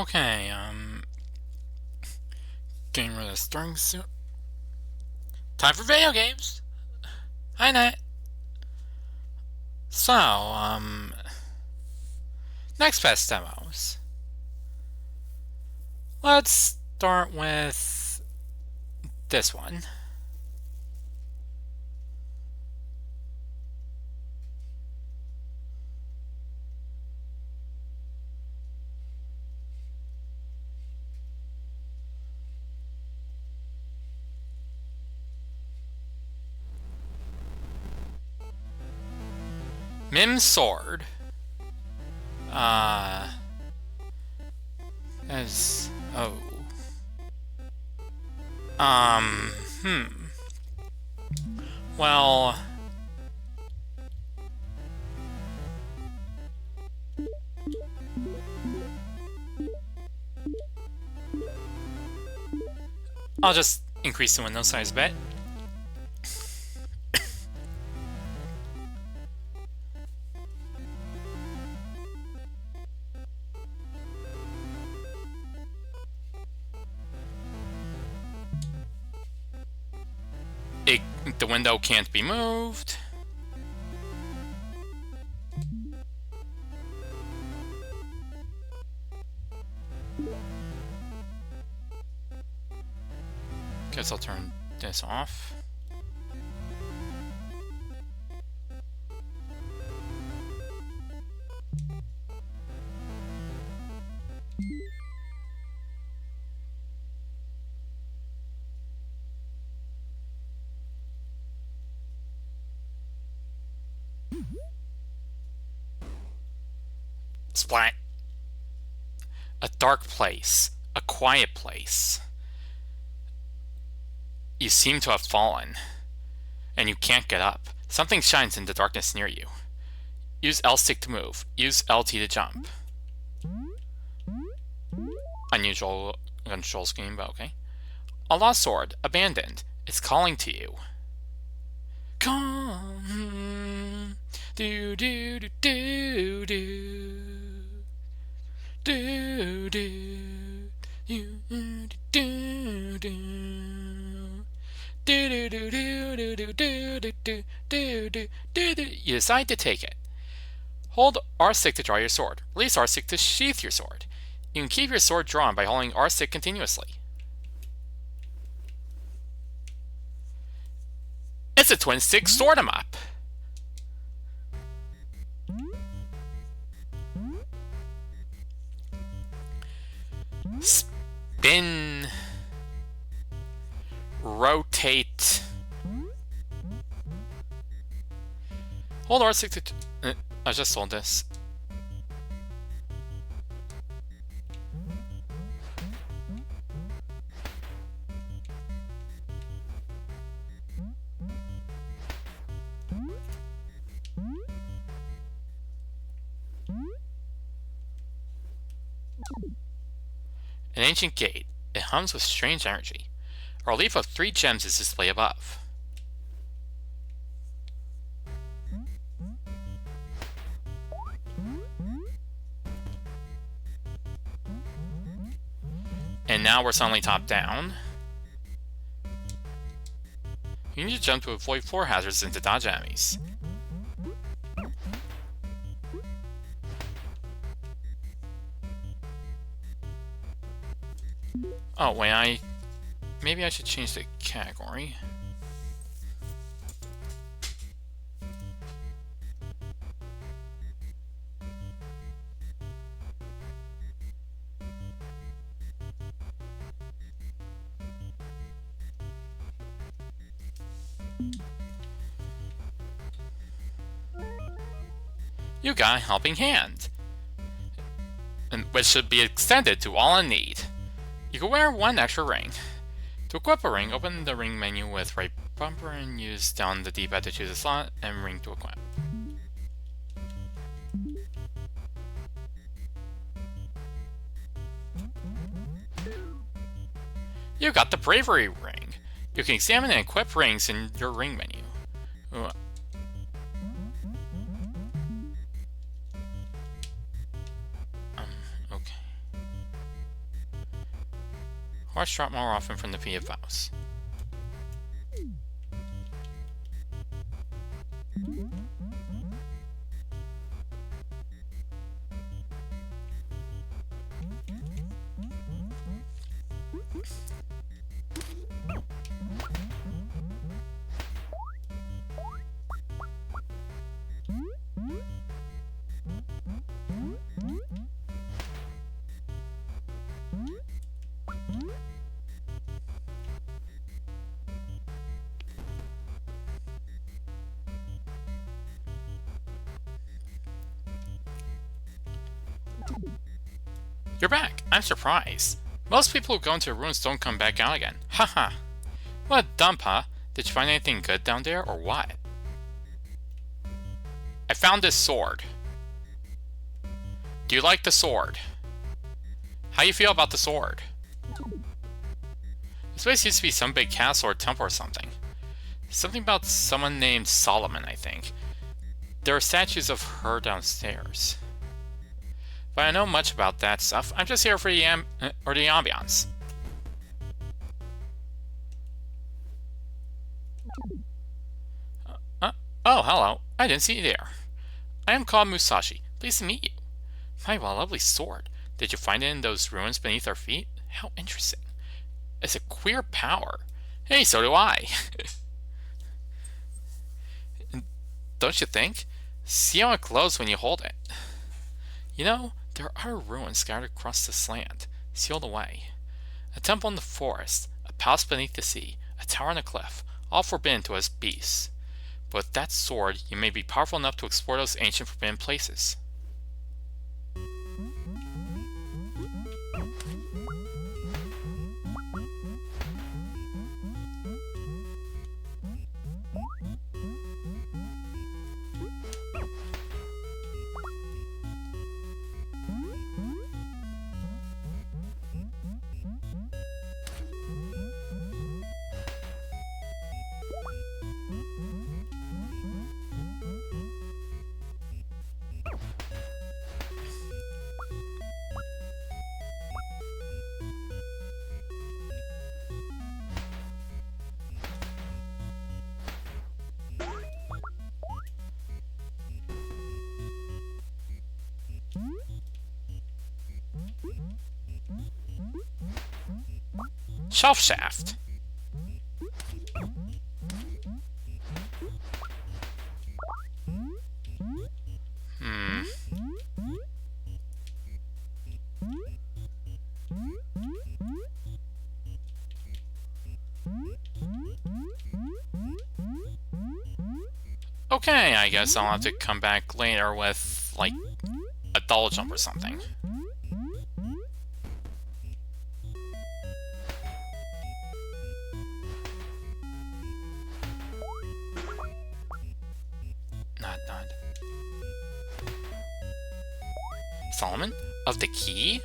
Okay, getting rid of starting soon. Time for video games! Hi, Nat! So, next best demos. Let's start with this one. Mim's sword. As oh. Well, I'll just increase the window size a bit. The window can't be moved. Guess I'll turn this off. Splat. A dark place. A quiet place. You seem to have fallen, and you can't get up. Something shines in the darkness near you. Use L stick to move. Use LT to jump. Unusual control scheme, but okay. A lost sword, abandoned. It's calling to you. Come, do do do do do do do you do do do do do do do do do do do. You decide to take it. Hold R6 to draw your sword. Release R6 to sheath your sword. You can keep your sword drawn by holding R6 continuously. It's a twin stick sword 'em up. Spin. Rotate. Hold R6 to... I just sold this. An ancient gate. It hums with strange energy. A relief of 3 gems is displayed above. And now we're suddenly top down. You need to jump to avoid floor hazards and to dodge enemies. Oh, wait, maybe I should change the category. You got a helping hand, and which should be extended to all in need. You can wear 1 extra ring. To equip a ring, open the ring menu with right bumper and use down the D-pad to choose a slot and ring to equip. You got the bravery ring. You can examine and equip rings in your ring menu. Okay. Horse drop more often from the P of Vows. You're back! I'm surprised. Most people who go into ruins don't come back out again. Haha. What a dump, huh? Did you find anything good down there, or what? I found this sword. Do you like the sword? How you feel about the sword? This place used to be some big castle or temple or something. Something about someone named Solomon, I think. There are statues of her downstairs. But I don't know much about that stuff. I'm just here for the ambiance. Oh, hello. I didn't see you there. I am called Musashi. Pleased to meet you. My, what a lovely sword. Did you find it in those ruins beneath our feet? How interesting. It's a queer power. Hey, so do I. Don't you think? See how it glows when you hold it. You know, there are ruins scattered across this land, sealed away. A temple in the forest, a palace beneath the sea, a tower on a cliff, all forbidden to us beasts. But with that sword, you may be powerful enough to explore those ancient forbidden places. Shelf shaft. Okay, I guess I'll have to come back later with, like, a double jump or something. Not. Solomon? Of the key?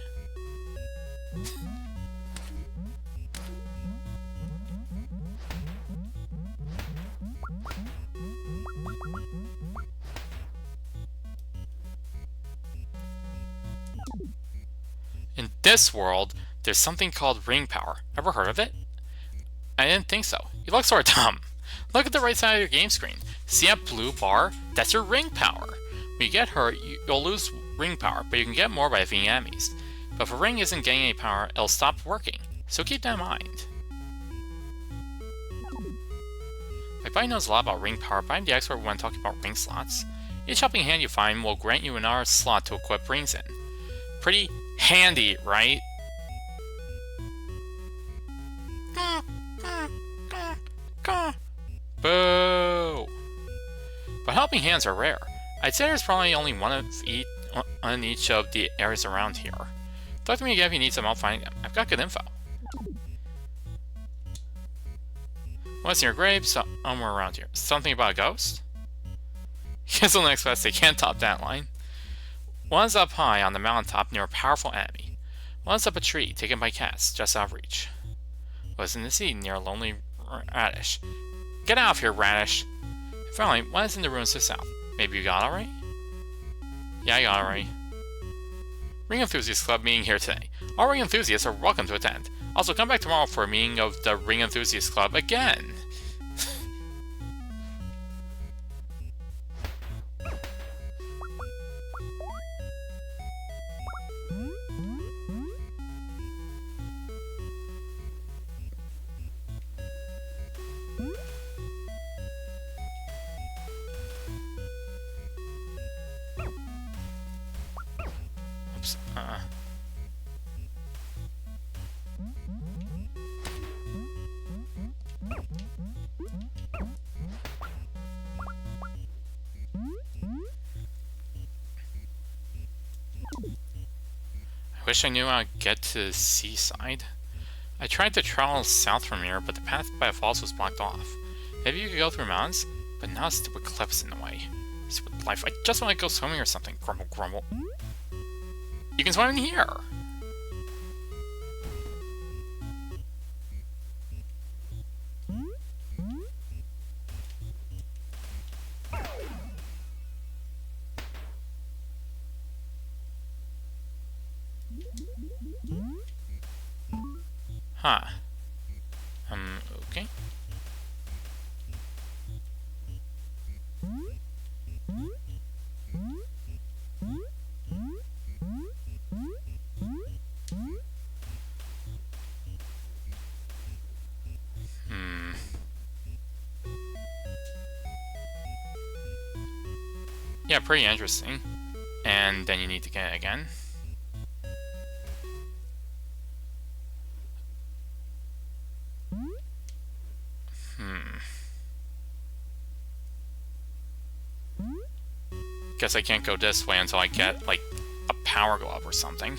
In this world, there's something called ring power. Ever heard of it? I didn't think so. You look sort of dumb. Look at the right side of your game screen. See that blue bar? That's your ring power. When you get hurt, you'll lose ring power, but you can get more by defeating enemies. But if a ring isn't getting any power, it'll stop working. So keep that in mind. My buddy knows a lot about ring power, but I'm the expert when talking about ring slots. Each helping hand you find will grant you another slot to equip rings in. Pretty handy, right? Boo! But helping hands are rare. I'd say there's probably only one in each of the areas around here. Talk to me again if you need some help finding them. I've got good info. What's in your grave? Somewhere around here. Something about a ghost? Guess the next best, they can't top that line. One's up high on the mountaintop near a powerful enemy. One's up a tree, taken by cats, just out of reach. Was in the sea near a lonely radish. Get out of here, radish! And finally, one is in the ruins to the south. Maybe you got it already? Yeah, I got it already. Ring Enthusiast Club meeting here today. All Ring Enthusiasts are welcome to attend. Also, come back tomorrow for a meeting of the Ring Enthusiast Club again. I wish I knew how to get to the seaside. I tried to travel south from here, but the path by the falls was blocked off. Maybe you could go through mountains, but now stupid cliffs in the way. Stupid life. I just want to go swimming or something. Grumble, grumble. You can swim in here! Huh. Okay. Yeah, pretty interesting. And then you need to get it again. Guess I can't go this way until I get, like, a power glove or something.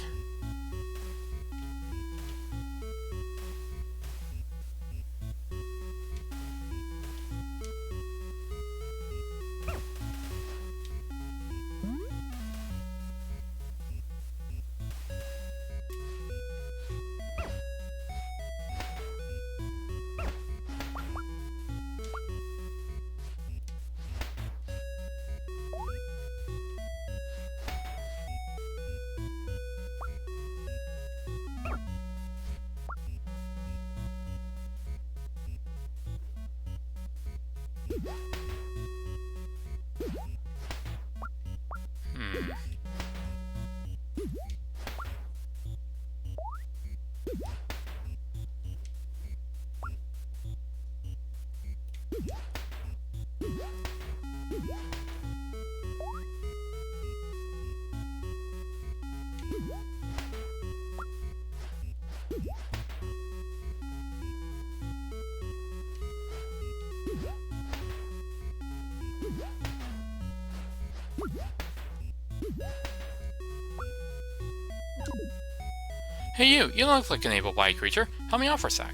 Hey you look like an able-bodied creature. Help me out for a sec.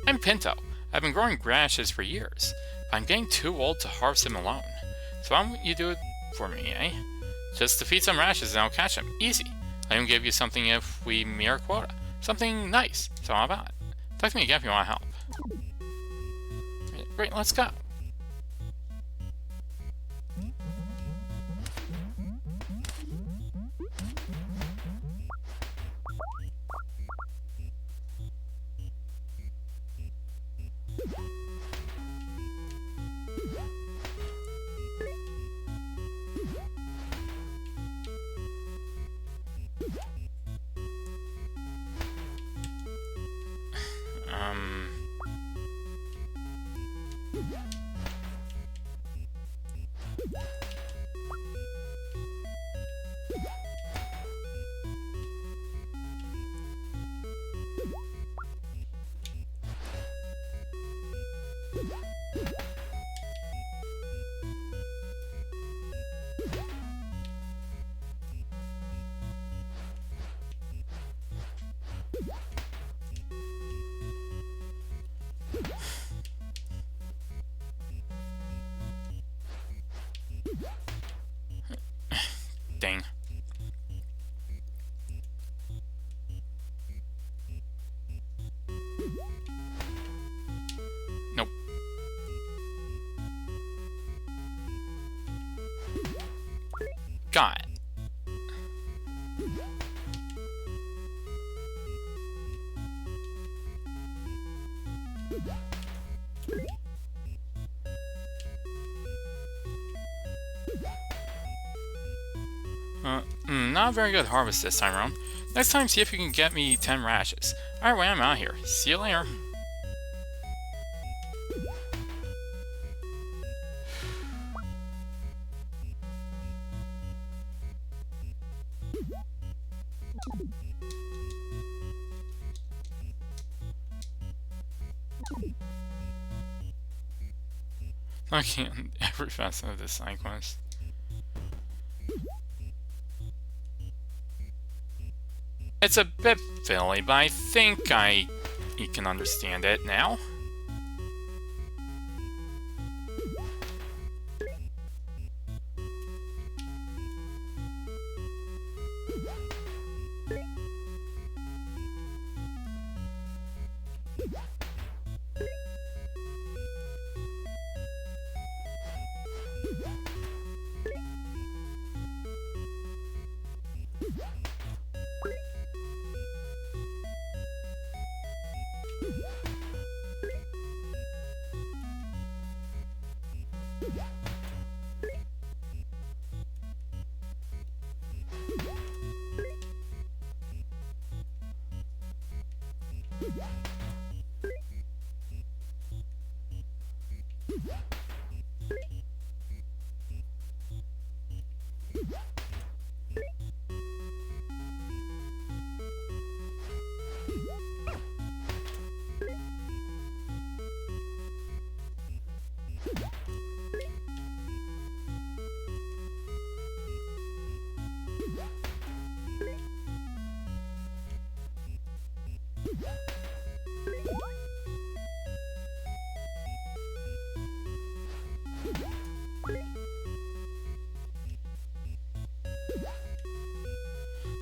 I'm Pinto. I've been growing radishes for years, but I'm getting too old to harvest them alone. So why don't you do it for me, eh? Just defeat some radishes and I'll catch them. Easy. I'll even give you something if we meet our quota. Something nice. So how about it? Talk to me again if you want to help. Great, let's go. Dang. Nope. Got it. Not a very good harvest this time around. Next time, see if you can get me 10 radishes. Alright, well, I'm out here. See you later. I can't every facet of this side quest. It's a bit fiddly, but I think you can understand it now.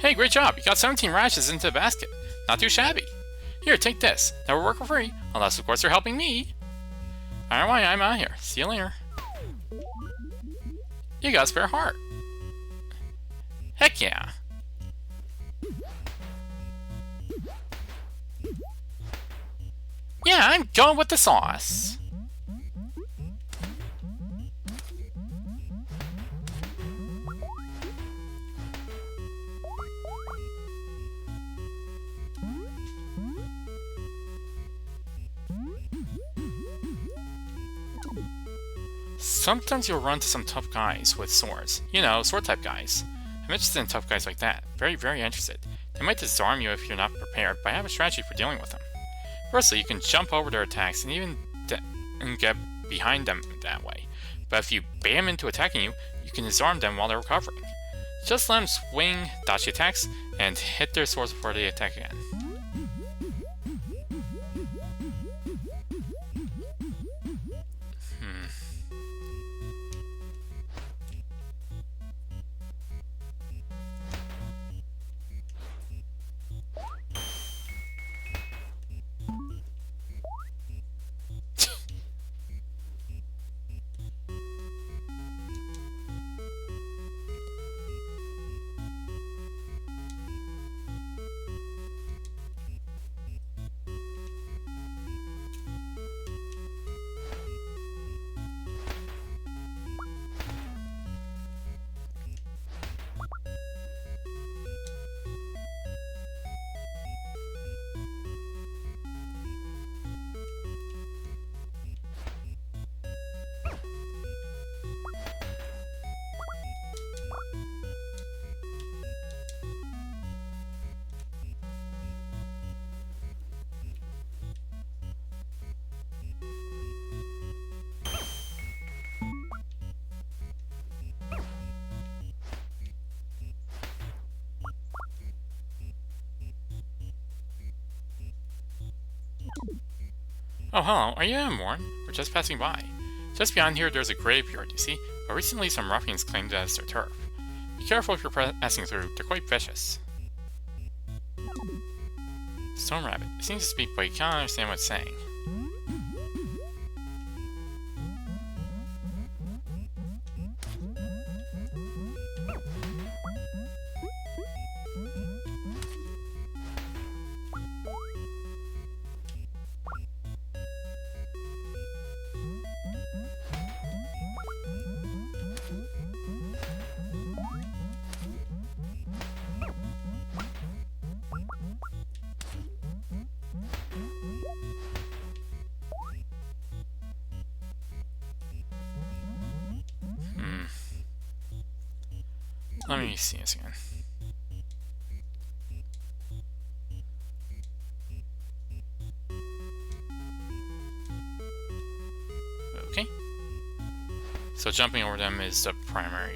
Hey, great job! You got 17 radishes into the basket. Not too shabby. Here, take this. Never work for free, unless of course you're helping me. Alright, I'm out here. See you later. You got a spare heart. Heck yeah. Yeah, I'm going with the sauce. Sometimes you'll run into some tough guys with swords. You know, sword-type guys. I'm interested in tough guys like that. Very, very interested. They might disarm you if you're not prepared, but I have a strategy for dealing with them. Firstly, you can jump over their attacks and even get behind them that way. But if you bam into attacking you, you can disarm them while they're recovering. Just let them swing, dodge the attacks, and hit their swords before they attack again. Oh, hello. Are you Morn? We're just passing by. Just beyond here, there's a graveyard, you see? But recently some ruffians claimed it as their turf. Be careful if you're passing through. They're quite vicious. Stone Rabbit. It seems to speak, but you can't understand what it's saying. Let me see this again. Okay. So jumping over them is the primary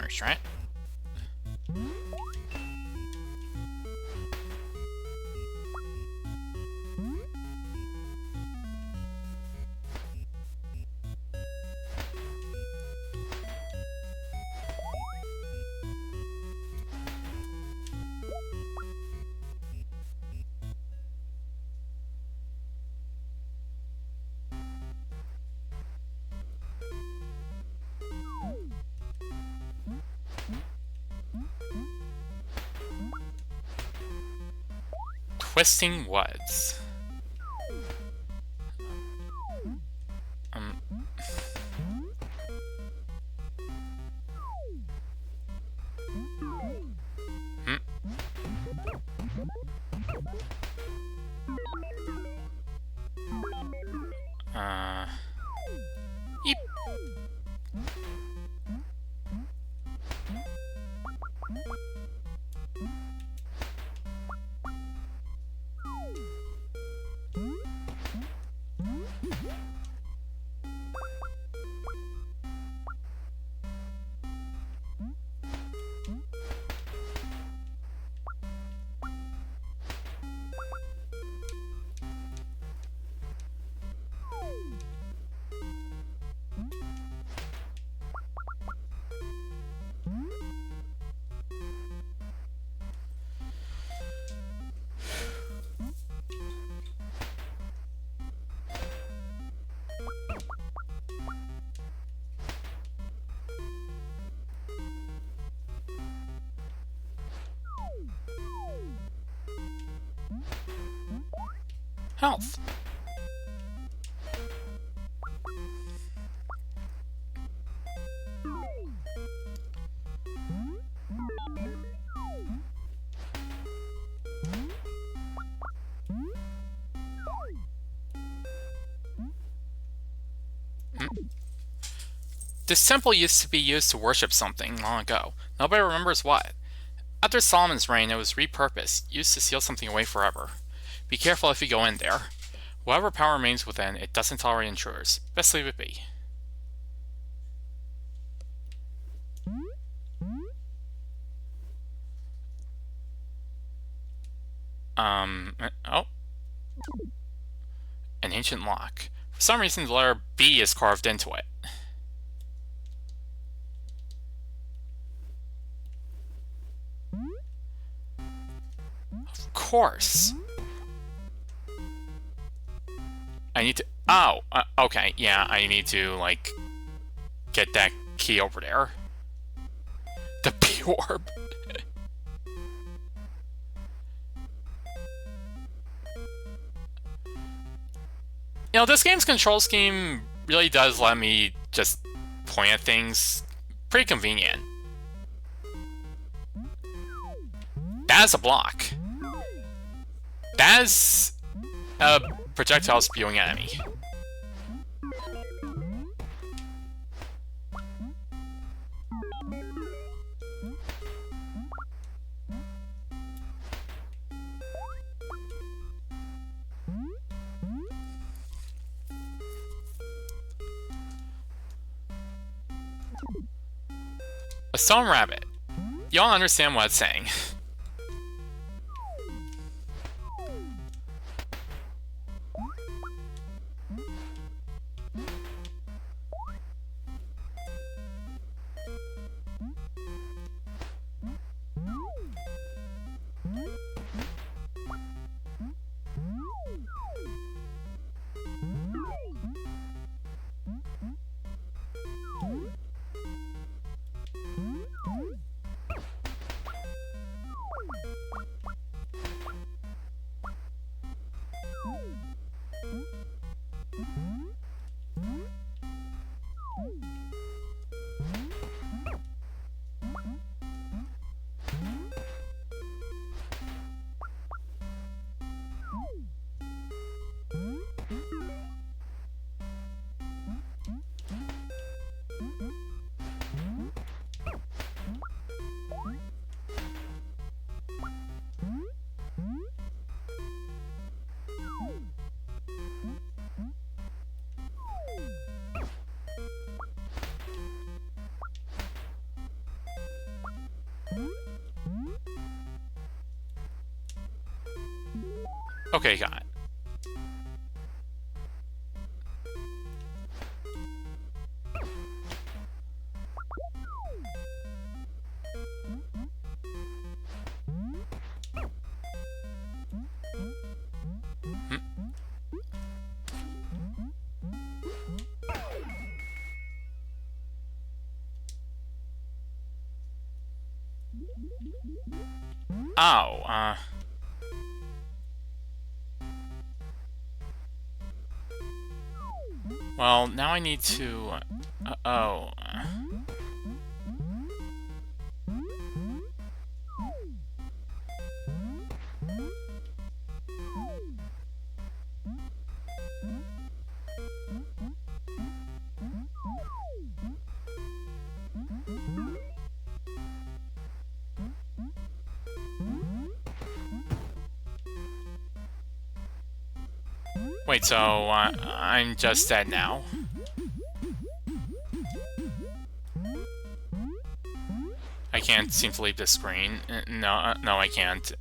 strat. Twisting Woods. Hmm. Eep. Health. This temple used to be used to worship something long ago. Nobody remembers what. After Solomon's reign, it was repurposed, used to seal something away forever. Be careful if you go in there. Whatever power remains within, it doesn't tolerate intruders. Best leave it be. Oh. An ancient lock. For some reason, the letter B is carved into it. Of course. I need to... Oh, okay, yeah, I need to, like, get that key over there. The P-Orb. You know, this game's control scheme really does let me just point at things. Pretty convenient. That is a block. That is a projectile spewing enemy. A stone rabbit. Y'all understand what it's saying. Okay, got it. Oh, Well, now I need to... oh. Wait, so I'm just dead now? I can't seem to leave the screen. No, no, I can't.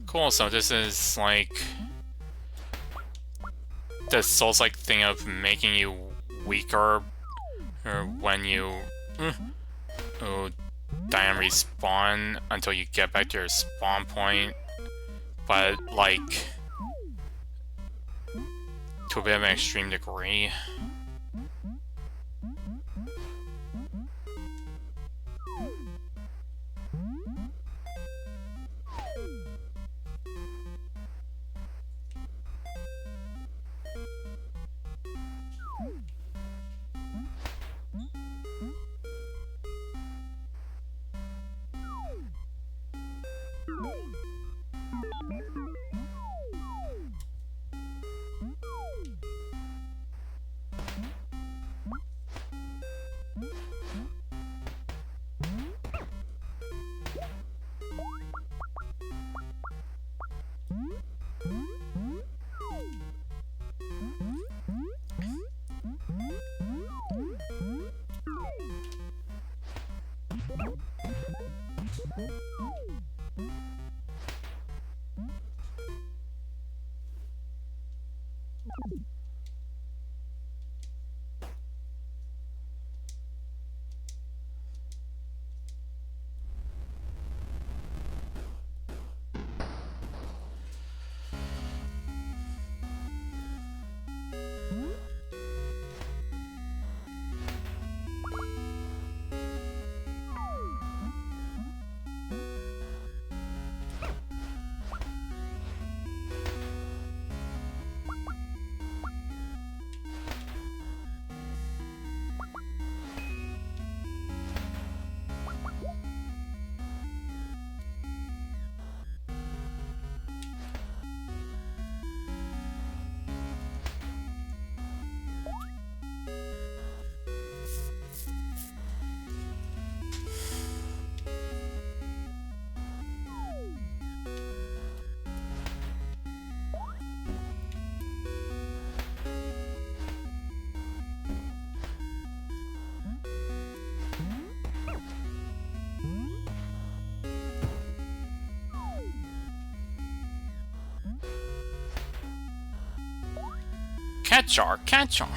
Cool, so this is like the Souls-like thing of making you weaker, or when you die and respawn until you get back to your spawn point, but like to a bit of an extreme degree. Catch-jar, catch-jar.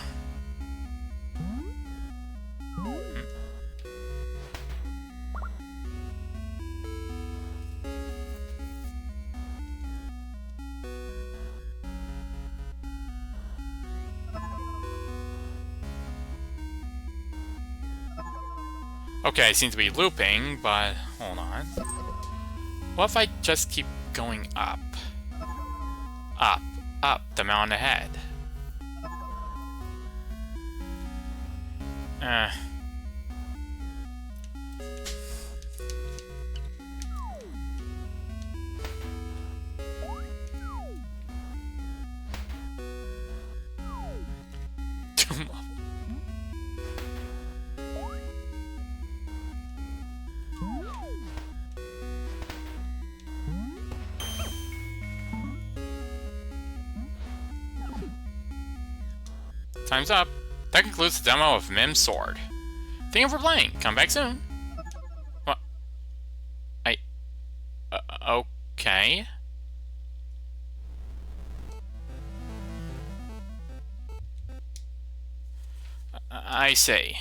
Okay, I seem to be looping, but hold on. What if I just keep going up? Up, up, the mountain ahead. Uh. Time's up. That concludes the demo of Mim's Sword. Thank you for playing. Come back soon. What? Okay. I see.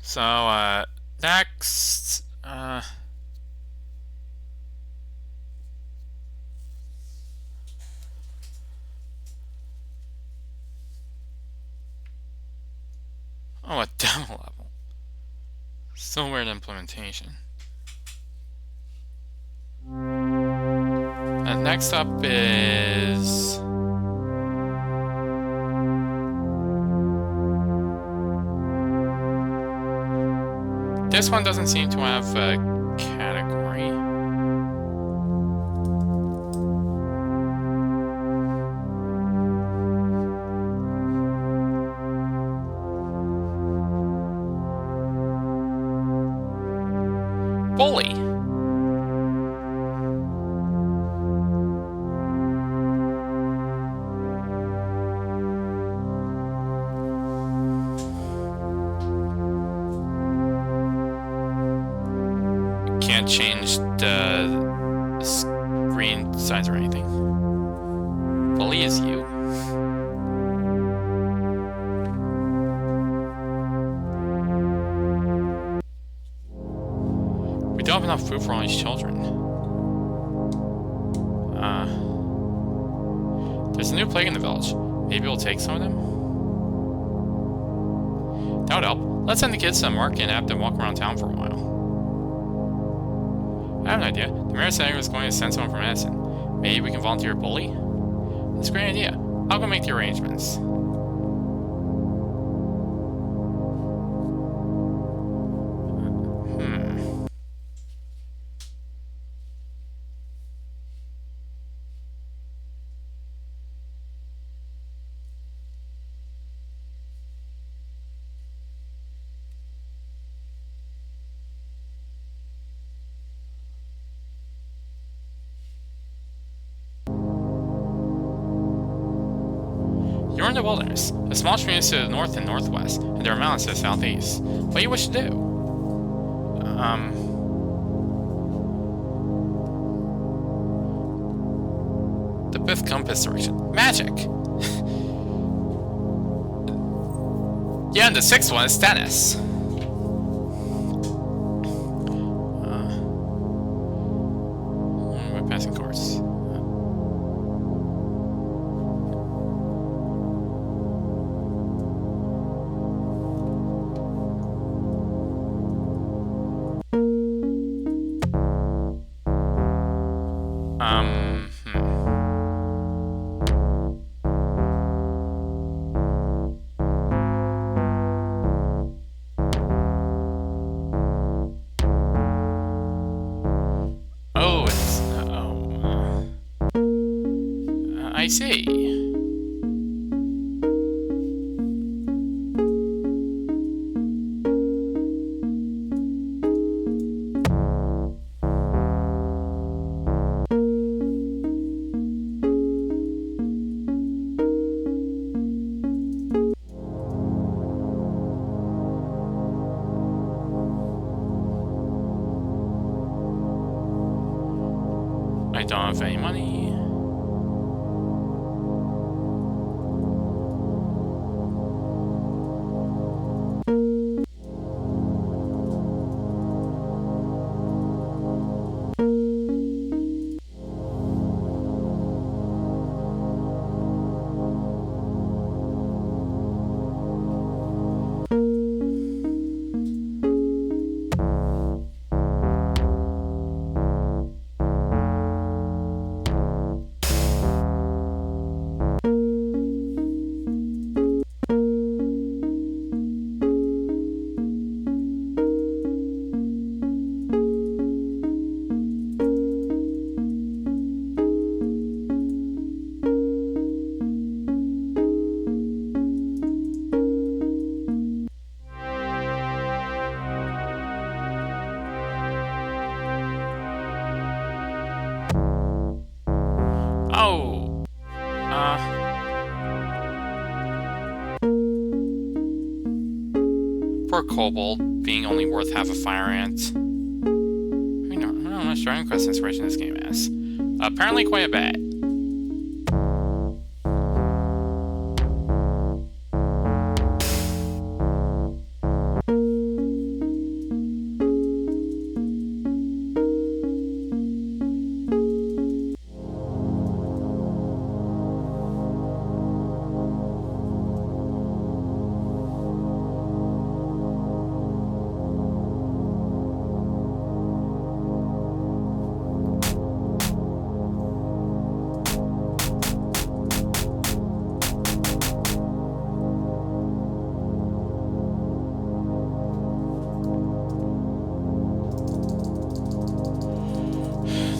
So, next, oh, a demo level. So weird implementation. And next up is... This one doesn't seem to have a category. Bully. Can't change the screen size or anything. Bully is you. We don't have enough food for all these children. There's a new plague in the village. Maybe we'll take some of them? That would help. Let's send the kids to the market and have them walk around town for a while. I have an idea. The mayor said he was going to send someone for medicine. Maybe we can volunteer a bully? That's a great idea. I'll go make the arrangements. You're in the wilderness. The small streams to the north and northwest, and there are mountains to the southeast. What do you wish to do? The fifth compass direction. Magic! Yeah, and the sixth one is tennis. We're passing course. I see. I don't have any money. Poor Kobold, being only worth half a fire ant. I don't know how much Dragon Quest inspiration this game has. Apparently quite a bit.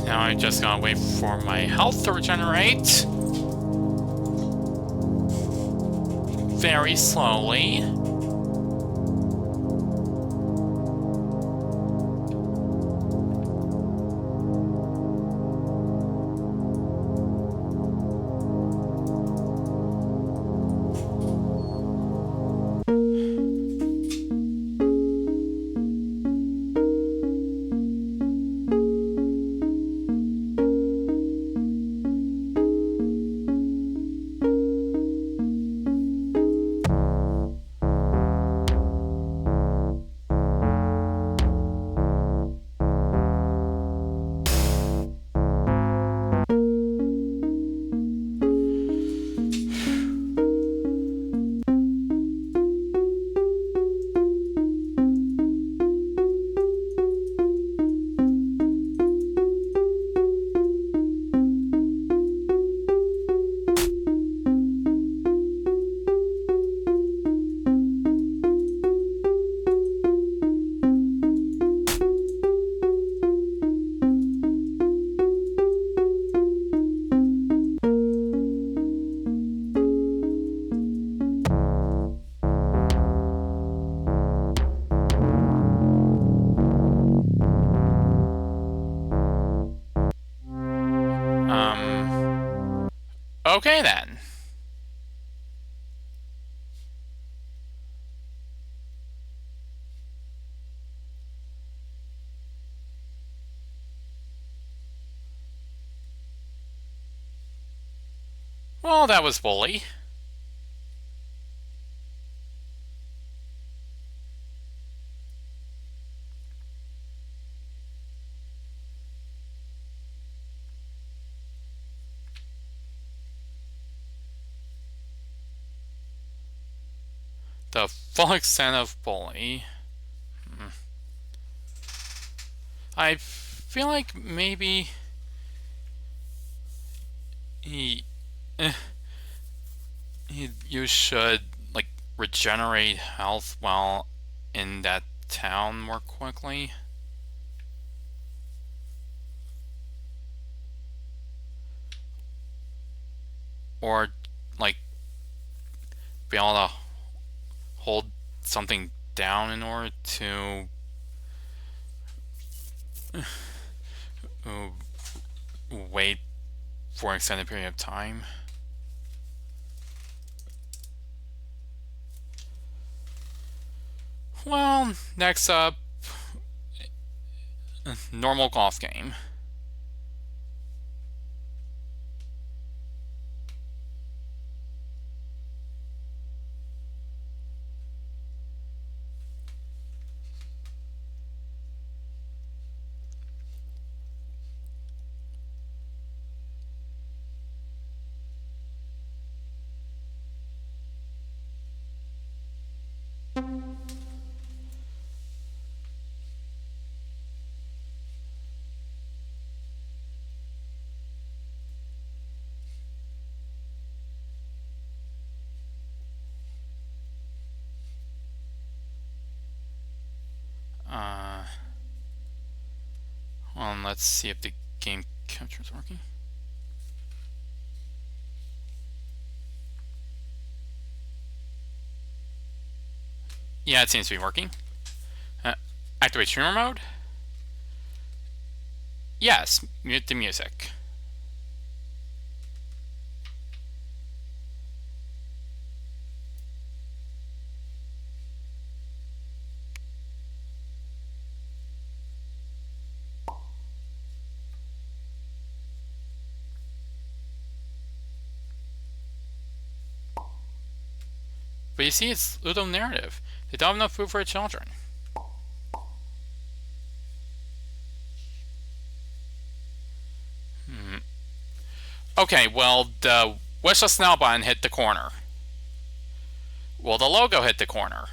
Now I just gotta wait for my health to regenerate. Very slowly. Okay then. Well, that was bully. The full extent of bully. I feel like maybe you should like regenerate health while in that town more quickly. Or like be able to hold something down in order to wait for an extended period of time. Well, next up, normal golf game. Let's see if the game capture is working. Yeah, it seems to be working. Activate streamer mode? Yes, mute the music. But you see, it's Ludo narrative. They don't have enough food for the children. Okay, well, the Wish Us Now button hit the corner. Well, the logo hit the corner.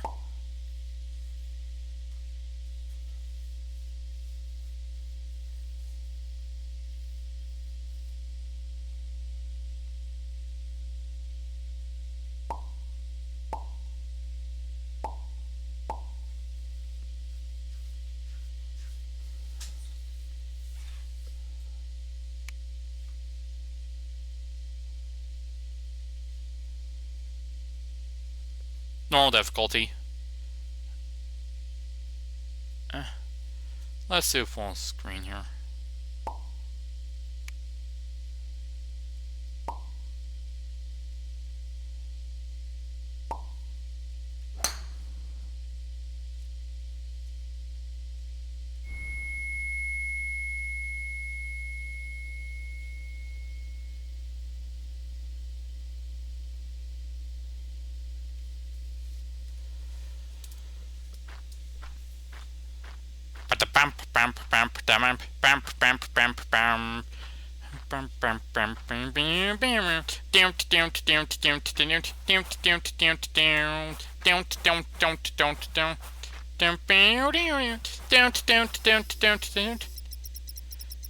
Normal difficulty. Let's do full screen here.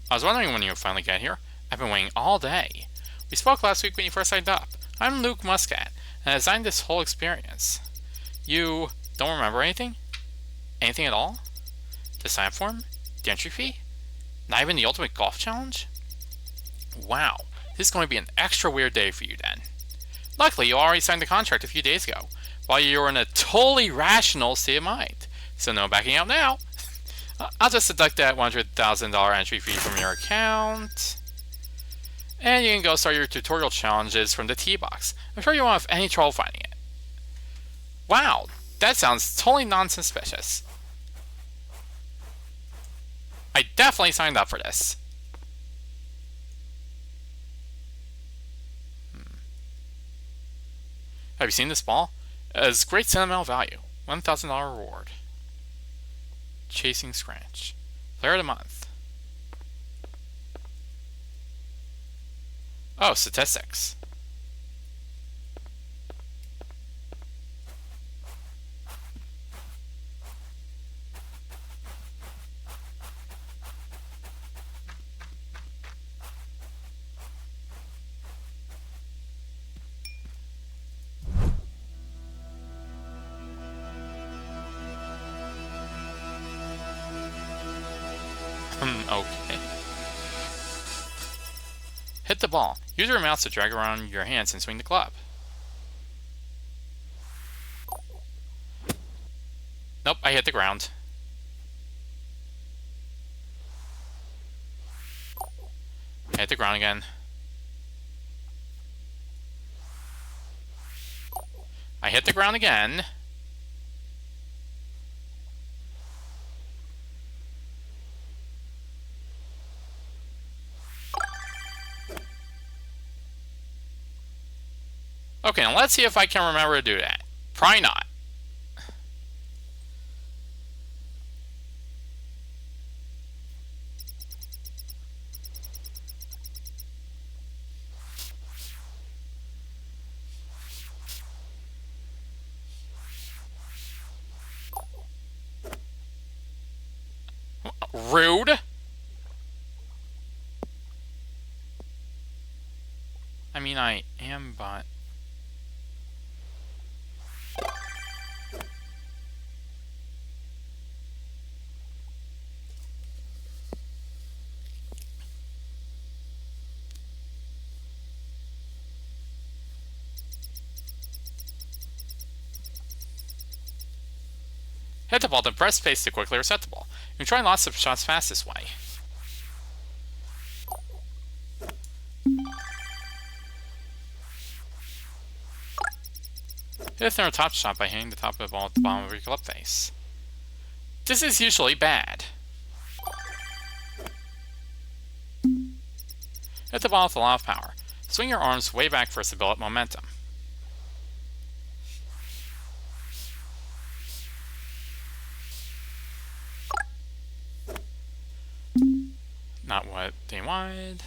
I was wondering when you would finally get here. I've been waiting all day. We spoke last week when you first signed up. I'm Luke Muscat, and I designed this whole experience. You don't remember anything? Anything at all? The sign up form? The entry fee? Not even the Ultimate Golf Challenge? Wow, this is going to be an extra weird day for you then. Luckily, you already signed the contract a few days ago, while you were in a totally rational state of mind. So no backing out now. I'll just deduct that $100,000 entry fee from your account. And you can go start your tutorial challenges from the T-Box. I'm sure you won't have any trouble finding it. Wow, that sounds totally non-suspicious. I definitely signed up for this. Have you seen this ball? It has great sentimental value. $1,000 reward. Chasing Scratch. Player of the month. Oh, statistics. Okay. Hit the ball. Use your mouse to drag around your hands and swing the club. Nope, I hit the ground. I hit the ground again. I hit the ground again. Okay, now let's see if I can remember to do that. Probably not. Rude. I mean, I am, but... Hit the ball, then press space to quickly reset the ball. You can try lots of shots fast this way. Hit a thinner top shot by hitting the top of the ball at the bottom of your club face. This is usually bad. Hit the ball with a lot of power. Swing your arms way back first to build up momentum. not what they wanted.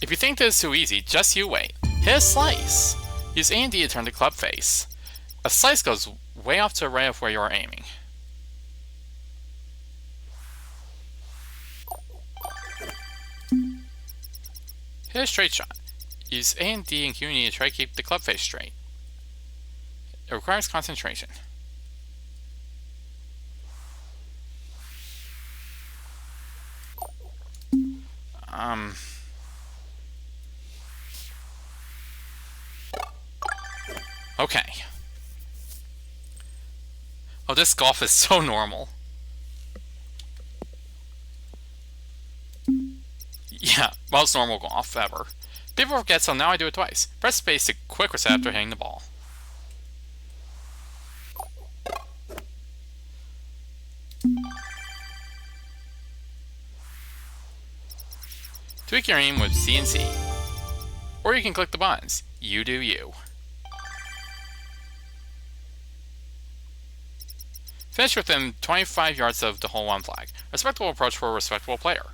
If you think this is too easy, just you wait. Hit a slice! Use A and D to turn the club face. A slice goes way off to the right of where you are aiming. Hit a straight shot. Use A and D and Q and E to try to keep the club face straight. It requires concentration. Okay. Oh, this golf is so normal. Yeah, most normal golf ever. People forget, so now I do it twice. Press space to quick reset after hitting the ball. Tweak your aim with C and C. Or you can click the buttons. You do you. Finish within 25 yards of the hole 1 flag. Respectable approach for a respectable player.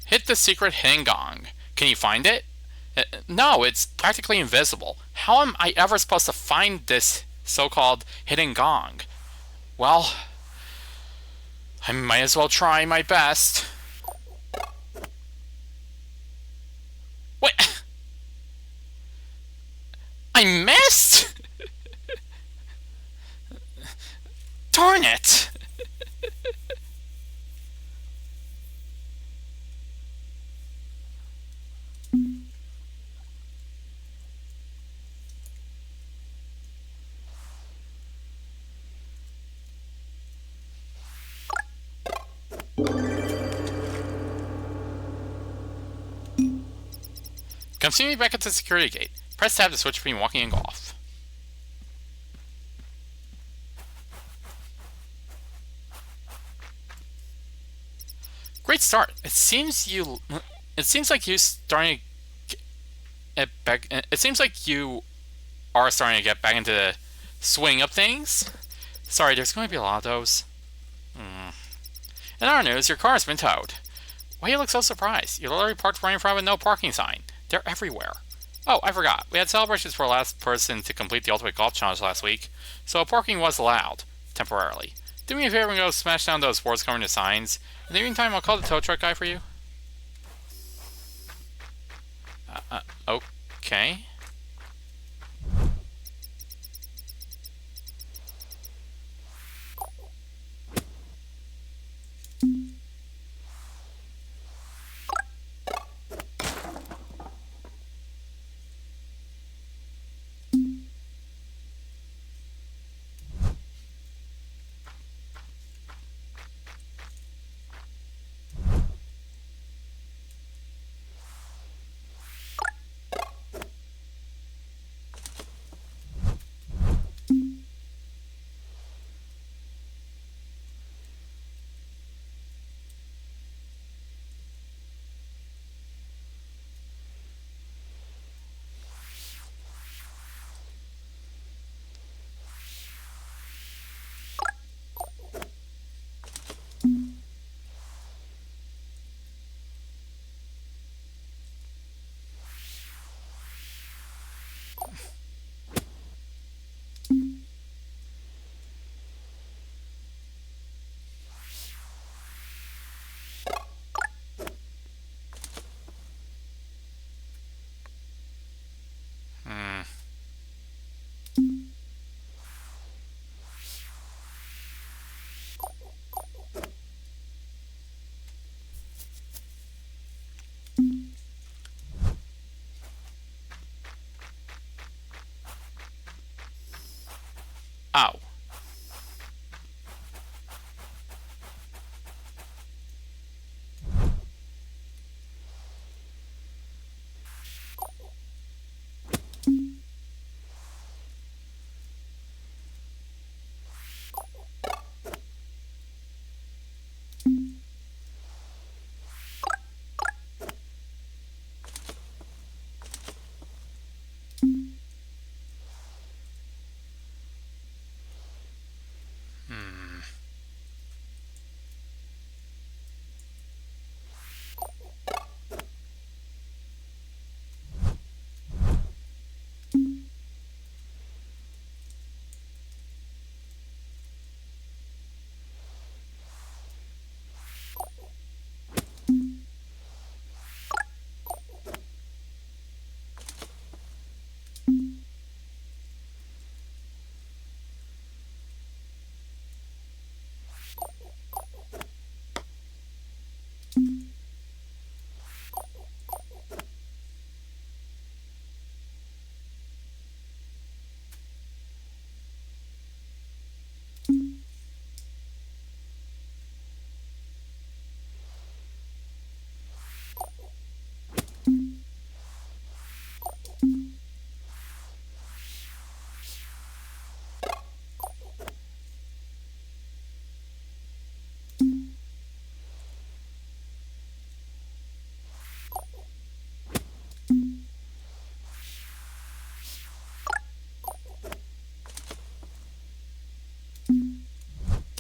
Hit the secret hang gong. Can you find it? No, it's practically invisible. How am I ever supposed to find this so-called hidden gong? Well, I might as well try my best. Wait! I missed?! Darn it! Come see me back at the security gate. Press tab to switch between walking and golf. Great start. It seems like you are starting to get back into the swing of things. Sorry, there's going to be a lot of those. In our news, your car has been towed. Why do you look so surprised? You're literally parked right in front of a no parking sign. They're everywhere. Oh, I forgot. We had celebrations for the last person to complete the Ultimate Golf Challenge last week, so parking was allowed, temporarily. Do me a favor and go smash down those boards covering the signs. In the meantime, I'll call the tow truck guy for you. Okay.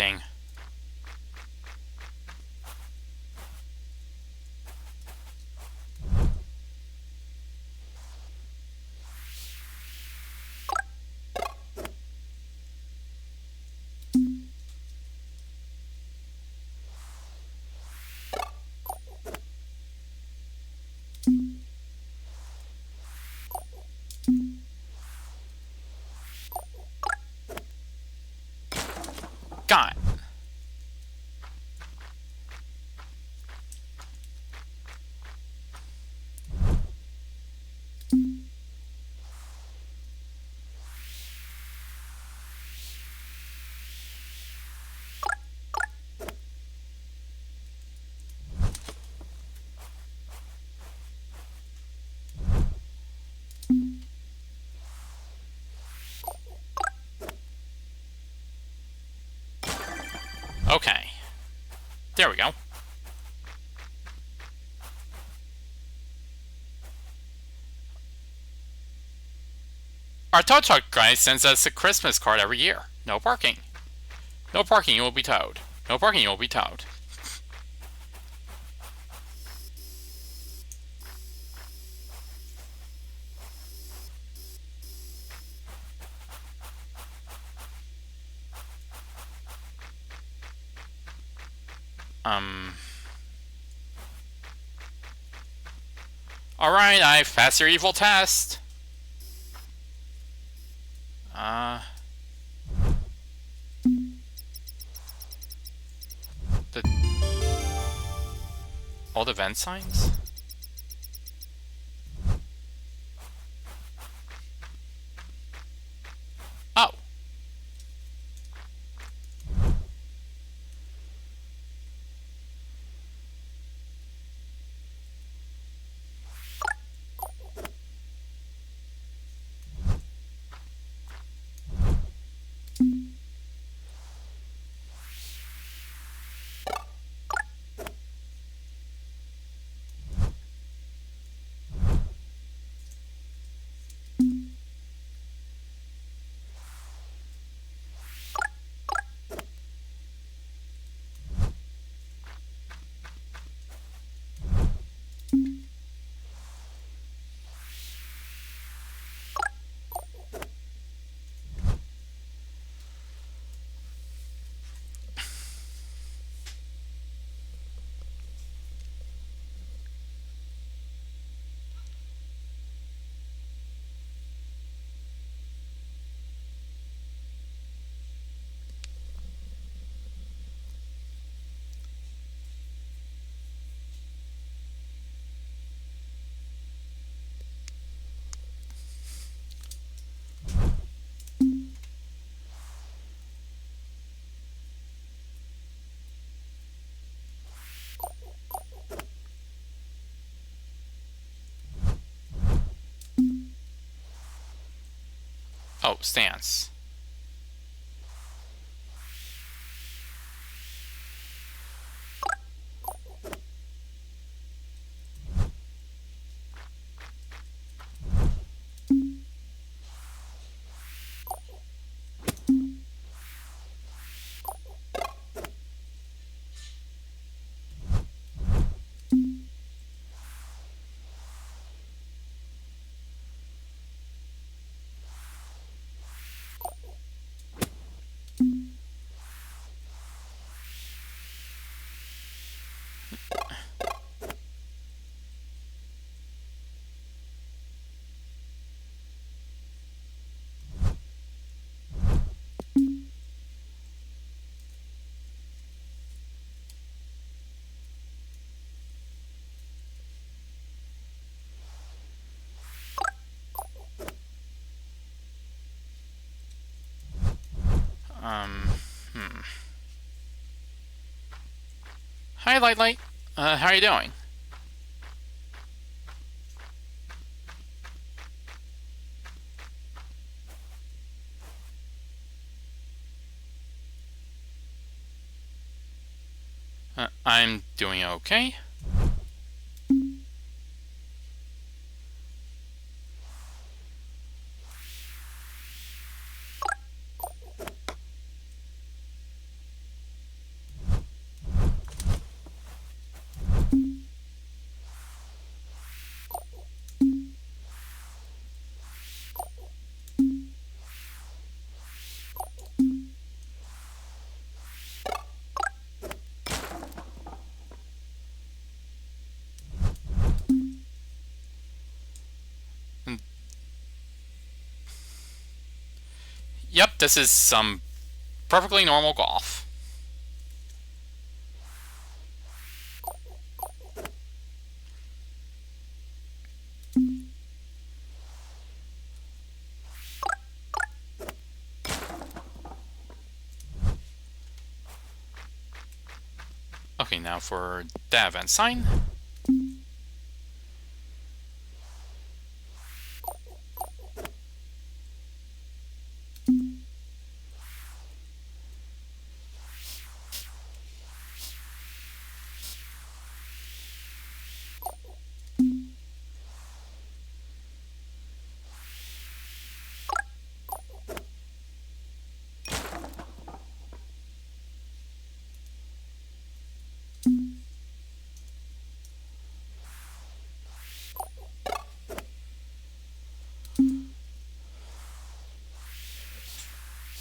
distracting. God. Okay. There we go. Our tow truck guy sends us a Christmas card every year. No parking. No parking, you will be towed. No parking, you will be towed. Alright, I passed your evil test. The... all the vent signs? Oh. Oh, stance. Hi, Light Light. How are you doing? I'm doing okay. Yep, this is some perfectly normal golf. Okay, now for the event sign.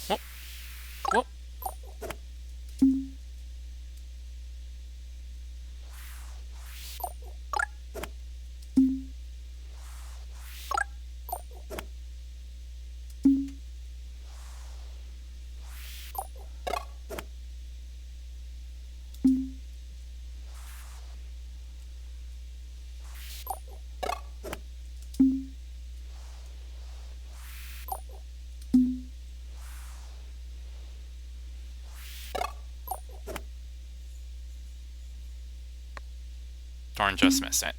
Whoop, whoop. Darn, just missed it.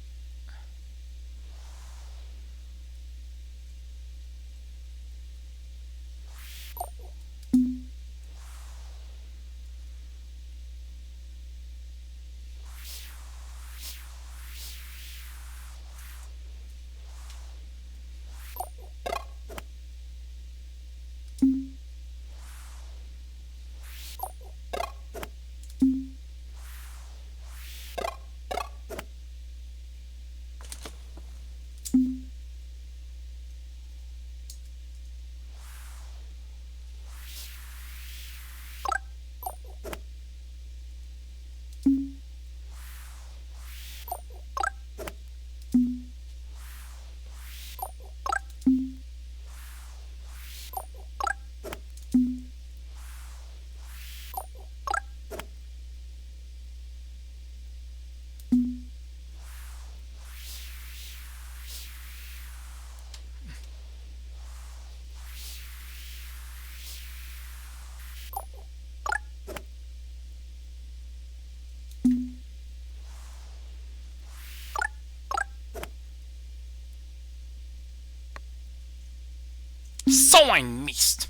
So I missed.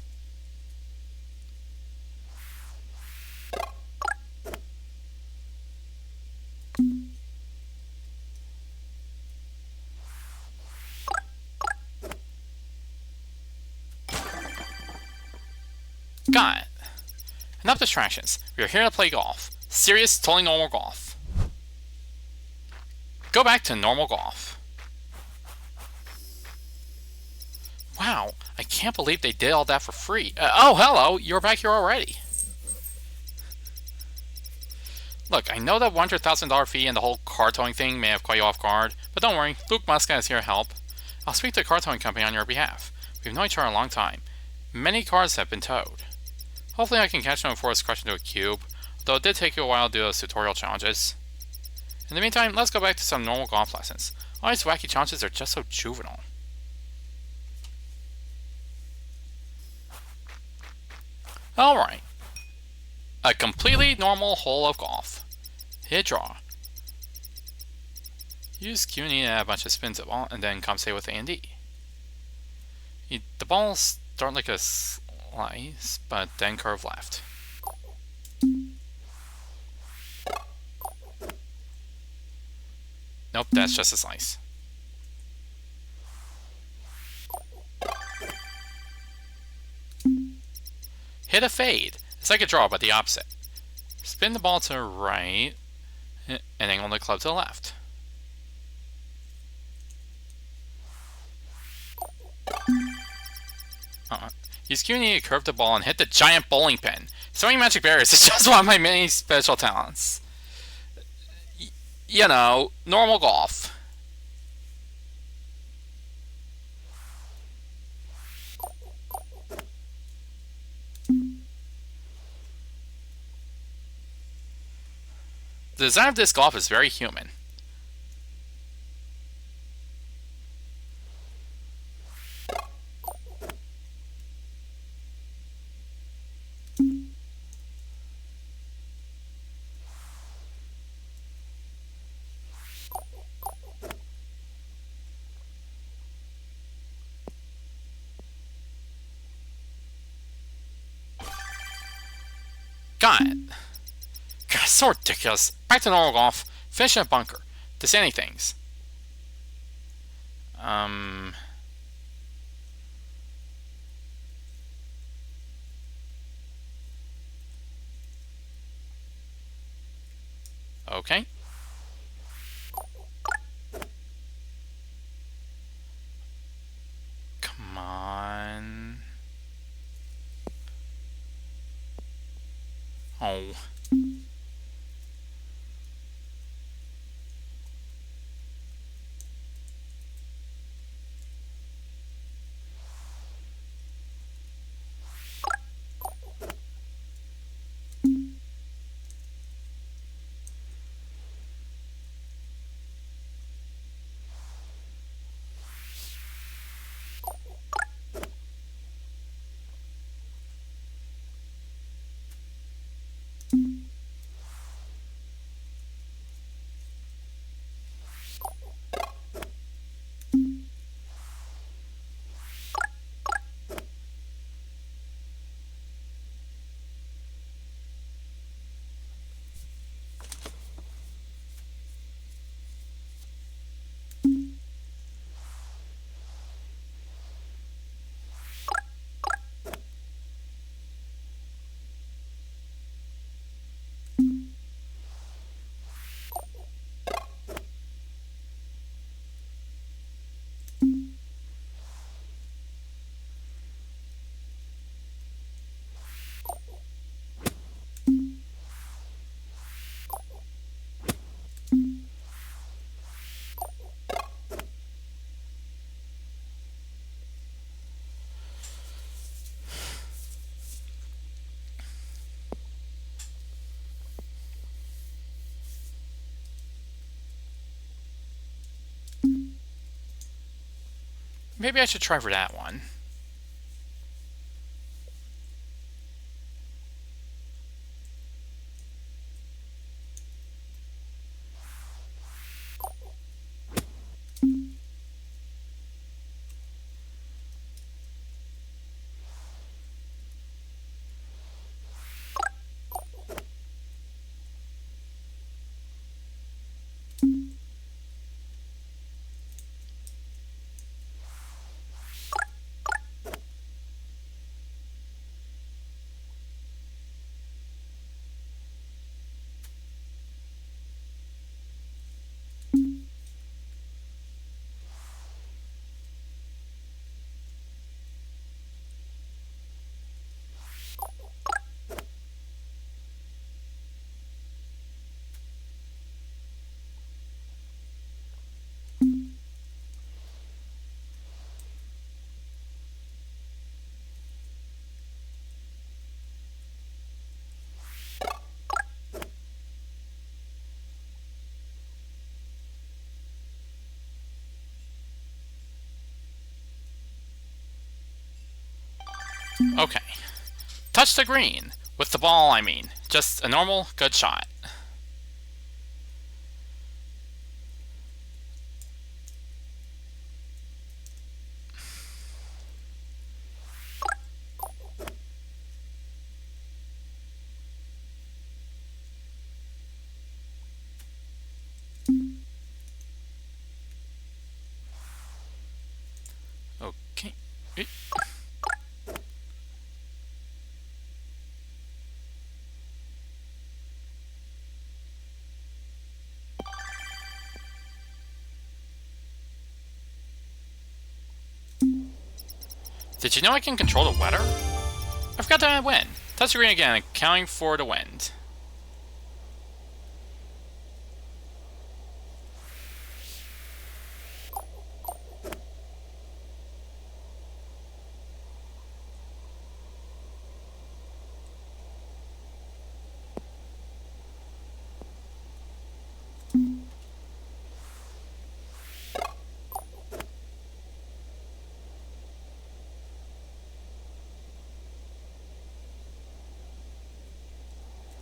Got it. Enough distractions. We are here to play golf. Serious, totally normal golf. Go back to normal golf. Wow, I can't believe they did all that for free. Oh, hello, you're back here already. Look, I know that $100,000 fee and the whole car towing thing may have caught you off guard, but don't worry, Luke Muska is here to help. I'll speak to the car towing company on your behalf. We've known each other a long time. Many cars have been towed. Hopefully I can catch them before it's crushed into a cube, though it did take you a while to do those tutorial challenges. In the meantime, let's go back to some normal golf lessons. All these wacky challenges are just so juvenile. Alright. A completely normal hole of golf. Hit draw. Use Q&E to add a bunch of spins at ball, and then compensate with A and D. The balls start like a slice, but then curve left. Nope, that's just a slice. Hit a fade. It's like a draw, but the opposite. Spin the ball to the right, and angle the club to the left. Use Q&E to curve the ball and hit the giant bowling pin. Throwing magic barriers is just one of my many special talents. You know, normal golf. The design of this golf is very human. Got it. God, so ridiculous. Back to normal golf. Finish in a bunker. To say things. Okay. Come on. Oh. Maybe I should try for that one. Okay. Touch the green. With the ball, I mean. Just a normal, good shot. Okay. Did you know I can control the weather? I forgot that I win. Touch the green again, accounting for the wind.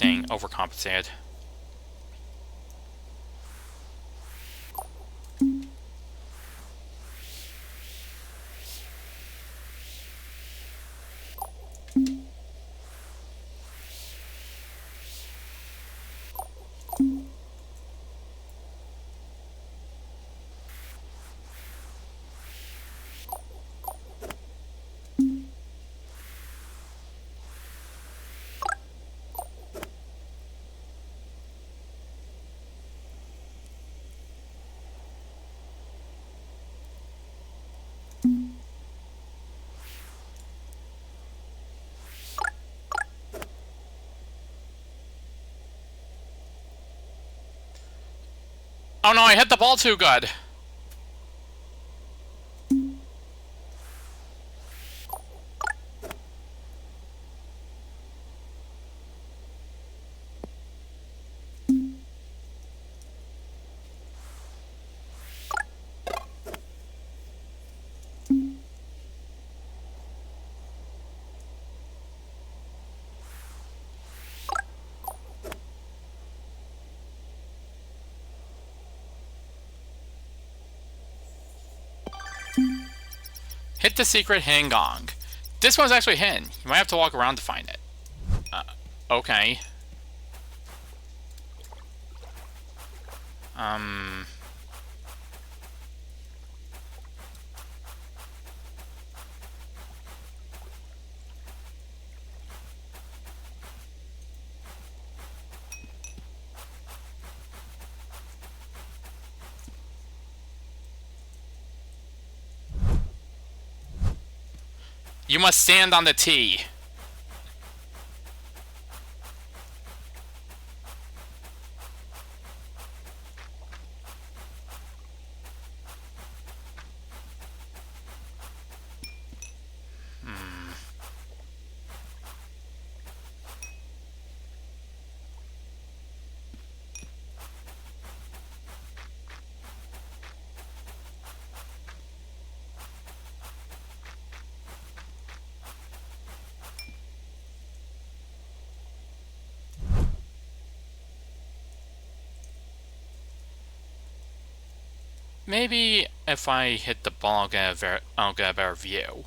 Dang, overcompensated. Oh no, I hit the ball too good! Hit the secret hidden gong. This one's actually hidden. You might have to walk around to find it. Okay. You must stand on the T. Maybe if I hit the ball, I'll get a better view.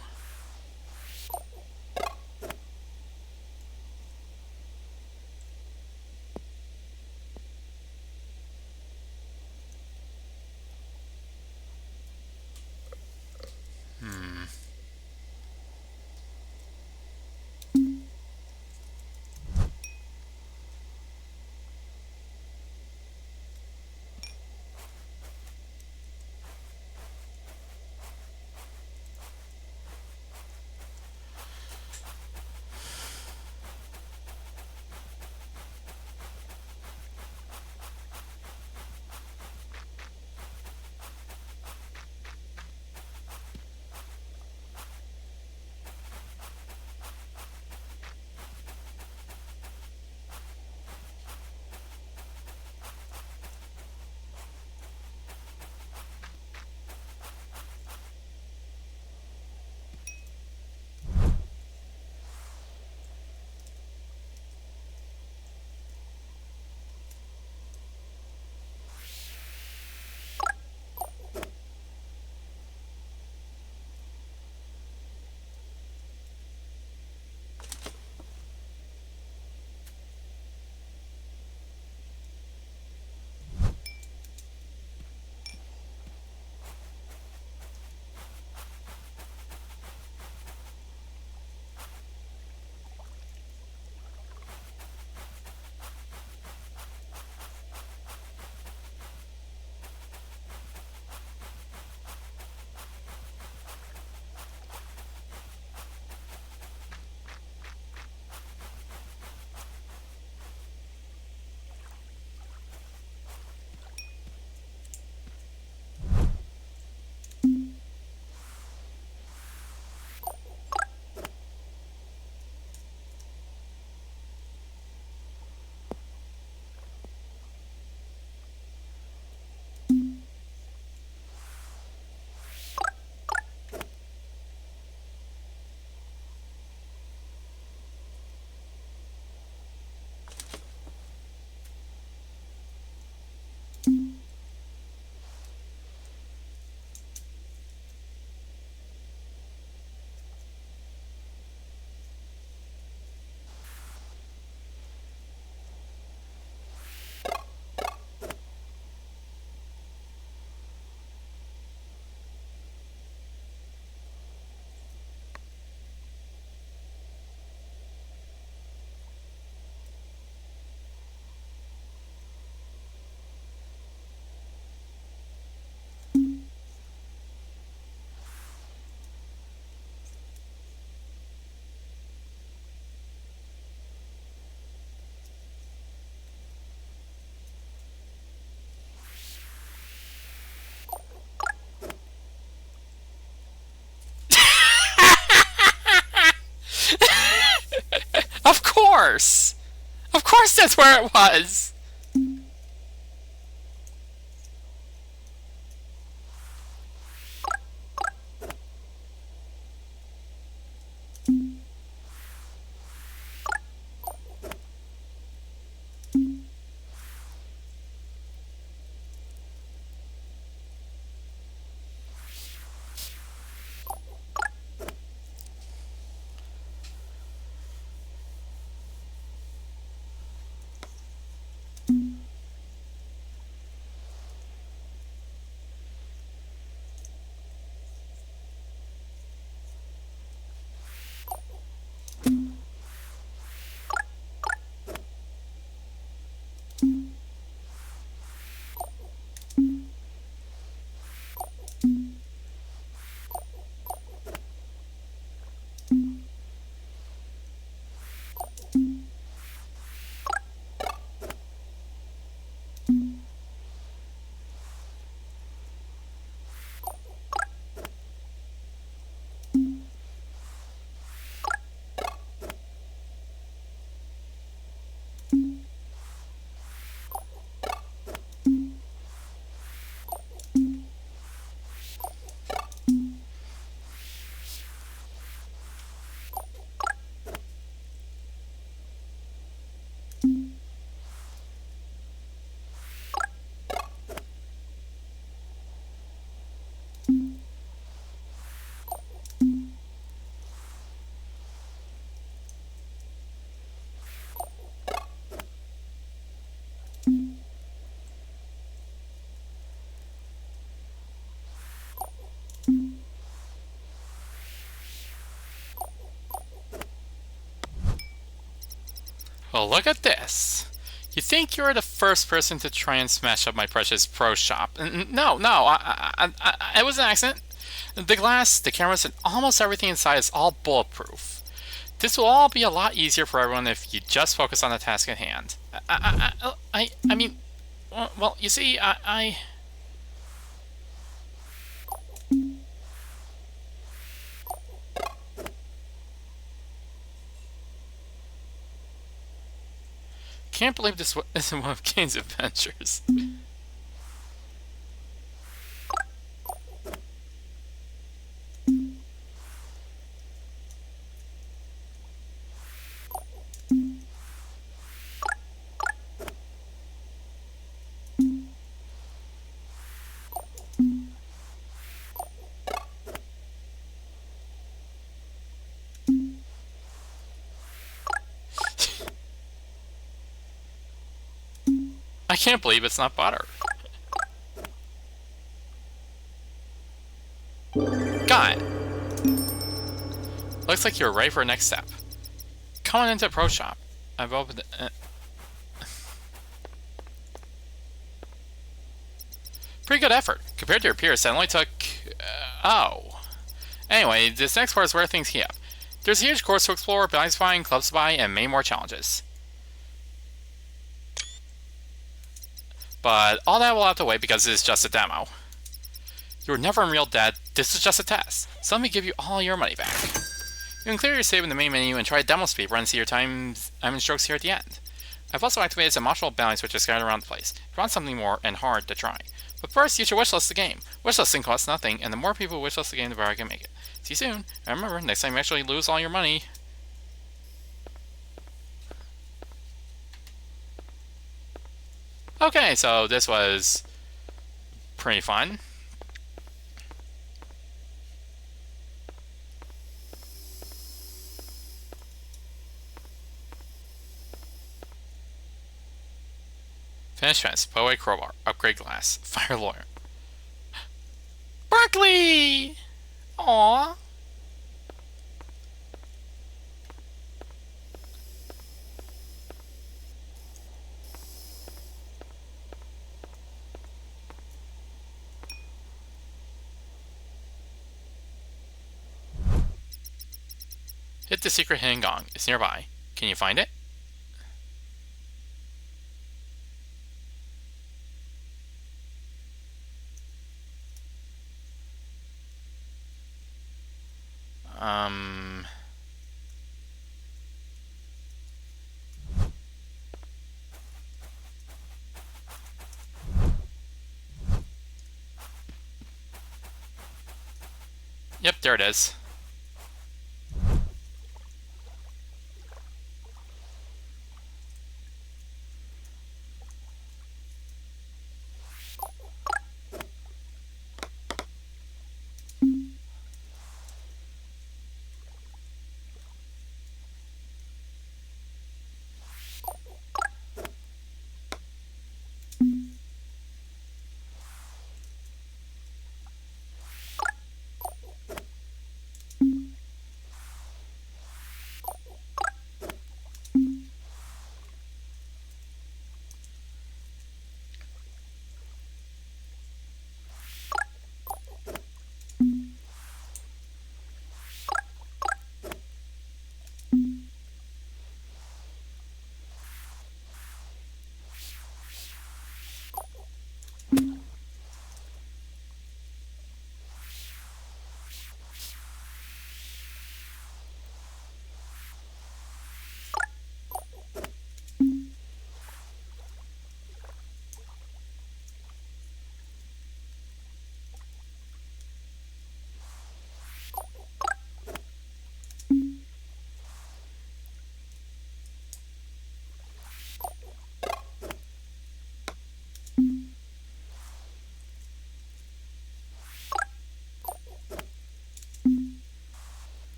Of course! Of course that's where it was! Well, look at this. You think you're the first person to try and smash up my precious pro shop. No, it was an accident. The glass, the cameras, and almost everything inside is all bulletproof. This will all be a lot easier for everyone if you just focus on the task at hand. I mean, well, you see, I can't believe this isn't one of Kane's adventures. I can't believe it's not butter. Got it. Looks like you're ready for the next step. Come on into the pro shop. I've opened it. Pretty good effort. Compared to your peers, that only took... oh. Anyway, this next part is where things heat up. There's a huge course to explore, buildings to find, clubs to buy, and many more challenges. But all that will have to wait because it is just a demo. You were never in real debt, this is just a test. So let me give you all your money back. You can clear your save in the main menu and try a demo speed run to see your time and strokes here at the end. I've also activated some optional balance switches scattered around the place. If you want something more and hard to try. But first, you should wishlist the game. Wishlisting costs nothing, and the more people wishlist the game, the better I can make it. See you soon, and remember, next time you actually lose all your money... Okay, so this was pretty fun. Finish fence, put away crowbar, upgrade glass, fire lawyer. Berkeley! Aww. Hit the secret hidden gong. It's nearby. Can you find it? Um... Yep, there it is.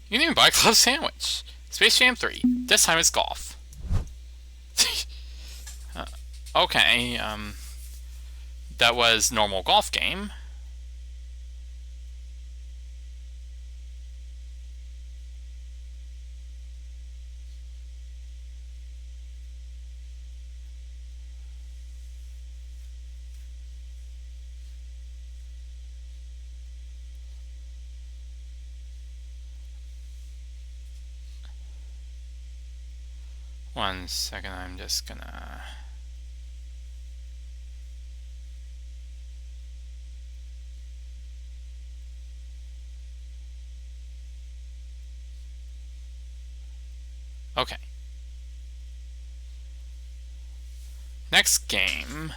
You can even buy a club sandwich. Space Jam 3. This time it's golf. Okay, that was normal golf game. One second, I'm just gonna... Okay. Next game,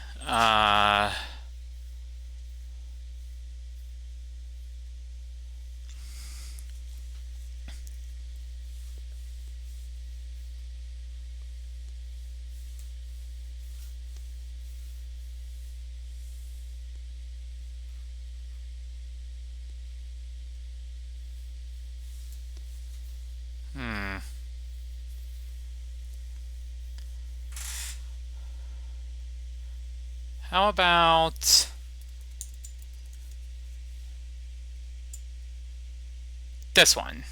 how about this one?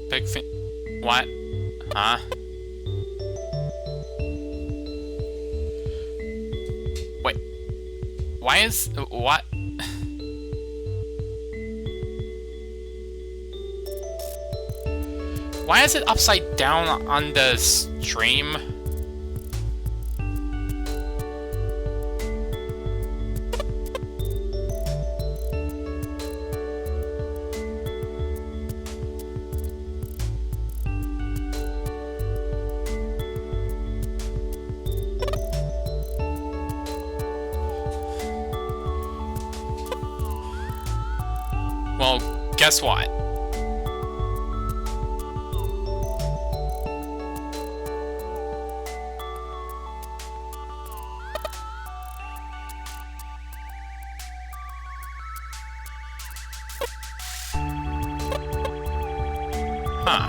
Big fin... What? Huh? Wait. Why is... What? Why is it upside down on the stream? Well, guess what? Huh.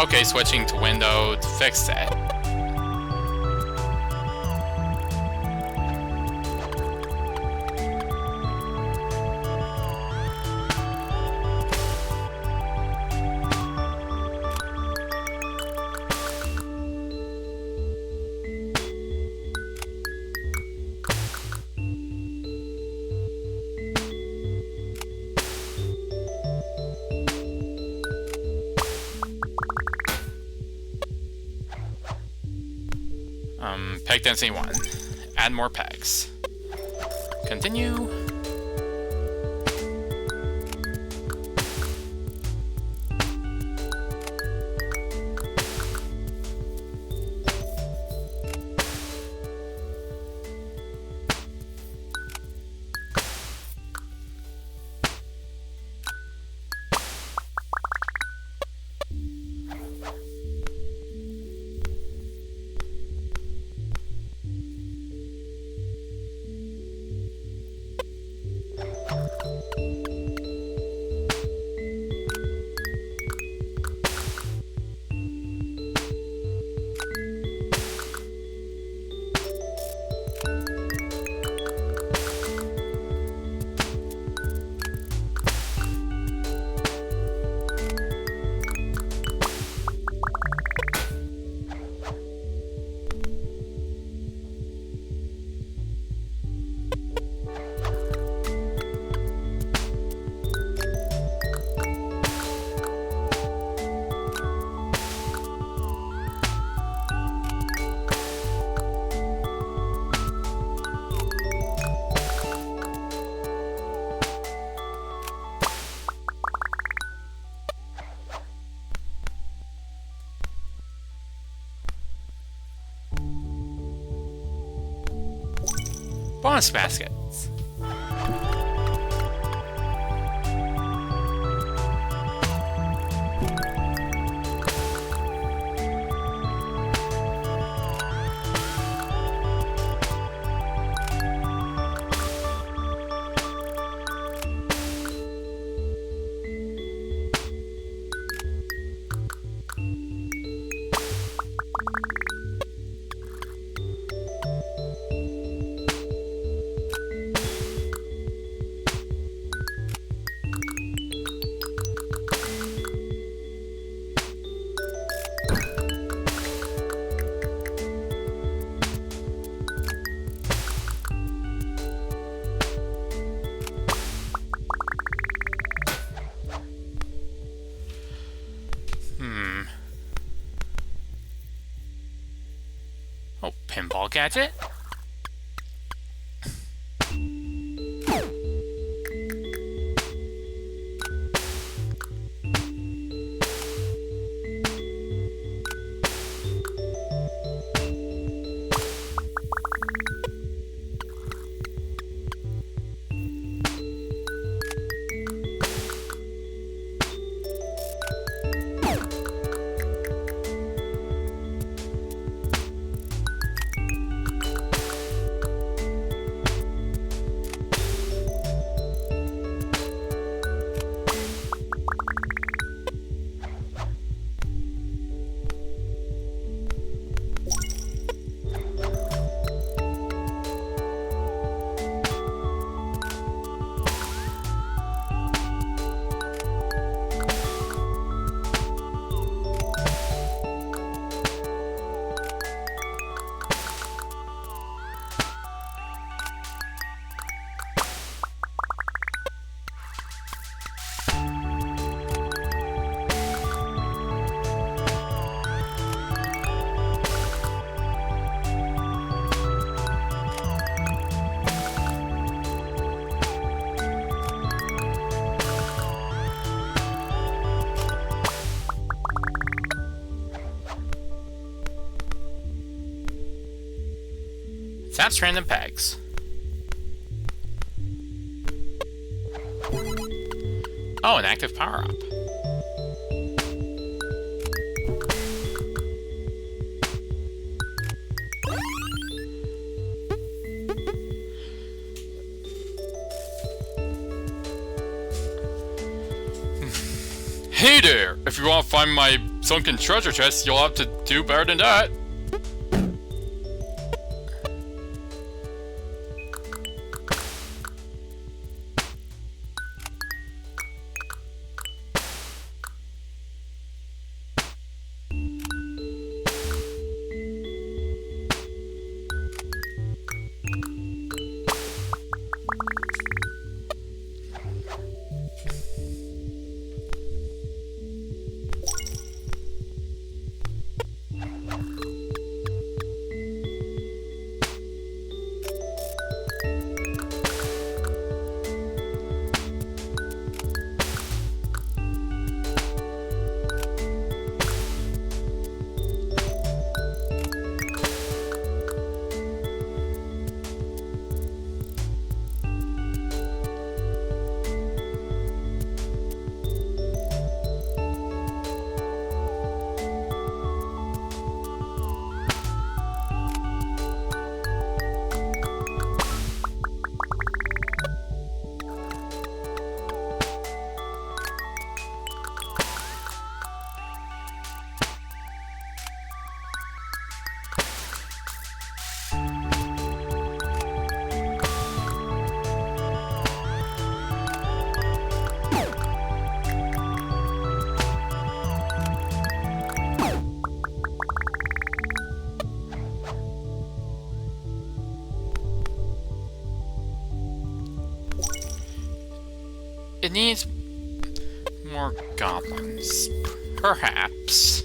Okay, switching to window to fix that. Peg density 1. Add more pegs. Continue. Bonus baskets. Oh, pinball gadget? Taps random pegs. Oh, an active power-up. Hey there! If you want to find my sunken treasure chest, you'll have to do better than that. It needs more goblins, perhaps.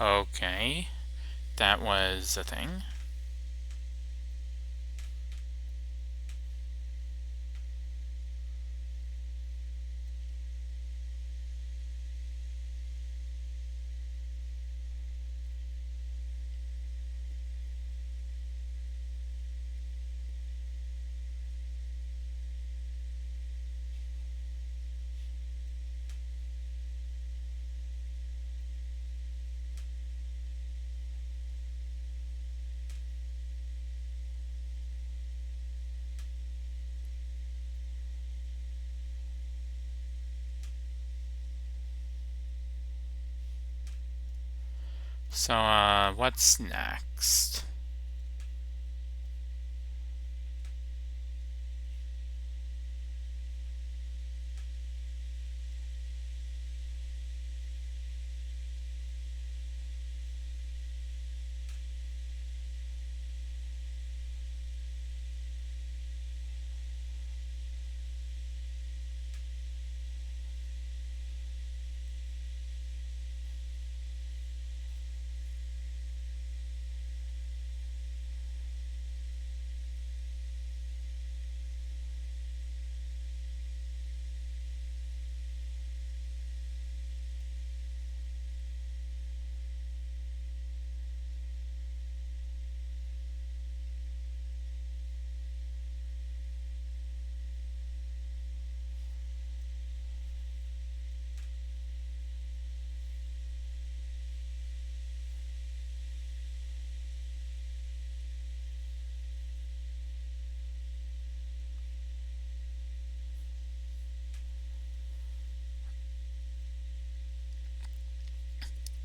Okay, that was a thing. So, what's next?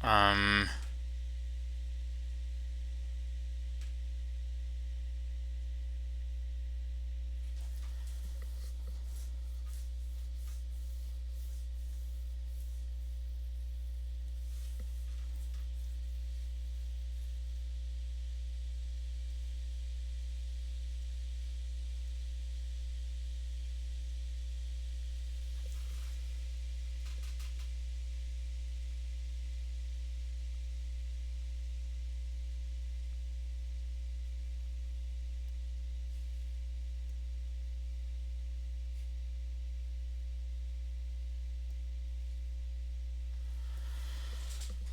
Um...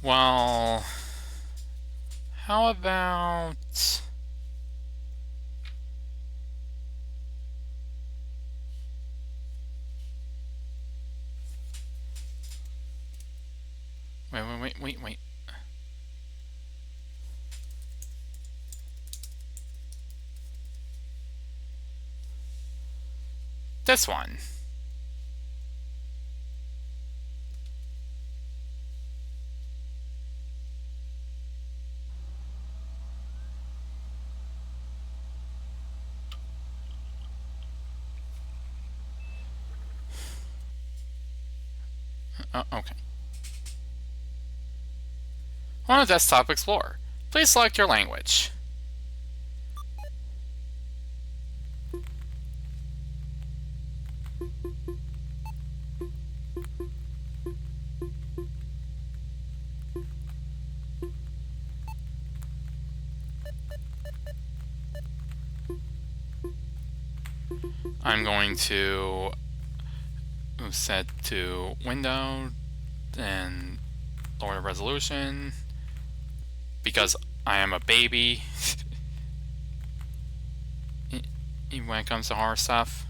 Well... How about... Wait. This one. Okay. On the desktop Explorer, please select your language. I'm going to set to window and lower the resolution because I am a baby when it comes to horror stuff.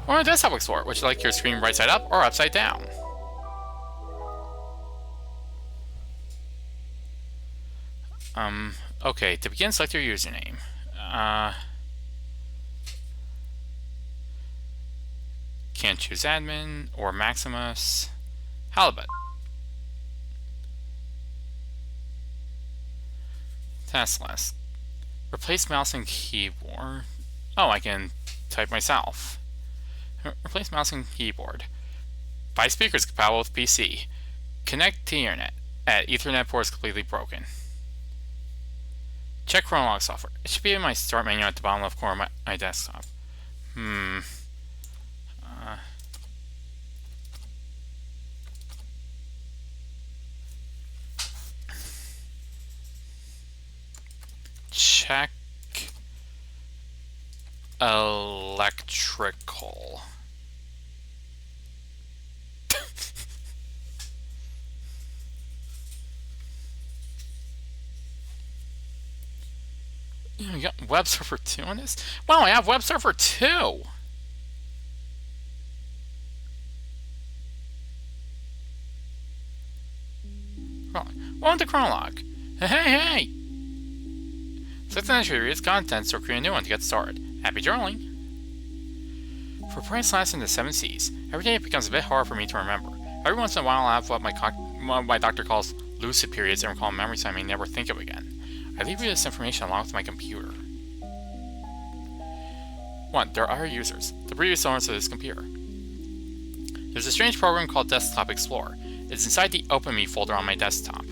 Or a desktop Explorer, would you like your screen right side up or upside down? Okay, to begin, select your username. Can't choose admin or Maximus. Halibut. Task list. Replace mouse and keyboard. Oh, I can type myself. Replace mouse and keyboard. Buy speakers compatible with PC. Connect to Ethernet. Ethernet port is completely broken. Check Chronolog software. It should be in my start menu at the bottom left corner of my desktop. Check electrical. You got web server 2 on this? Wow, I have web server 2! Welcome to Chronolog. Hey! Select an entry, read its contents, or create a new one to get started. Happy journaling! For Price Last in the 7 Seas, every day it becomes a bit harder for me to remember. Every once in a while I have what my doctor calls lucid periods and recall memories I may never think of again. I leave you this information along with my computer. 1. There are other users, the previous owners of this computer. There's a strange program called Desktop Explorer. It's inside the OpenMe folder on my desktop.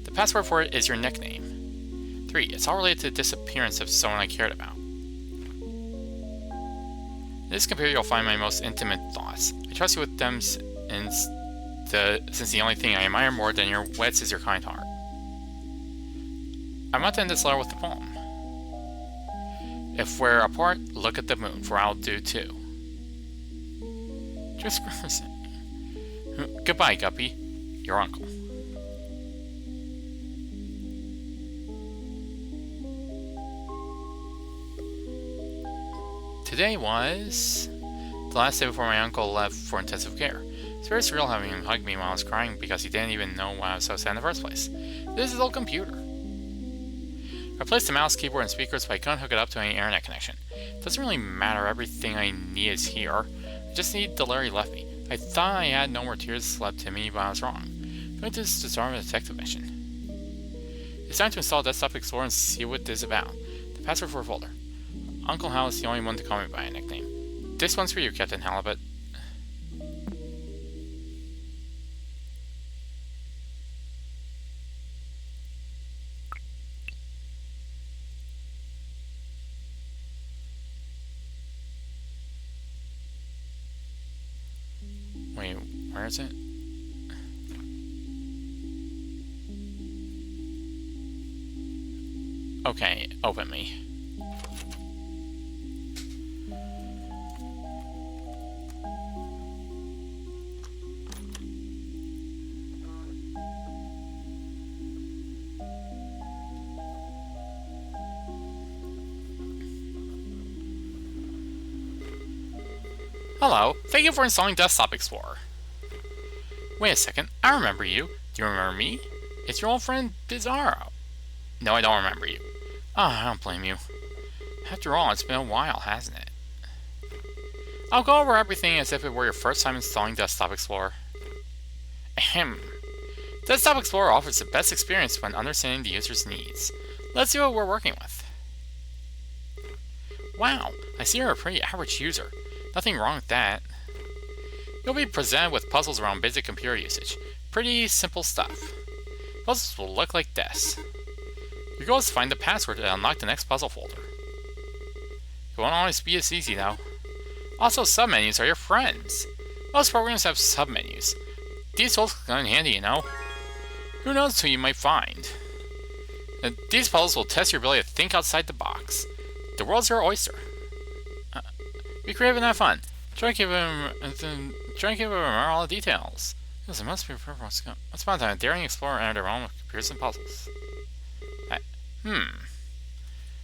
The password for it is your nickname. 3. It's all related to the disappearance of someone I cared about. In this computer you'll find my most intimate thoughts. I trust you with them since the only thing I admire more than your wits is your kind heart. I want to end this letter with a poem. If we're apart, look at the moon, for I'll do too. Just goodbye, Guppy. Your uncle. Today was the last day before my uncle left for intensive care. It's very surreal having him hug me while I was crying because he didn't even know why I was so sad in the first place. This This is old computer. I replaced the mouse, keyboard, and speakers, but I couldn't hook it up to any internet connection. It doesn't really matter, everything I need is here. I just need the letter he left me. I thought I had no more tears left in me, but I was wrong. I'm going to disarm a detective mission. It's time to install Desktop Explorer and see what this is about. The password for a folder. Uncle Hal is the only one to call me by a nickname. This one's for you, Captain Halibut. Wait, where is it? Okay, open me. Hello, thank you for installing Desktop Explorer. Wait a second, I remember you. Do you remember me? It's your old friend, Bizarro. No, I don't remember you. I don't blame you. After all, it's been a while, hasn't it? I'll go over everything as if it were your first time installing Desktop Explorer. Ahem. Desktop Explorer offers the best experience when understanding the user's needs. Let's see what we're working with. Wow, I see you're a pretty average user. Nothing wrong with that. You'll be presented with puzzles around basic computer usage. Pretty simple stuff. Puzzles will look like this. Your goal is to find the password to unlock the next puzzle folder. It won't always be as easy though. Also, submenus are your friends. Most programs have submenus. These tools come in handy, you know. Who knows who you might find. And these puzzles will test your ability to think outside the box. The world's your oyster. Be creative and have fun. Try to keep remember all the details. Because it must be perfect. Once upon a time, a daring explorer entered a realm of computers and puzzles.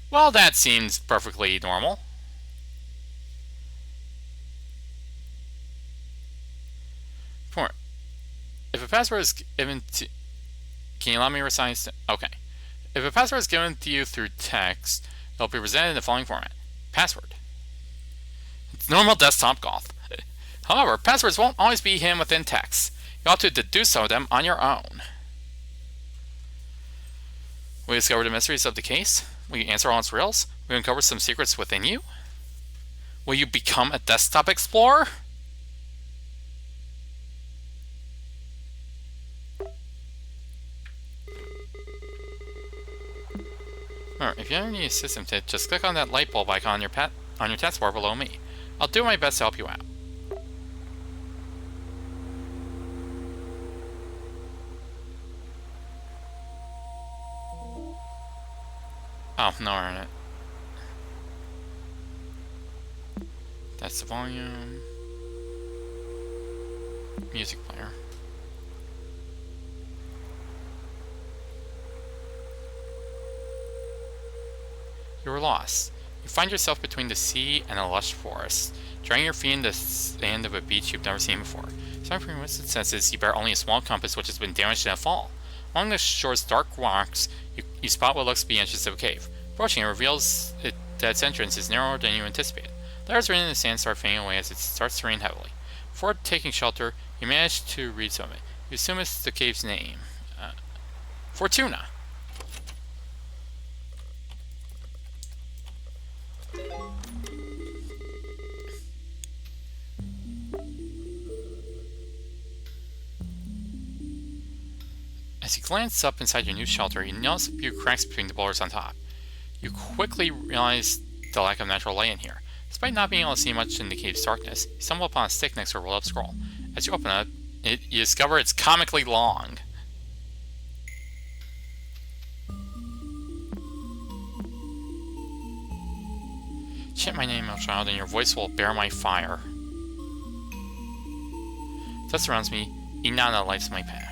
Well, that seems perfectly normal. If a password is given to... Can you allow me to recite... Okay. If a password is given to you through text, it will be presented in the following format. Password. It's normal desktop golf. However, passwords won't always be hidden within text. You ought to deduce some of them on your own. We discover the mysteries of the case. Will you answer all its riddles? Will you uncover some secrets within you? Will you become a desktop explorer? Alright, if you ever need a system tip, just click on that light bulb icon on your taskbar below me. I'll do my best to help you out. Oh, no, we're in it. That's the volume. Music player. You were lost. You find yourself between the sea and a lush forest, dragging your feet in the sand of a beach you've never seen before. Sorry for your twisted senses, you bear only a small compass which has been damaged in a fall. Along the shore's dark rocks, you spot what looks to be entrance of a cave. Approaching it reveals that its entrance is narrower than you anticipated. Letters written in the sand start fading away as it starts to rain heavily. Before taking shelter, you manage to read some of it. You assume it's the cave's name. Fortuna. As you glance up inside your new shelter, you notice a few cracks between the boulders on top. You quickly realize the lack of natural light in here. Despite not being able to see much in the cave's darkness, you stumble upon a stick next to a rolled-up scroll. As you open it, you discover it's comically long. Chant my name, O child, and your voice will bear my fire. Death surrounds me, Inanna lights my path.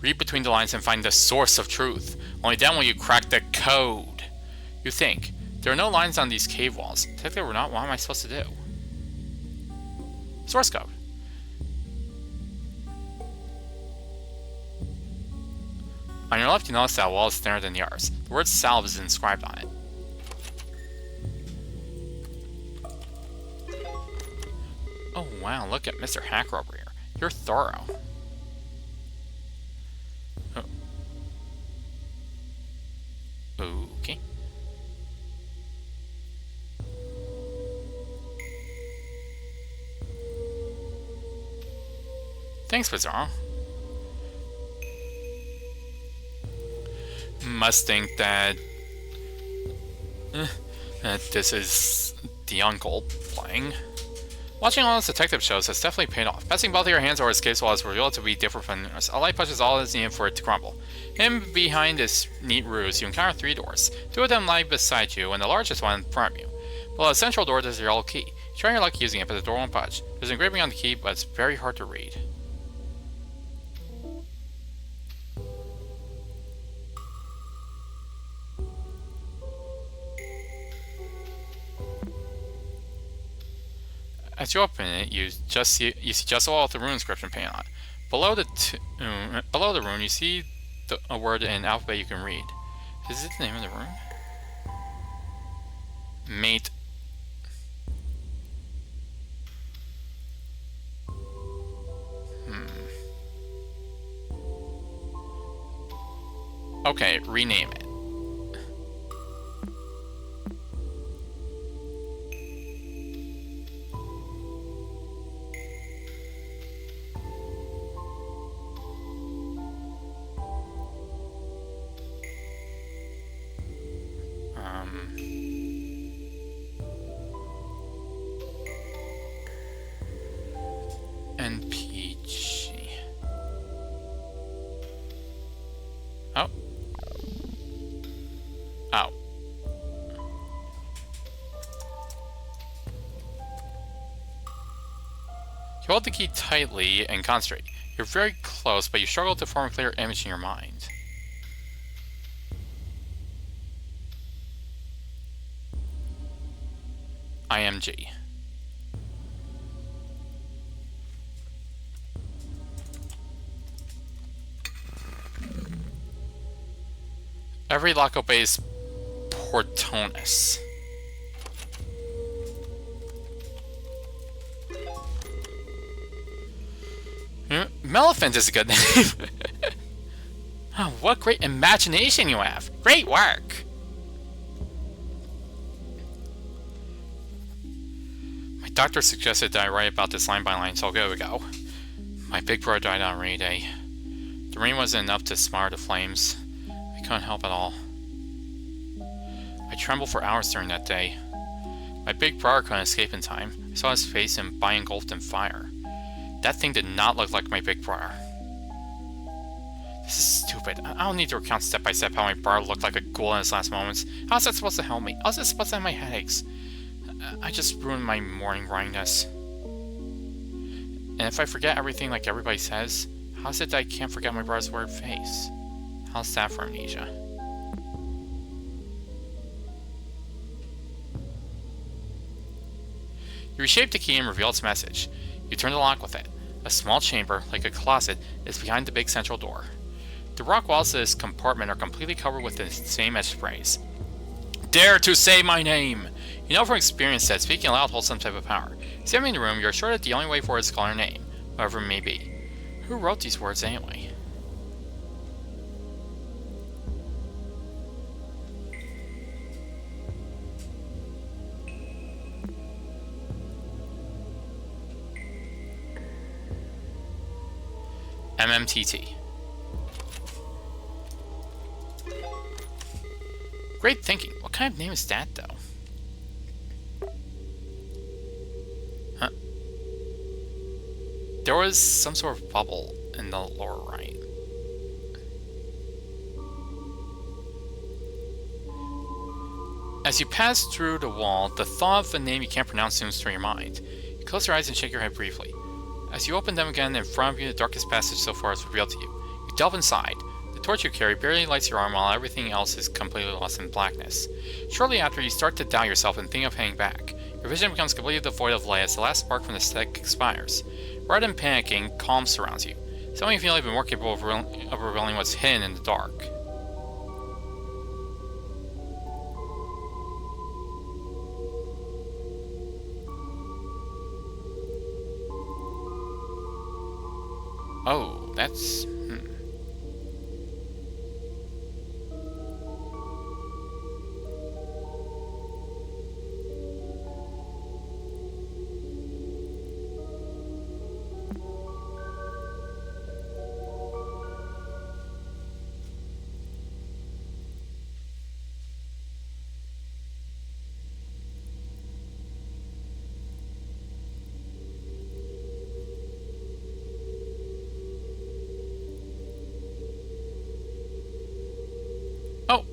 Read between the lines and find the source of truth. Only then will you crack the code. You think. There are no lines on these cave walls. Technically, we're not. What am I supposed to do? Source code. On your left, you notice that a wall is thinner than yours. The word salve is inscribed on it. Oh wow, look at Mr. Hacker over here. You're thorough. Oh. Okay. Thanks, Bizarro. Must think that this is the uncle playing. Watching all those detective shows has definitely paid off. Passing both of your hands over his case wall is revealed to be different from yours. A light pushes all that's needed for it to crumble. Hidden behind this neat ruse, you encounter 3 doors. 2 of them lie beside you, and the largest one in front of you. Below the central door, there's a yellow key. You try your luck using it, but the door won't budge. There's an engraving on the key, but it's very hard to read. As you open it, you see just a wall with the rune inscription painted on it. Below the rune, you see a word in alphabet you can read. Is it the name of the rune? Mate. Okay, rename it. NPG. Oh. Oh. You hold the key tightly and concentrate. You're very close, but you struggle to form a clear image in your mind. IMG. Every lock obeys Portonus. Maleficent is a good name. Oh, what great imagination you have. Great work. My doctor suggested that I write about this line by line, so here we go. My big brother died on a rainy day. The rain wasn't enough to smother the flames. I couldn't help at all. I trembled for hours during that day. My big brother couldn't escape in time. I saw his face and body engulfed in fire. That thing did not look like my big brother. This is stupid. I don't need to recount step by step how my brother looked like a ghoul in his last moments. How's that supposed to help me? How's that supposed to end my headaches? I just ruined my morning grindness. And if I forget everything like everybody says, how's it that I can't forget my brother's weird face? How's that for amnesia? You reshape the key and reveal its message. You turn the lock with it. A small chamber, like a closet, is behind the big central door. The rock walls of this compartment are completely covered with the same etched phrase. Dare to say my name! You know from experience that speaking aloud holds some type of power. Standing in the room, you're sure that the only way for it is to call her name, whoever it may be. Who wrote these words anyway? MMTT. Great thinking. What kind of name is that, though? Huh? There was some sort of bubble in the lower right. As you pass through the wall, the thought of a name you can't pronounce zooms through your mind. You close your eyes and shake your head briefly. As you open them again, in front of you, the darkest passage so far is revealed to you. You delve inside. The torch you carry barely lights your arm while everything else is completely lost in blackness. Shortly after, you start to doubt yourself and think of hanging back. Your vision becomes completely devoid of light as the last spark from the stick expires. Rather than panicking, calm surrounds you. Suddenly you feel even more capable of revealing what's hidden in the dark. Oh, that's... Oh!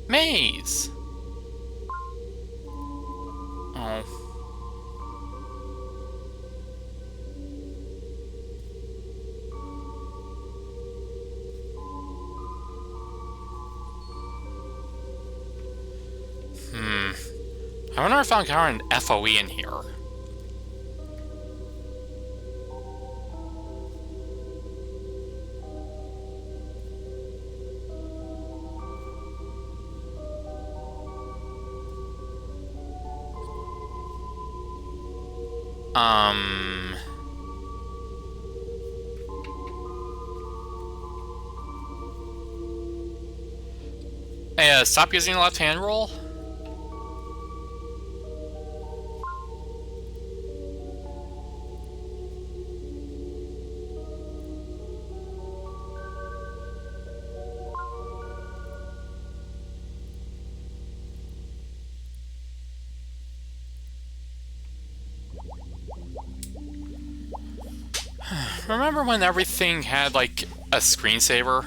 Maze! Oh. I wonder if I'll encounter an FOE in here. Hey, stop using the left-hand roll. Remember when everything had, like, a screensaver?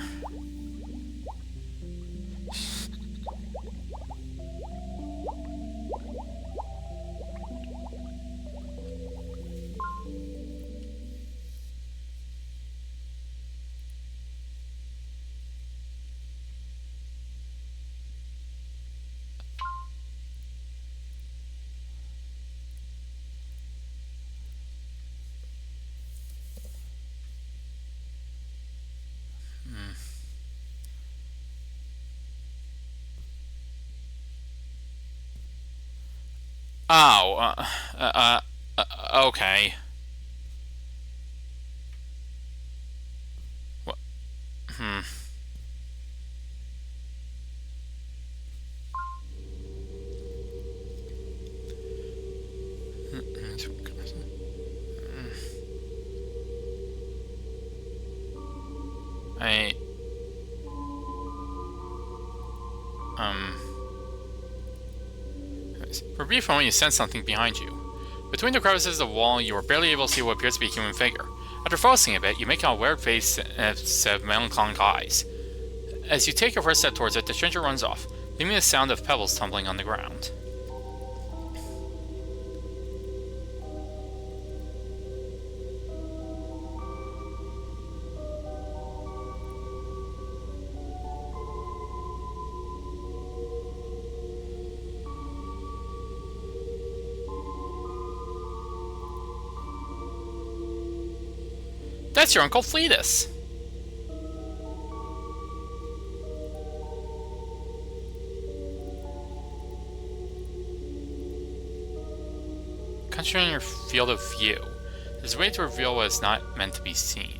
Oh, okay. What? For a brief moment, you sense something behind you. Between the crevices of the wall, you are barely able to see what appears to be a human figure. After focusing a bit, you make out a weird face and a set of melancholic eyes. As you take your first step towards it, the stranger runs off, leaving the sound of pebbles tumbling on the ground. That's your Uncle Fleetus! Concentrating your field of view. There's a way to reveal what is not meant to be seen.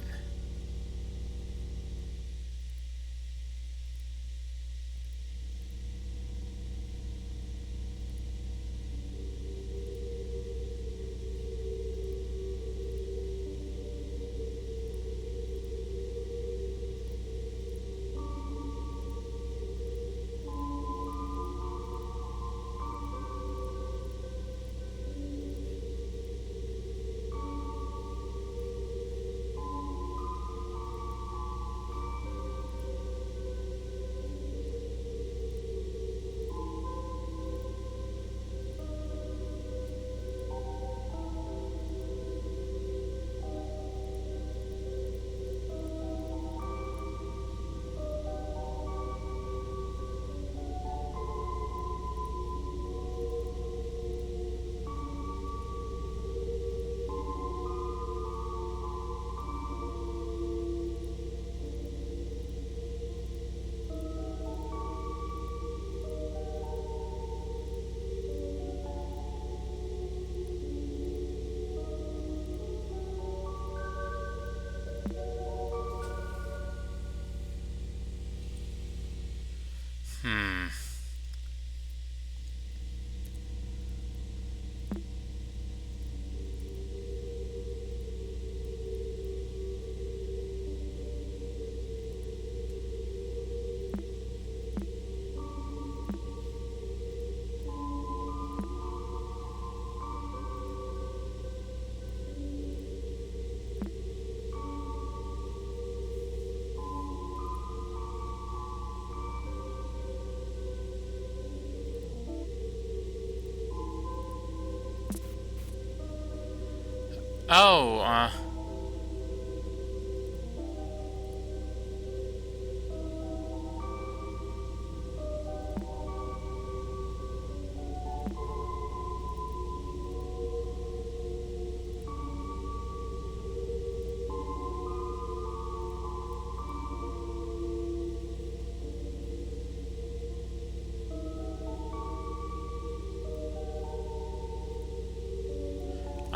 Oh,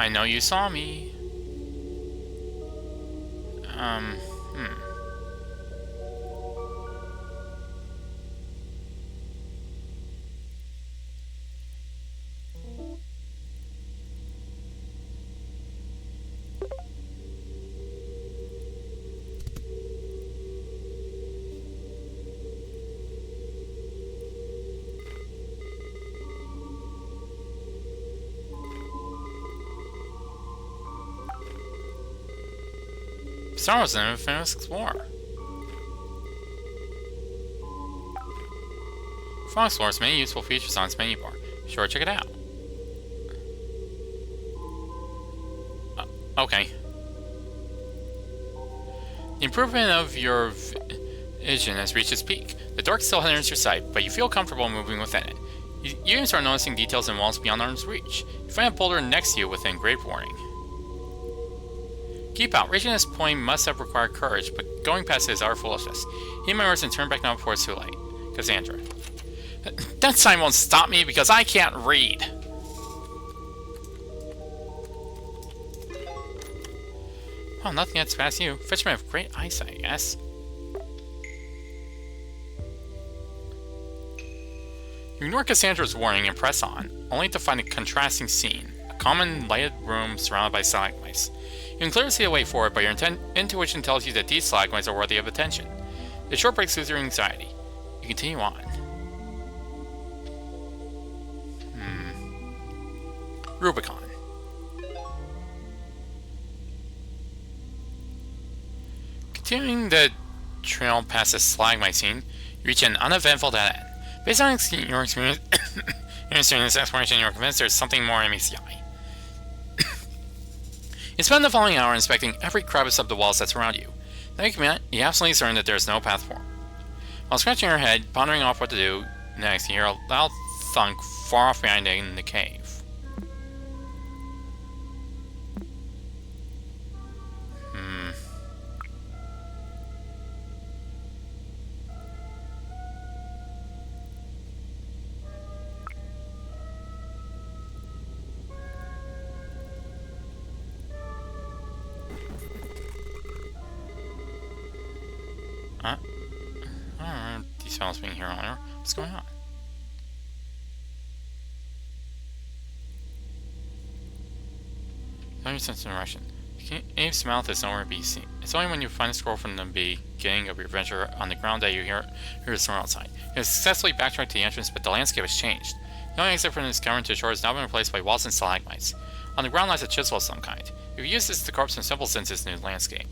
I know you saw me. Um, hmm. Star Wars and famous explorer. Frog Explorer has many useful features on its menu bar. Sure, check it out. Okay. The improvement of your vision has reached its peak. The dark still hinders your sight, but you feel comfortable moving within it. You even start noticing details in walls beyond arm's reach. You find a boulder next to you within grave warning. Keep out. Reaching this point must have required courage, but going past it is our foolishness. Heed my words and turn back now before it's too late. Cassandra. That sign won't stop me because I can't read. Well, nothing gets past you. Fishermen have great eyesight, yes? You ignore Cassandra's warning and press on, only to find a contrasting scene. A common lighted room surrounded by stalagmites. You can clearly see a way forward, but your intuition tells you that these stalagmites are worthy of attention. The short break soothes your anxiety. You continue on. Rubicon. Continuing the trail past the stalagmite scene, you reach an uneventful dead end. Based on your experience during this exploration, you are convinced there is something more in MCI. You spend the following hour inspecting every crevice of the walls that surround you. Then you absolutely certain that there is no path forward. While scratching your head, pondering off what to do next, you hear a loud thunk far off behind in the cave. I don't remember these fellows being here earlier. What's going on? Don't sense direction. Abe's mouth is nowhere to be seen. It's only when you find a scroll from the beginning of your adventure on the ground that you hear the storm outside. You have successfully backtracked to the entrance, but the landscape has changed. The only exit from this cavern to the shore has now been replaced by walls and stalagmites. On the ground lies a chisel of some kind. You've used this to carve some symbols into this new landscape.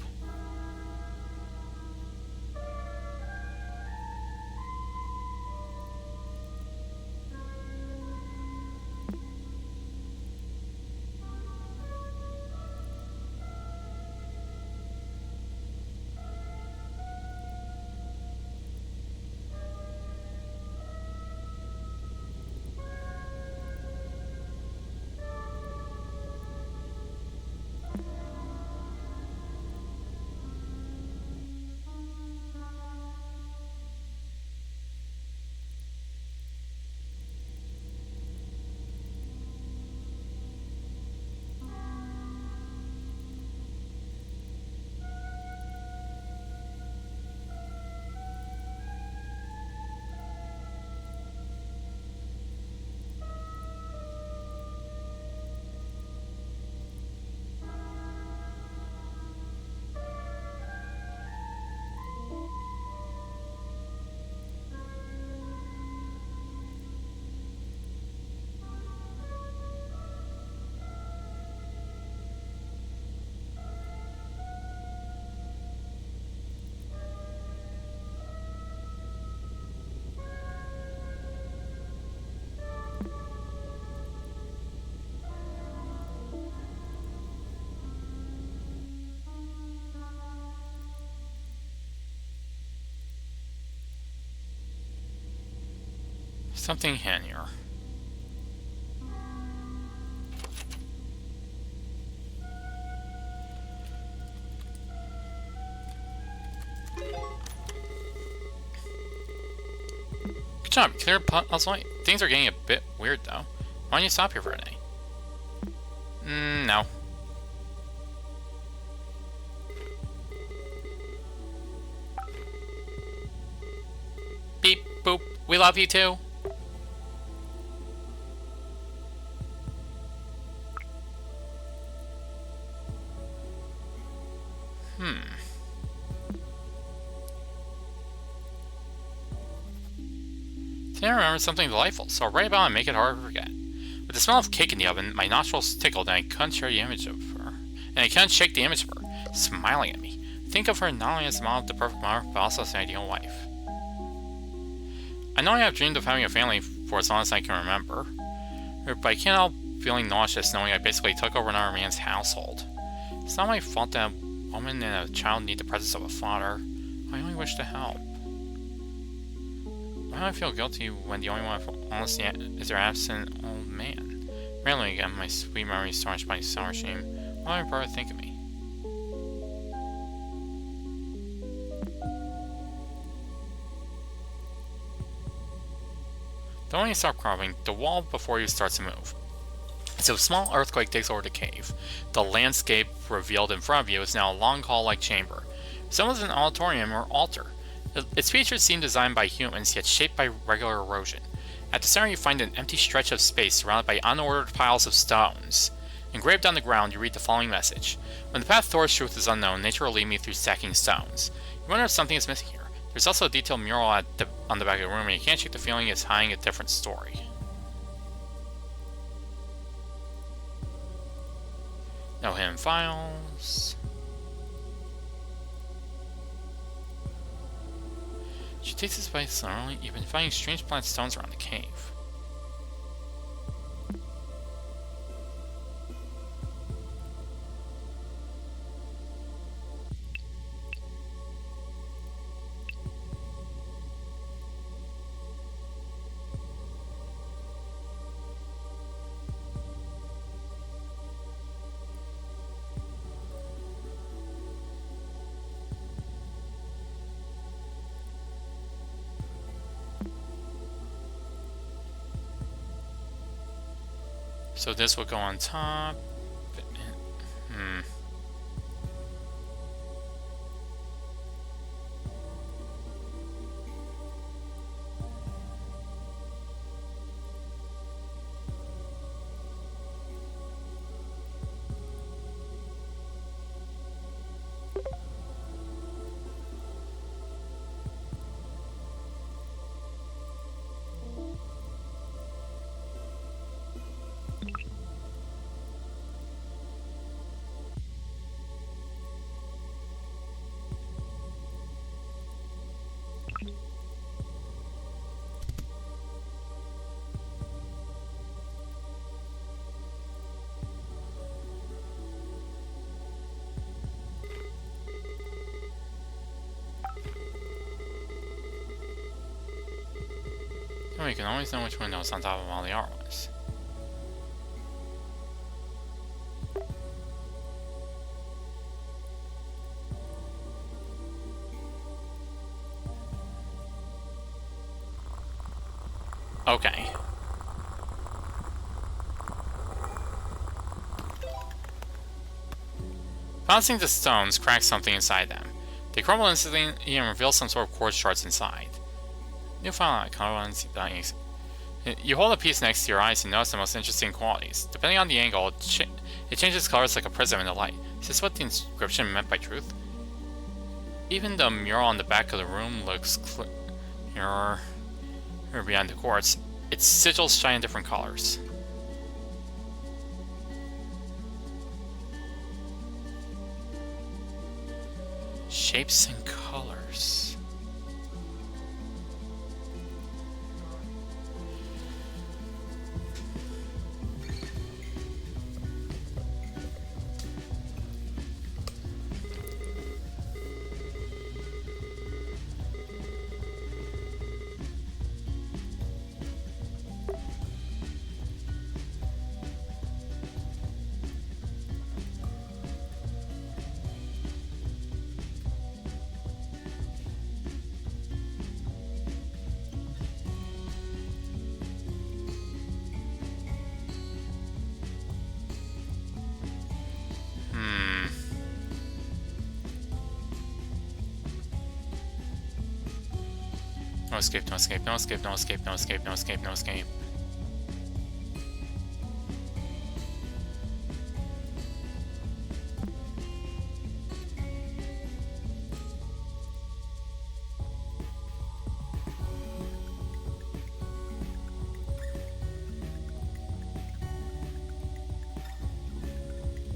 Something in here. Good job, clear puzzle. Things are getting a bit weird though. Why don't you stop here for a day? No. Beep, boop. We love you too. Today I remembered something delightful, so I'll write about it and make it hard to forget. With the smell of cake in the oven, my nostrils tickled and I couldn't share the image of her. And I couldn't shake the image of her, smiling at me. Think of her not only as the model of the perfect mother, but also as an ideal wife. I know I have dreamed of having a family for as long as I can remember, but I can't help feeling nauseous knowing I basically took over another man's household. It's not my fault that a woman and a child need the presence of a father. I only wish to help. Why do I feel guilty when the only one I see is their absent old man? Rarely again, my sweet memories tarnished by sour shame. What do my brother think of me? Don't let you stop crawling. The wall before you starts to move. As a small earthquake takes over the cave, the landscape revealed in front of you is now a long hall-like chamber. Resembles an auditorium or altar. Its features seem designed by humans, yet shaped by regular erosion. At the center you find an empty stretch of space surrounded by unordered piles of stones. Engraved on the ground, you read the following message. When the path towards truth is unknown, nature will lead me through stacking stones. You wonder if something is missing here. There's also a detailed mural on the back of the room, and you can't shake the feeling it's hiding a different story. No hidden files. She takes this by slowly. You've been finding strange plant stones around the cave. So this will go on top. Oh, you can always know which window is on top of all the art ones. Okay. Bouncing the stones cracks something inside them. They crumble instantly and reveal some sort of quartz shards inside. New file icons. You hold a piece next to your eyes and notice the most interesting qualities. Depending on the angle, it changes colors like a prism in the light. Is this what the inscription meant by truth? Even the mural on the back of the room looks clearer behind the quartz. Its sigils shine in different colors. Shapes and colors. escape, no escape, no escape, no escape, no escape, no escape, no escape.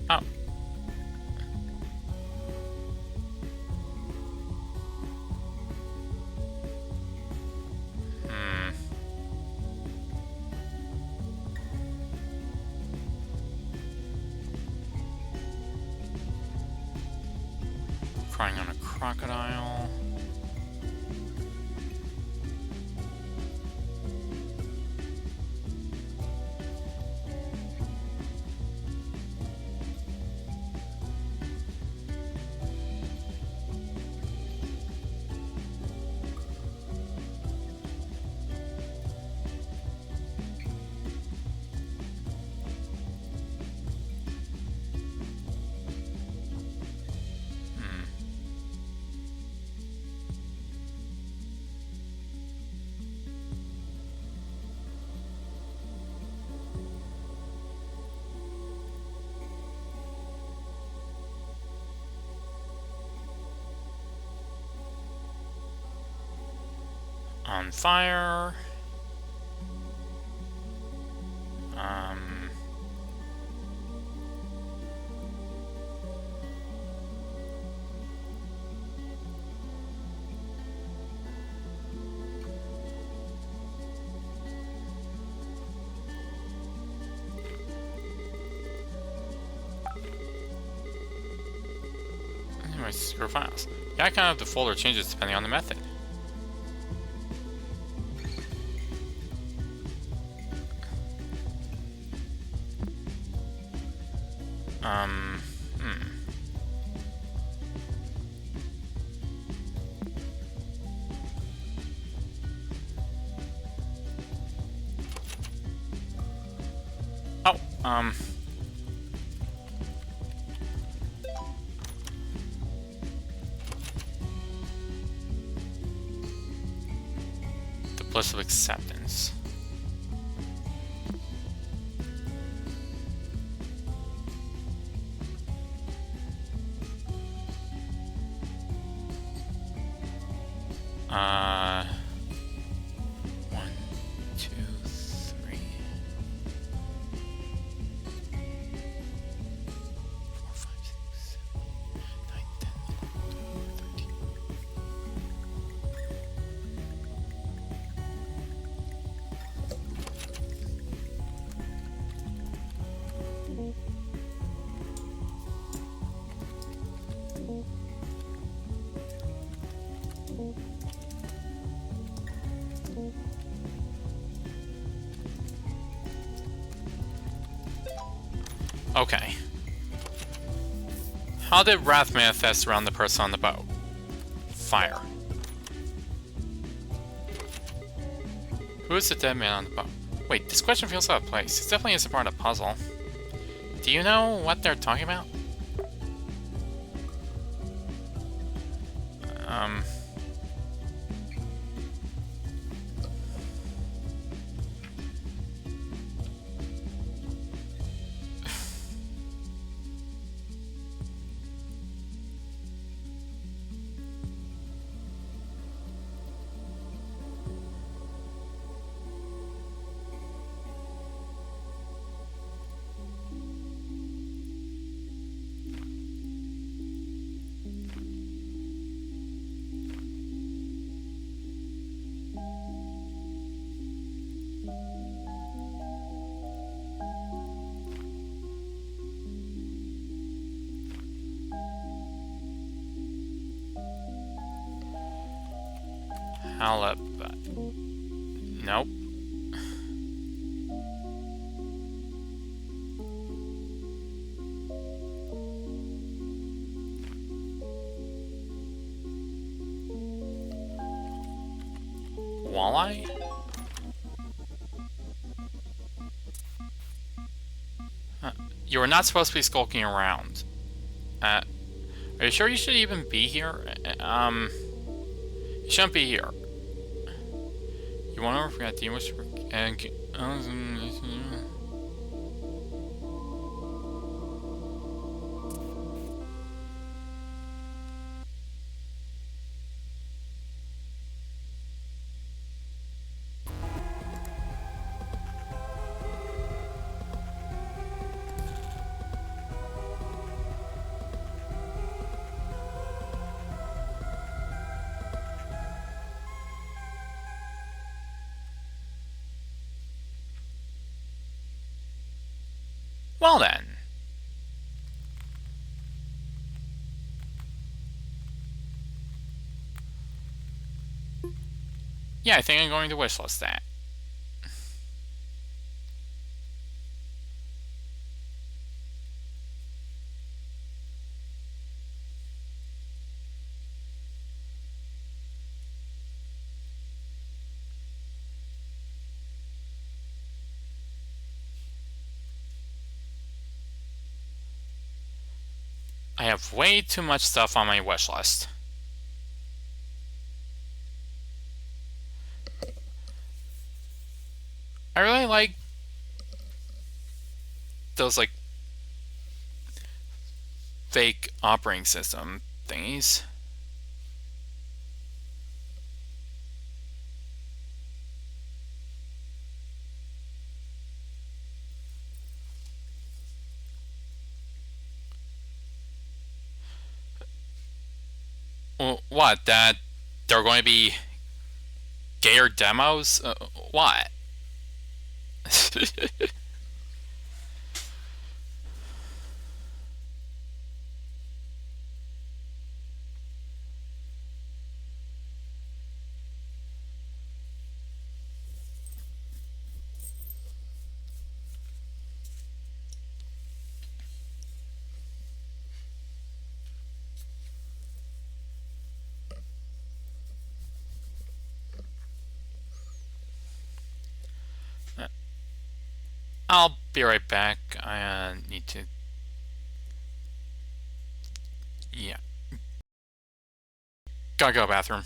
Oh. Crying on a crocodile. On fire. Anyways, secure files. The icon of the folder changes depending on the method. Oh, the bliss of acceptance. One, two, three, 4, 5, 6, 7, 9, 10, 11, 12, 13. Okay. How did wrath manifest around the person on the boat? Fire. Who is the dead man on the boat? Wait, this question feels out of place. It definitely isn't part of the puzzle. Do you know what they're talking about? Halibut. Nope. Walleye? You are not supposed to be skulking around. Are you sure you should even be here? You shouldn't be here. You want to forget the English and well then. Yeah, I think I'm going to wishlist that. I have way too much stuff on my wish list. I really like those like fake operating system thingies. Well, what? That there are going to be gayer demos? What? I'll be right back. I need to. Yeah. Gotta go bathroom.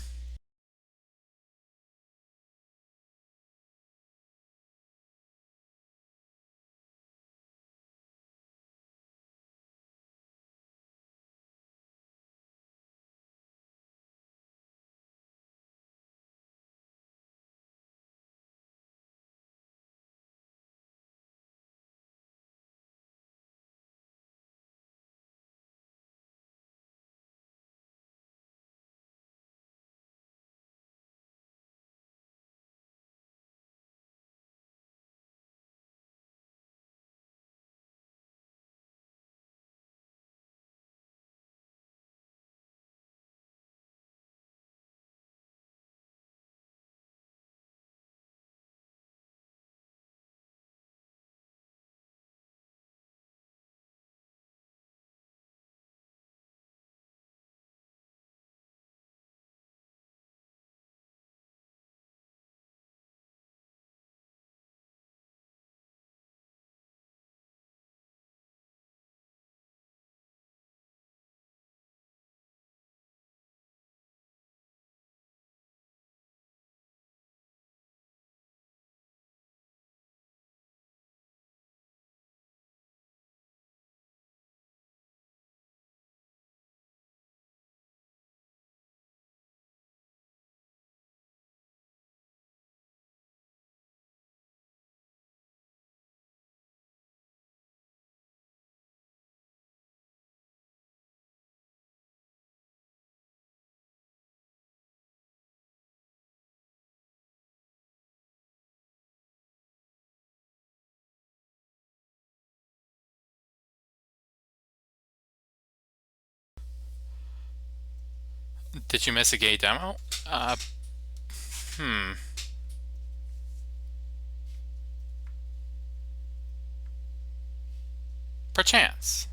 Did you miss a gay demo? Hmm. Perchance.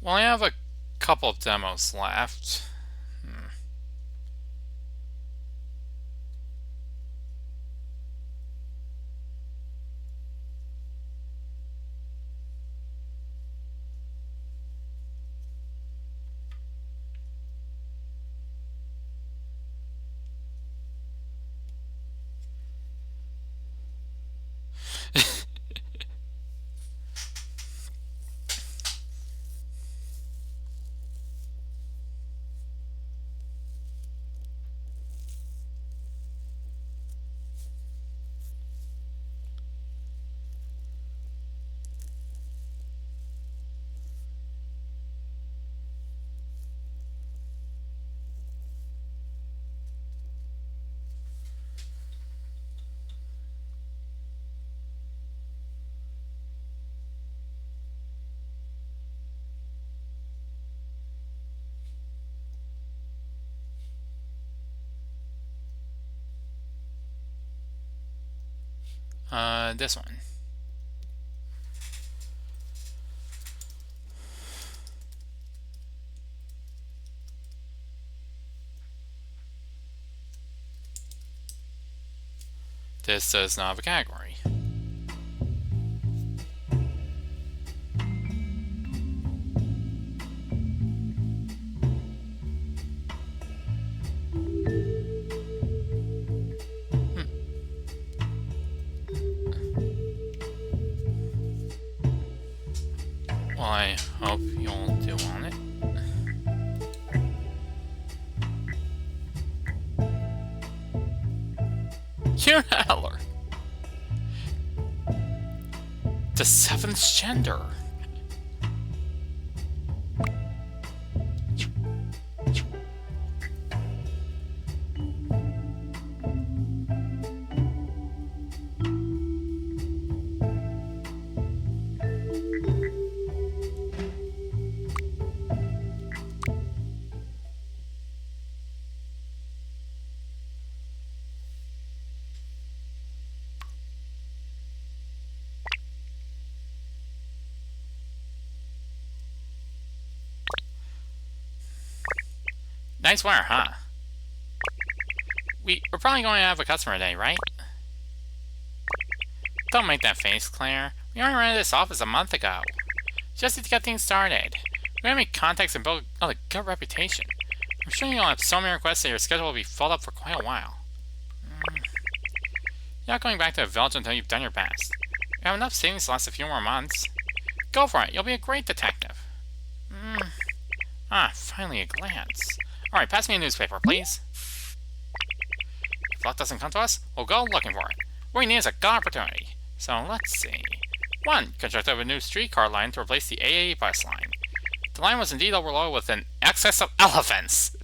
Well, I have a couple of demos left. This one. This does not have a category. Well, I hope you'll do on it. Cute Adler. The seventh gender. Nice wire, huh? We're probably going to have a customer today, right? Don't make that face, Claire. We already rented this office a month ago. Just need to get things started. We gotta make contacts and build a good reputation. I'm sure you'll have so many requests that your schedule will be filled up for quite a while. You're not going back to the village until you've done your best. You have enough savings to last a few more months. Go for it. You'll be a great detective. Finally a glance. Alright, pass me a newspaper, please. If luck doesn't come to us, we'll go looking for it. What we need is a good opportunity. So, let's see. 1. Construct of a new streetcar line to replace the AA bus line. The line was indeed overloaded with an excess of elephants.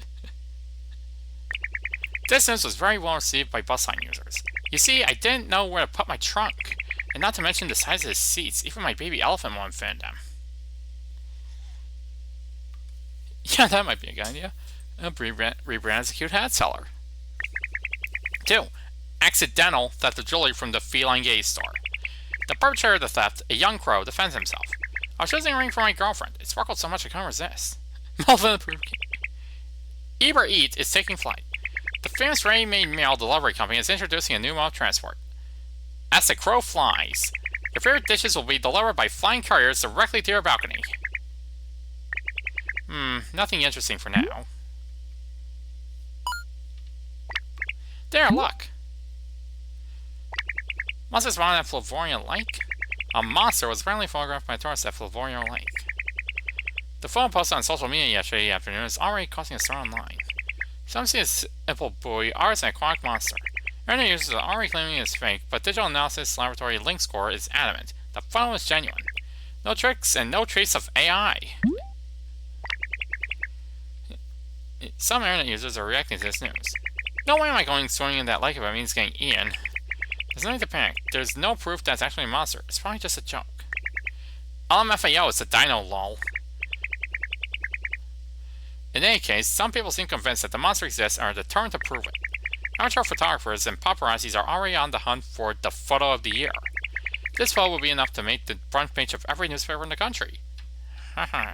This news was very well received by bus line users. You see, I didn't know where to put my trunk. And not to mention the size of the seats, even my baby elephant won't fit in them. Yeah, that might be a good idea. Rebrand as a cute hat seller. 2. Accidental theft of jewelry from the Feline Gaze store. The perpetrator of the theft, a young crow, defends himself. I was choosing a ring for my girlfriend. It sparkled so much I couldn't resist. Melvin approved. Uber Eats is taking flight. The famous ready-made meal delivery company is introducing a new mode of transport. As the crow flies, your favorite dishes will be delivered by flying couriers directly to your balcony. Nothing interesting for now. There, look! Monsters spawned at Flavoria Lake? A monster was apparently photographed by tourists at Flavoria Lake. The photo posted on social media yesterday afternoon is already causing a stir online. Some see a simple buoy, ours an aquatic monster. Internet users are already claiming it is fake, but Digital Analysis Laboratory Link Score is adamant. The photo is genuine. No tricks and no trace of AI. Some internet users are reacting to this news. No way am I going swimming in that lake if it means getting eaten. There's no need to panic. There's no proof that's actually a monster. It's probably just a joke. LMFAO is a dino lol. In any case, some people seem convinced that the monster exists and are determined to prove it. Amateur photographers and paparazzis are already on the hunt for the photo of the year. This photo will be enough to make the front page of every newspaper in the country. Haha.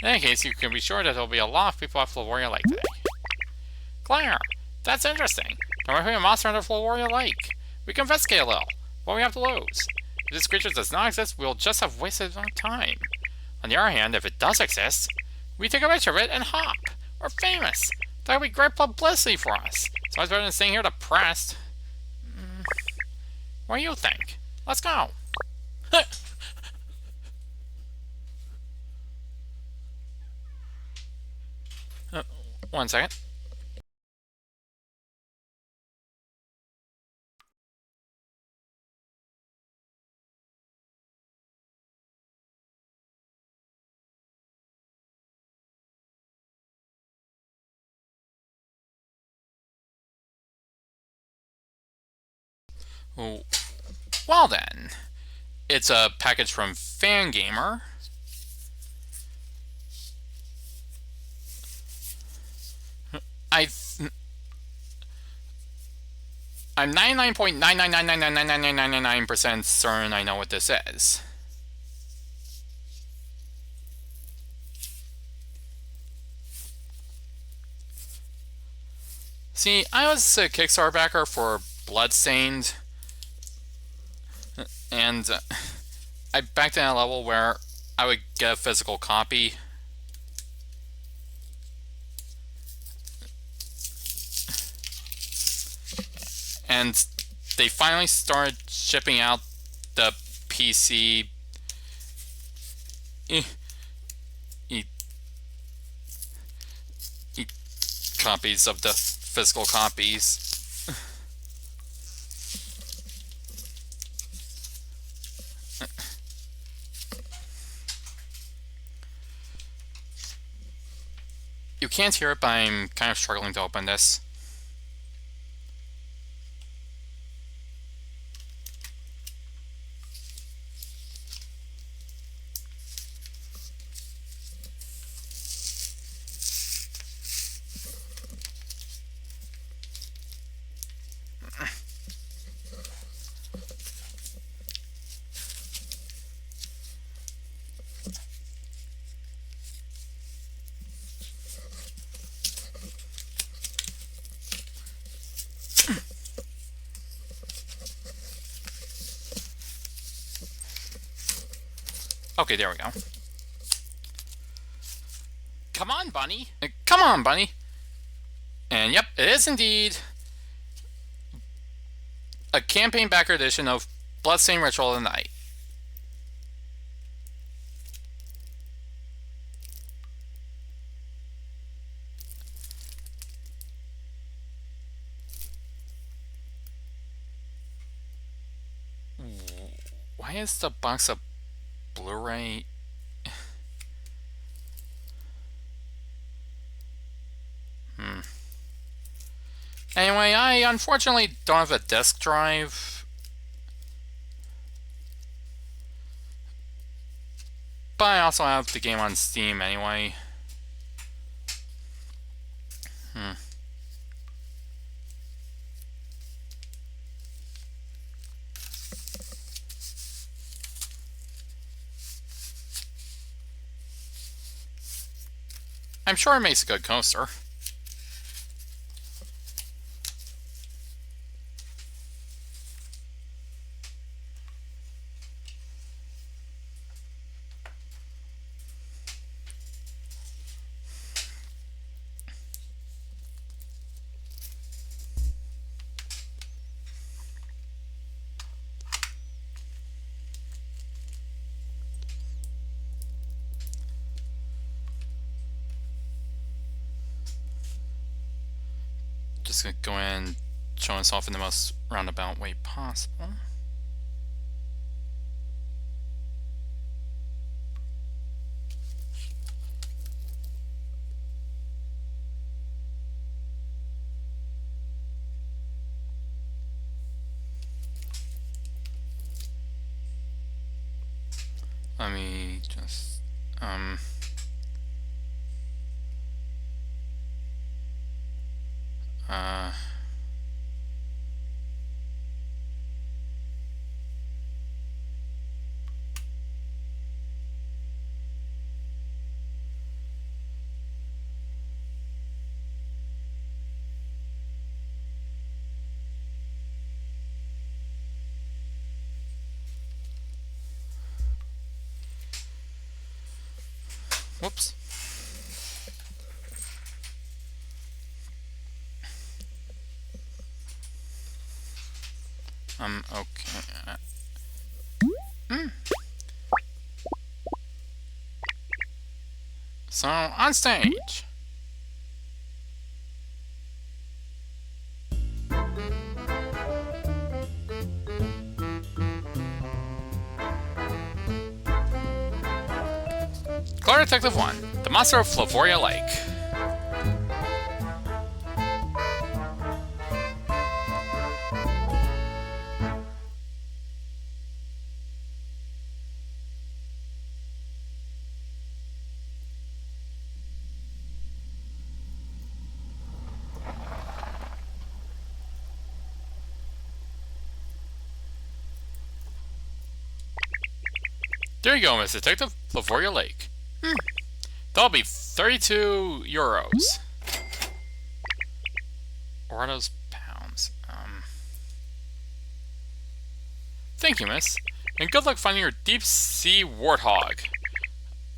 In any case, you can be sure that there'll be a lot of people at Floworia Lake today. Claire, that's interesting. There might be a monster under Floworia Lake. We can investigate a little. What we have to lose? If this creature does not exist, we'll just have wasted our time. On the other hand, if it does exist, we take a picture of it and hop. We're famous. That would be great publicity for us. So it's better than staying here depressed. What do you think? Let's go. 1 second. Well then, it's a package from Fangamer. I'm 99.999999999% certain I know what this is. See, I was a Kickstarter backer for Bloodstained, and I backed in a level where I would get a physical copy. And they finally started shipping out the PC copies of the physical copies. You can't hear it, but I'm kind of struggling to open this. Okay, there we go. Come on, Bunny. Come on, Bunny. And yep, it is indeed a campaign backer edition of Bloodstained Ritual of the Night. Why is the box of Blu-ray? Anyway, I unfortunately don't have a disk drive. But I also have the game on Steam anyway. I'm sure it makes a good coaster. Just gonna go in and show us off in the most roundabout way possible. Let me just Whoops. Okay. So, on stage. Clever Detective 1, The Monster of Flavoria Lake. There you go, Miss Detective, Flavoria Lake. That'll be 32 euros. Or are those pounds? Thank you, miss. And good luck finding your deep-sea warthog.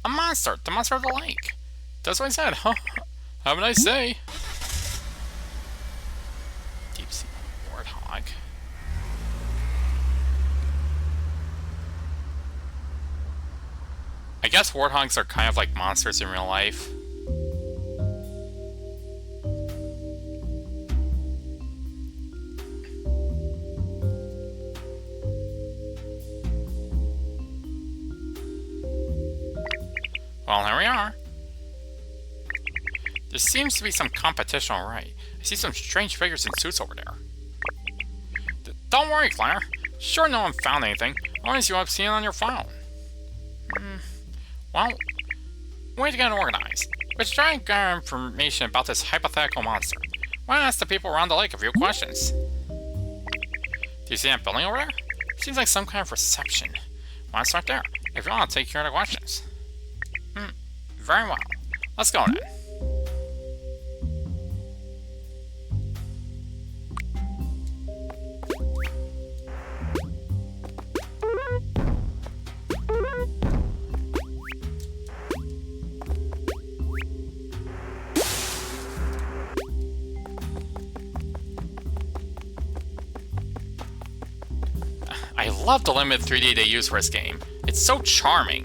A monster! The monster of the lake! That's what I said, huh? Have a nice day! Deep-sea warthog. I guess warthogs are kind of like monsters in real life. Well, here we are. There seems to be some competition, alright. I see some strange figures in suits over there. Don't worry, Claire. Sure no one found anything. Only you have seen it on your phone. Well, way to get organized. Let's try and get information about this hypothetical monster. Why not ask the people around the lake a few questions? Do you see that building over there? Seems like some kind of reception. Why not start there? If you want, I'll take care of the questions. Very well. Let's go then. I love the limited 3D they use for this game. It's so charming.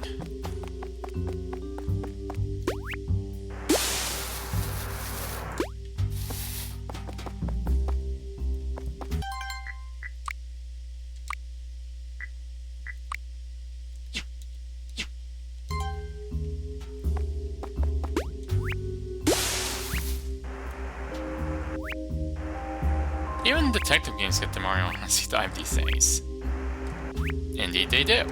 Even detective games get the Mario Odyssey dive these days. Indeed they do.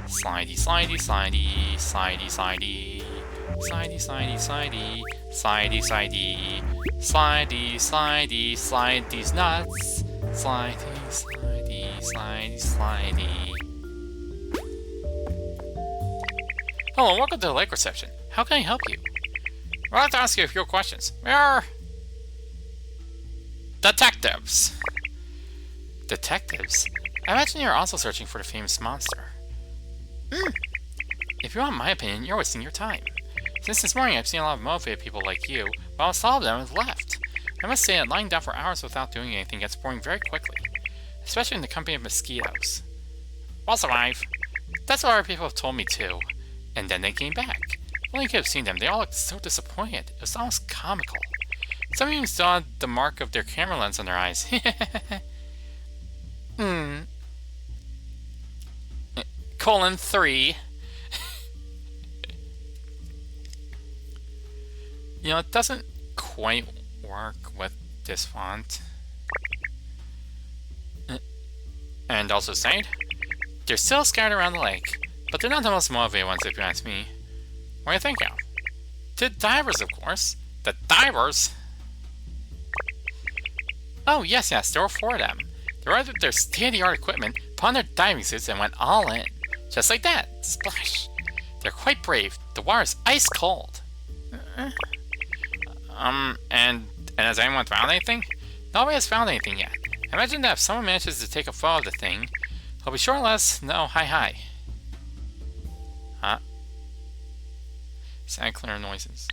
Slidey, slidey, slidey, slidey, slidey, slidey, slidey, slidey, slidey, slidey, slidey, slidey, slide these nuts, slidey, slidey, slidey, slidey. Hello, welcome to the lake reception. How can I help you? I'd like to ask you a few questions. We are detectives. Detectives? I imagine you're also searching for the famous monster. If you want my opinion, you're wasting your time. Since this morning, I've seen a lot of motivated people like you, but almost all of them have left. I must say that lying down for hours without doing anything gets boring very quickly, especially in the company of mosquitoes. We'll survive. That's what other people have told me too. And then they came back. When you could have seen them, they all looked so disappointed. It was almost comical. Some even saw the mark of their camera lens on their eyes. Colon 3. You know, it doesn't quite work with this font. And also side, they're still scattered around the lake, but they're not the most motivated ones if you ask me. What do you think, Al? The divers, of course. The divers? Oh, yes, there were 4 of them. They ordered their state-of-the-art equipment, put on their diving suits, and went all in. Just like that. Splash. They're quite brave. The water's ice cold. And has anyone found anything? Nobody has found anything yet. I imagine that if someone manages to take a photo of the thing, he'll be sure to let us know. Hi. Huh? Sound clear noises.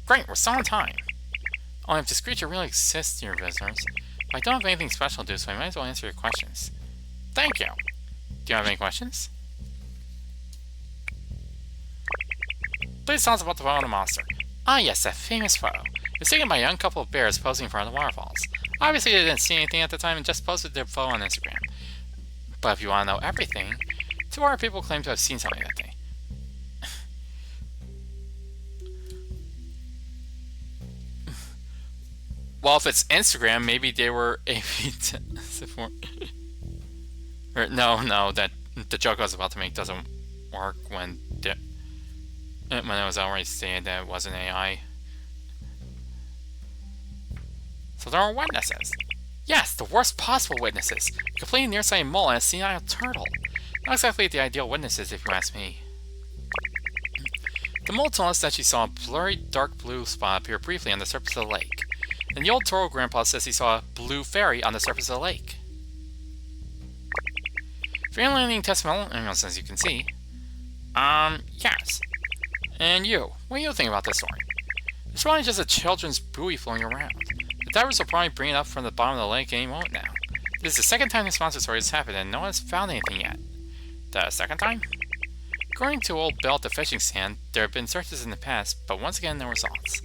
Great, we're still on time. Only if this creature really exists, dear visitors. But I don't have anything special to do, so I might as well answer your questions. Thank you. Do you have any questions? Please tell us about the photo of the monster. Ah yes, that famous photo. It was taken by a young couple of bears posing in front of the waterfalls. Obviously they didn't see anything at the time and just posted their photo on Instagram. But if you want to know everything, 2 other people claim to have seen something that day. Well, if it's Instagram, maybe they were No, that the joke I was about to make doesn't work when it was already stated that it wasn't AI. So there are witnesses. Yes, the worst possible witnesses. A completely nearsighted mole and a senile turtle. Not exactly the ideal witnesses, if you ask me. The mole told us that she saw a blurry dark blue spot appear briefly on the surface of the lake. And the old turtle grandpa says he saw a blue fairy on the surface of the lake. For alienating testimonials, as you can see. Yes. And you, what do you think about this story? It's probably just a children's buoy floating around. The divers will probably bring it up from the bottom of the lake any moment now. This is the second time this monster story has happened and no one has found anything yet. The second time? According to old Bill at the fishing stand, there have been searches in the past, but once again no results.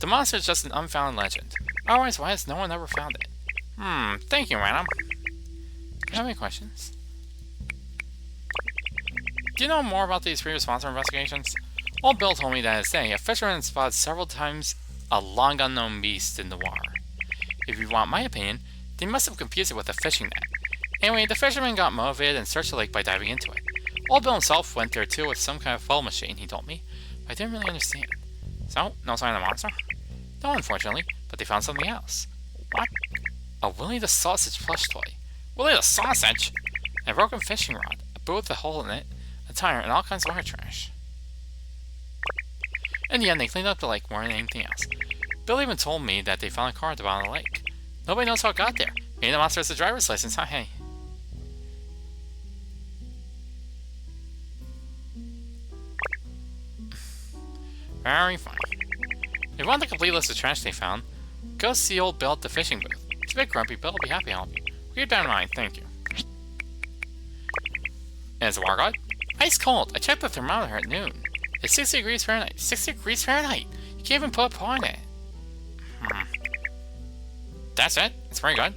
The monster is just an unfounded legend. Otherwise, why has no one ever found it? Thank you, madam. Do you have any questions? Do you know more about these previous monster investigations? Old Bill told me that in his day, a fisherman spotted several times a long unknown beast in the water. If you want my opinion, they must have confused it with a fishing net. Anyway, the fisherman got motivated and searched the lake by diving into it. Old Bill himself went there too with some kind of flow machine, he told me, but I didn't really understand. So, no sign of the monster? No, unfortunately, but they found something else. What? A Willie the Sausage plush toy. Willie the Sausage? And a broken fishing rod, a boat with a hole in it, a tire, and all kinds of water trash. In the end, they cleaned up the lake more than anything else. Bill even told me that they found a car at the bottom of the lake. Nobody knows how it got there. Maybe the monster has a driver's license, huh? Hey. Very fine. If you want the complete list of trash they found, go see old Bill at the fishing booth. He's a bit grumpy, but he'll be happy to help you. Keep that in mind, thank you. And is the water good? Ice cold! I checked the thermometer at noon. It's 60 degrees Fahrenheit. 60 degrees Fahrenheit! You can't even put a paw in it. That's it? It's very good.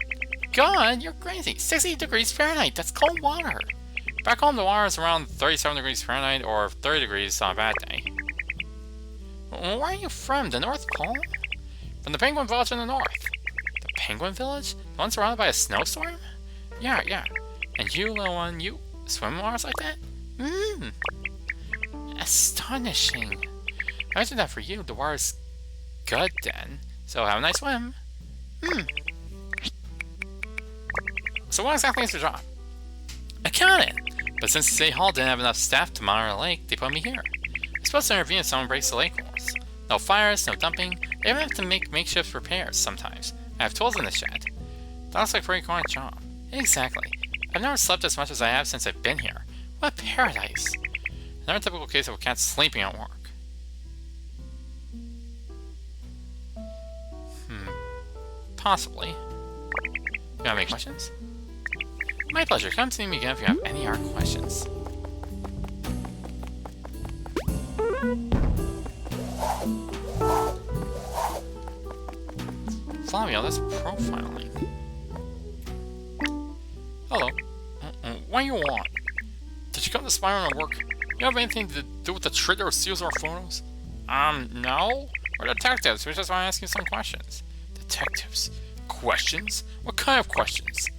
God, you're crazy! 60 degrees Fahrenheit! That's cold water! Back home, the water is around 37 degrees Fahrenheit or 30 degrees on a bad day. Where are you from? The North Pole? From the Penguin Village in the north. The Penguin Village? The one surrounded by a snowstorm? Yeah. And you, little one, you swim in waters like that? Astonishing. Imagine that for you, the water's good then. So have a nice swim. So what exactly is your job? Accountant! But since the City Hall didn't have enough staff to monitor the lake, they put me here. I'm supposed to intervene if someone breaks the lake rules. No fires, no dumping. They even have to make makeshift repairs sometimes. I have tools in the shed. That looks like a pretty quiet job. Exactly. I've never slept as much as I have since I've been here. What a paradise. Another typical case of a cat sleeping at work. Possibly. You have any questions? My pleasure. Come see me again if you have any hard questions. Flavio, that's profiling. Hello. What do you want? Did you come to spy on our work? You have anything to do with the traitor who steals our photos? No. We're detectives. We just want to ask you some questions. Detectives? Questions? What kind of questions?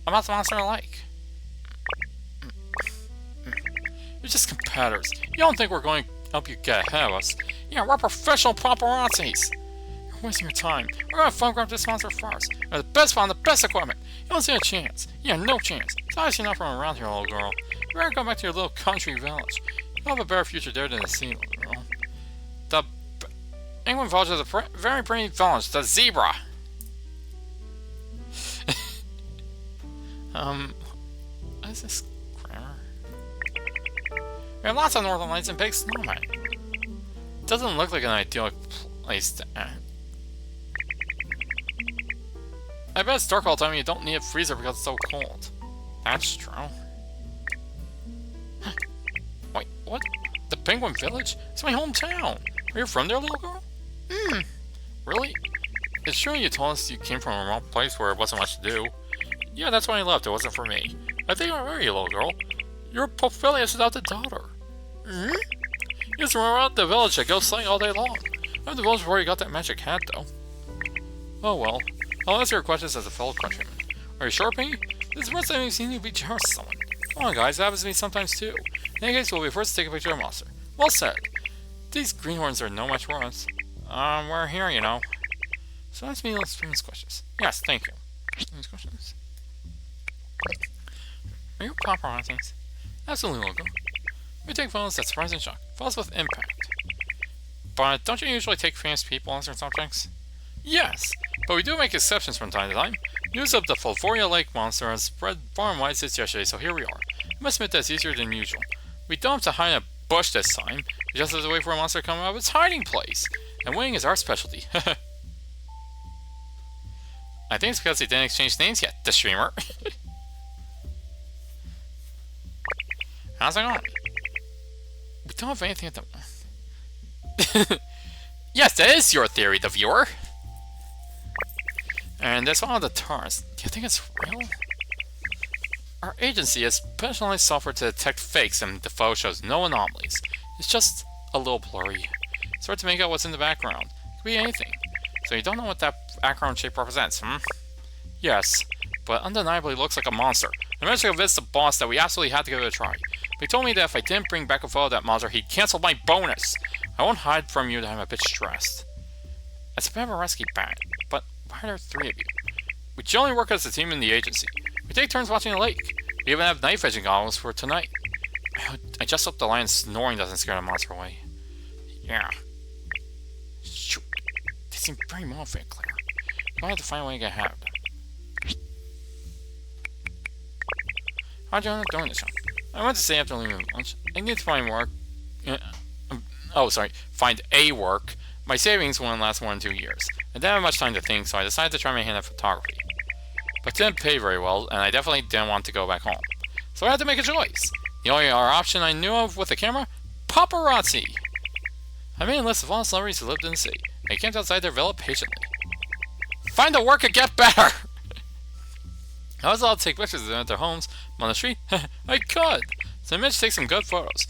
About the monster alike. You're just competitors. You don't think we're going to help you get ahead of us? Yeah, we're professional paparazzis. You're wasting your time. We're going to phone grab this monster first. We're the best one, the best equipment. You don't stand a chance. You have no chance. It's obviously not from around here, little girl. You better go back to your little country village. You'll have a better future there than the sea, little girl. Penguin Village is a very pretty village. The zebra. What is this grammar? We have lots of northern lights and big snowmen. Doesn't look like an ideal place to end. I bet it's dark all the time and you don't need a freezer because it's so cold. That's true. Wait, what? The Penguin Village? It's my hometown. Are you from there, little girl? Really? It's true you told us you came from a remote place where it wasn't much to do. Yeah, that's why I left. It wasn't for me. I think I remember you, little girl. You're Popilius' adopted daughter. You used to run around the village and go sledding all day long. I the village before you got that magic hat, though. Oh well. I'll answer your questions as a fellow countryman. Are you sure, Pinky? This is the first time we've seen you be jealous of someone. Come on, guys. It happens to me sometimes, too. In any case, we'll be first to take a picture of a monster. Well said. These greenhorns are no match for us. We're here, you know. So ask me let's bring these questions. Yes, thank you. These questions. Are you paparazzis? Absolutely, logo. We take photos that surprise and shock. Photos with impact. But don't you usually take famous people as their subjects? Yes, but we do make exceptions from time to time. News of the Fulvoria Lake monster has spread far and wide since yesterday, so here we are. I must admit that's easier than usual. We don't have to hide in a bush this time. We just have to wait for a monster to come out of its hiding place. And waiting is our specialty. I think it's because they didn't exchange names yet, the streamer. How's it going? We don't have anything at the... Yes, that is your theory, the viewer. And that's all the TARS. Do you think it's real? Our agency has specialized software to detect fakes and the photo shows no anomalies. It's just a little blurry. It's hard to make out what's in the background. It could be anything. So you don't know what that background shape represents, Yes, but undeniably looks like a monster. I managed to convince the boss that we absolutely had to give it a try. But he told me that if I didn't bring back a photo of that monster, he'd cancel my bonus. I won't hide from you that I'm a bit stressed. It's a bit of a risky bet, but why are there 3 of you? We generally work as a team in the agency. We take turns watching the lake. We even have night vision goggles for tonight. I just hope the lion snoring doesn't scare the monster away. Yeah. Shoot. They seem very motivated, Claire. I'll have to find a way to get ahead of them. How'd you end up doing this one? I went to say after leaving lunch, I need to find work. Find a work. My savings won't last more than 2 years. I didn't have much time to think, so I decided to try my hand at photography. But it didn't pay very well, and I definitely didn't want to go back home. So I had to make a choice. The only other option I knew of with a camera? Paparazzi! I made a list of all celebrities who lived in the city. I camped outside their villa patiently. Find a work and get better! I was allowed to take pictures of them at their homes, on the street. I could! So I managed to take some good photos.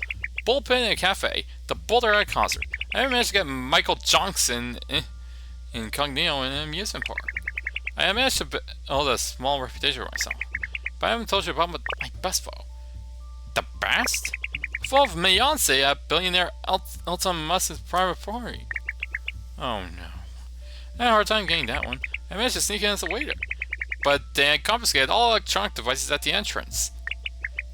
Bullpen in a cafe, the Boulder at a concert. I even managed to get Michael Johnson incognito in an amusement park. I managed to build a small reputation for myself. But I haven't told you about my best photo. The best? A photo of Beyonce at billionaire Elon Musk's private party. Oh no. I had a hard time getting that one. I managed to sneak in as a waiter. But they had confiscated all electronic devices at the entrance.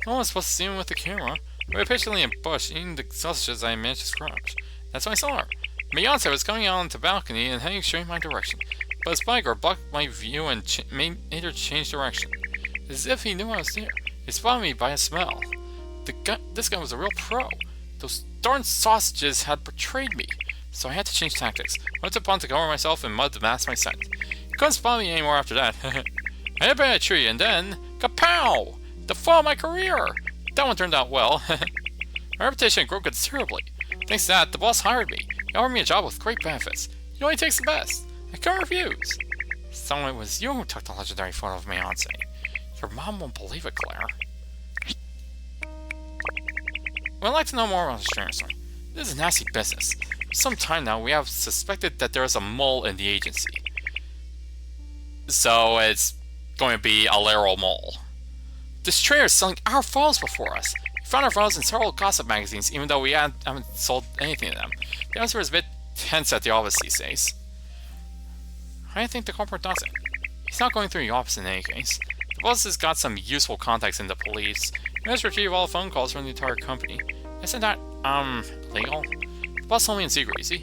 No one was supposed to see me with the camera. I waited patiently in bush, eating the sausages I managed to scratch. That's when I saw her. Beyonce was coming out onto the balcony and heading straight in my direction. But his bodyguard blocked my view and made her change direction. As if he knew I was there. He spotted me by a smell. This guy was a real pro. Those darn sausages had betrayed me. So I had to change tactics. I went to pond to cover myself in mud to mask my scent. He couldn't spot me anymore after that. I hit by a tree and then... Kapow! The fall of my career! That one turned out well. My reputation grew considerably. Thanks to that, the boss hired me. He offered me a job with great benefits. He only takes the best. I can't refuse. So it was you who took the legendary photo of Beyonce. Your mom won't believe it, Claire. Well, I'd like to know more about the streamer story. This is nasty business. For some time now, we have suspected that there is a mole in the agency. So it's going to be a literal mole. This trader is selling our photos before us. We found our photos in several gossip magazines, even though we haven't sold anything to them. The answer is a bit tense at the office these days. I think the culprit does it. He's not going through the office in any case. The boss has got some useful contacts in the police. He managed to retrieve all the phone calls from the entire company. Isn't that, legal? The boss told me in secret, you see?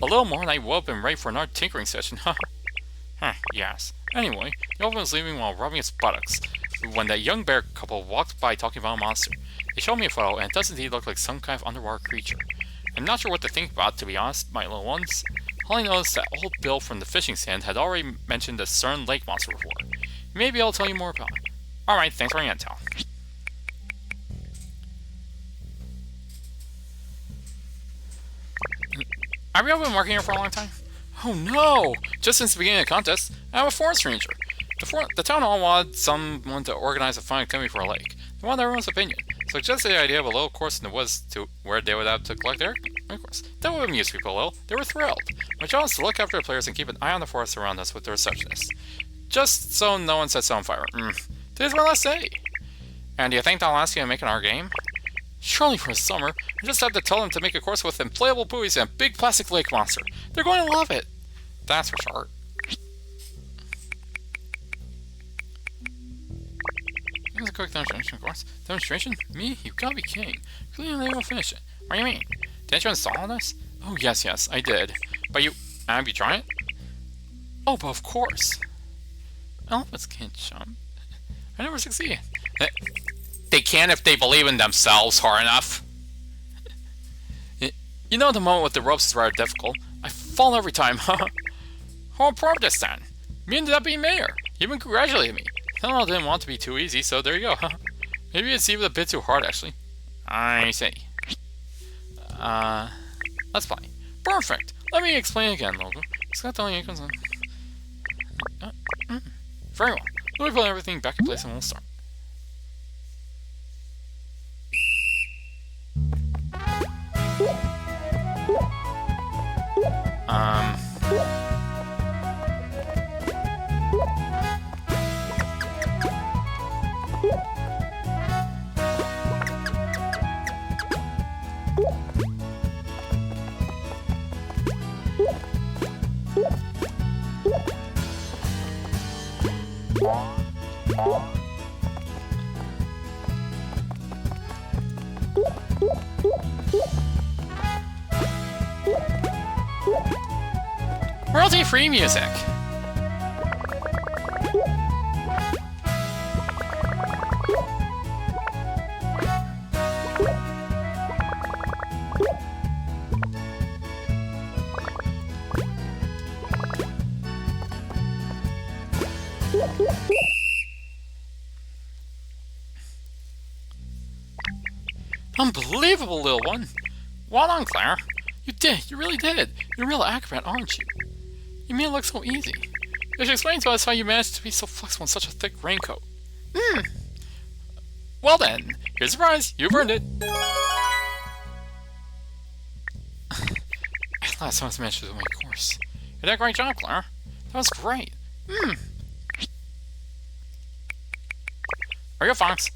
A little more and I would have been ready for another tinkering session, huh? Yes. Anyway, the elephant was leaving while rubbing its buttocks when that young bear couple walked by talking about a monster. They showed me a photo, and it does indeed look like some kind of underwater creature. I'm not sure what to think about, to be honest, my little ones. All I know is that old Bill from the fishing stand had already mentioned the CERN lake monster before. Maybe I'll tell you more about it. Alright, thanks for your intel. Have you been working here for a long time? Oh no! Just since the beginning of the contest, I'm a forest ranger. The town hall wanted someone to organize a fun activity for a lake. They wanted everyone's opinion. So just the idea of a little course in the woods to where they would have to collect their course. That would amuse people a little. They were thrilled. My job is to look after the players and keep an eye on the forest around us with the receptionists. Just so no one sets it on fire. Today's my last day. And do you think they'll ask you to make an our game? Surely for the summer. I just have to tell them to make a course with inflatable buoys and a big plastic lake monster. They're going to love it. That's for sure. Here's a quick demonstration, of course. Demonstration? Me? You gotta be kidding. Clearly they won't finish it. What do you mean? Didn't you install this? Oh, yes, I did. But have you tried it? Oh, but of course. Elephants can't jump. I never succeeded. They can if they believe in themselves hard enough. You know, the moment with the ropes is rather difficult. I fall every time, huh? How important this then? Me ended up being mayor. He even congratulated me. I didn't want it to be too easy, so there you go, huh? Maybe it's even a bit too hard, actually. I see. Let's play. Perfect! Let me explain again, Logo. It's got the only icons on. Very well. Let me put everything back in place and we'll start. Royalty-free music. Unbelievable, little one. Well done, Claire. You did. You really did. You're a real acrobat, aren't you? You made it look so easy. You should explain to us how you managed to be so flexible in such a thick raincoat. Well then, here's a prize. You've earned it. At last, someone's managed to do my course. You did a great job, Claire. That was great. Are you a fox?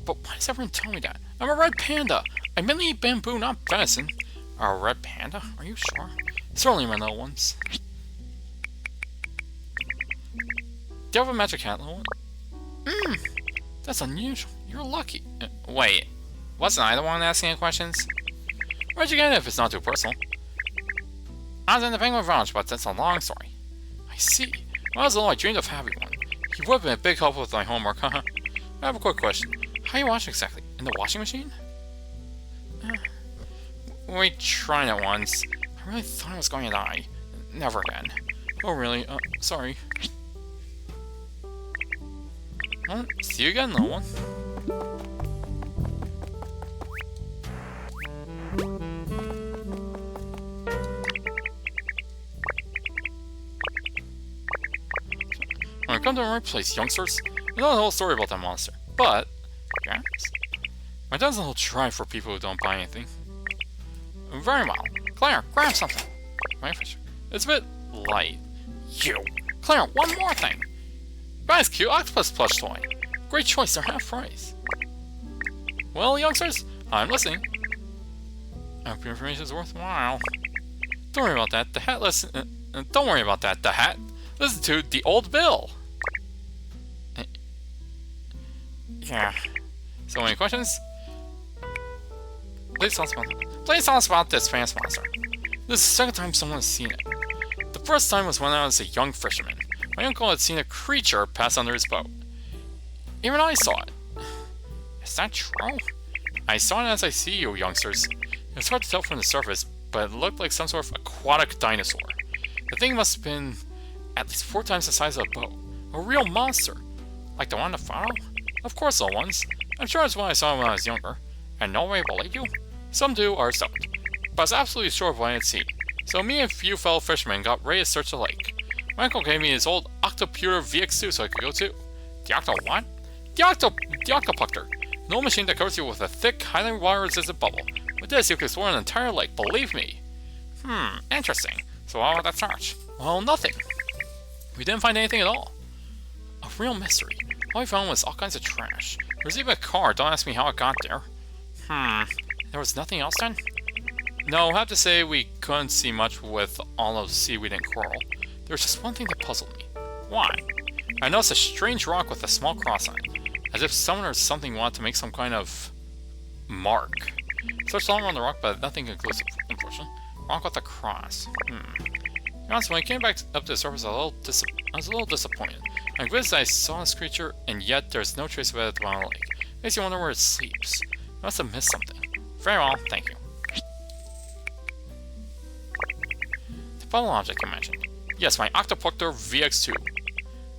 But why does everyone tell me that? I'm a red panda. I mainly eat bamboo, not venison. A red panda? Are you sure? Certainly, my little ones. Do you have a magic hat, little one? That's unusual. You're lucky. Wait, wasn't I the one asking the questions? Where'd you get it if it's not too personal? I was in the Penguin Ranch, but that's a long story. I see. When I was little, I dreamed of having one. You would have been a big help with my homework, huh? I have a quick question. How you wash exactly? In the washing machine? We tried it once. I really thought I was going to die. Never again. Oh, really? Sorry. Well, see you again, little one. When I come to the right place, youngsters, I know the whole story about that monster. But, yes, my dad's a little dry for people who don't buy anything. Very well. Claire, grab something. It's a bit light. You! Claire, one more thing! Nice cute octopus plush toy. Great choice, they're half price. Well, youngsters, I'm listening. I hope your information is worthwhile. Don't worry about that. The hat don't worry about that. The hat. Listen to the old Bill. Yeah. So, any questions? Please tell us about this famous monster. This is the second time someone has seen it. The first time was when I was a young fisherman. My uncle had seen a creature pass under his boat. Even I saw it. Is that true? I saw it as I see you, youngsters. It was hard to tell from the surface, but it looked like some sort of aquatic dinosaur. The thing must have been at least 4 times the size of a boat. A real monster. Like the one in the photo? Of course, little ones. I'm sure that's what I saw when I was younger. And nobody believed you? Some do, others don't. But I was absolutely sure of what I had seen. So me and a few fellow fishermen got ready to search the lake. My uncle gave me his old Octoputer VX2 so I could go too. The Octo what? The Octopuctor. An old machine that covers you with a thick, highly water-resistant bubble. With this, you can explore an entire lake, believe me. Interesting. So what about that search? Well, nothing. We didn't find anything at all. A real mystery. All we found was all kinds of trash. There was even a car, don't ask me how it got there. There was nothing else then? No, I have to say we couldn't see much with all of seaweed and coral. There was just one thing that puzzled me. Why? I noticed a strange rock with a small cross on it, as if someone or something wanted to make some kind of mark. Searched all around the rock, but nothing conclusive, unfortunately. Rock with a cross. Honestly, when I came back up to the surface, I was a little disappointed. I'm convinced I saw this creature, and yet there's no trace of it at the bottom of the lake. Makes you wonder where it sleeps. I must have missed something. Very well, thank you. The final object you mentioned. Yes, my Octopuctor VX2.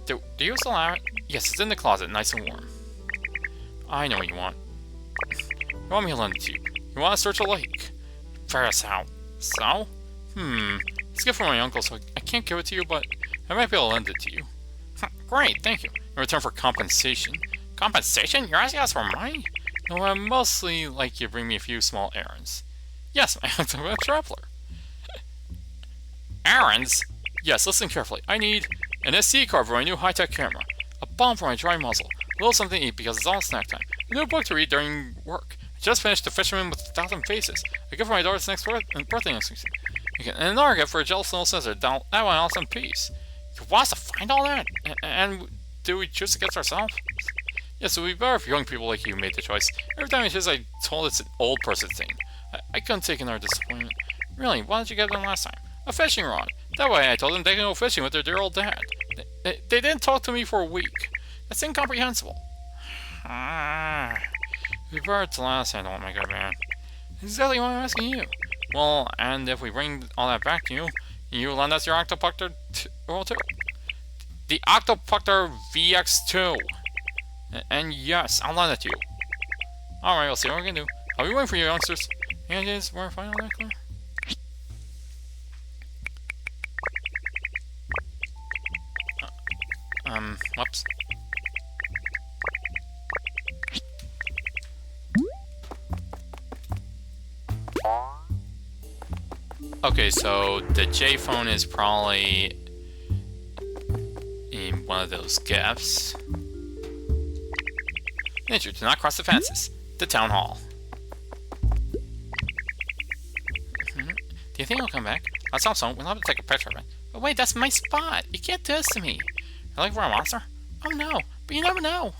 Do you still have it? Yes, it's in the closet, nice and warm. I know what you want. You want me to lend it to you. You want to search a lake. Figure us out. So? It's a gift from my uncle, so I can't give it to you, but I might be able to lend it to you. Great, thank you. In return for compensation. Compensation? You're asking us for money? No, I mostly like you to bring me a few small errands. Yes, my Octopuctor traveler. Errands? Yes, listen carefully. I need an SD card for my new high-tech camera, a balm for my dry muzzle, a little something to eat because it's all snack time, a new book to read during work. I just finished The Fisherman with 1,000 Faces, a gift for my daughter's next birthday next week. And another gift for a jealous little sister. That one else in peace. You want us to find all that? And do we choose to get ourselves? Yes, it would be better if young people like you made the choice. Every time it is, I told it's an old person thing. I couldn't take another disappointment. Really, why did you get them last time? A fishing rod. That way I told them they can go fishing with their dear old dad. They didn't talk to me for a week. That's incomprehensible. We better to last handle, my good man. Exactly what I'm asking you. Well, and if we bring all that back to you, you lend us your Octopuctor too. The Octopuctor VX2. And yes, I'll lend it to you. Alright, we'll see what we can do. I'll be waiting for you, youngsters. And is we're final that clear? Whoops. Okay, so the J phone is probably in one of those gaps. Nature, do not cross the fences. The town hall. Do you think he'll come back? Let's hope so. We'll have to take a picture of it. But wait, that's my spot. You can't do this to me. You're looking for a monster? Oh no, but you never know.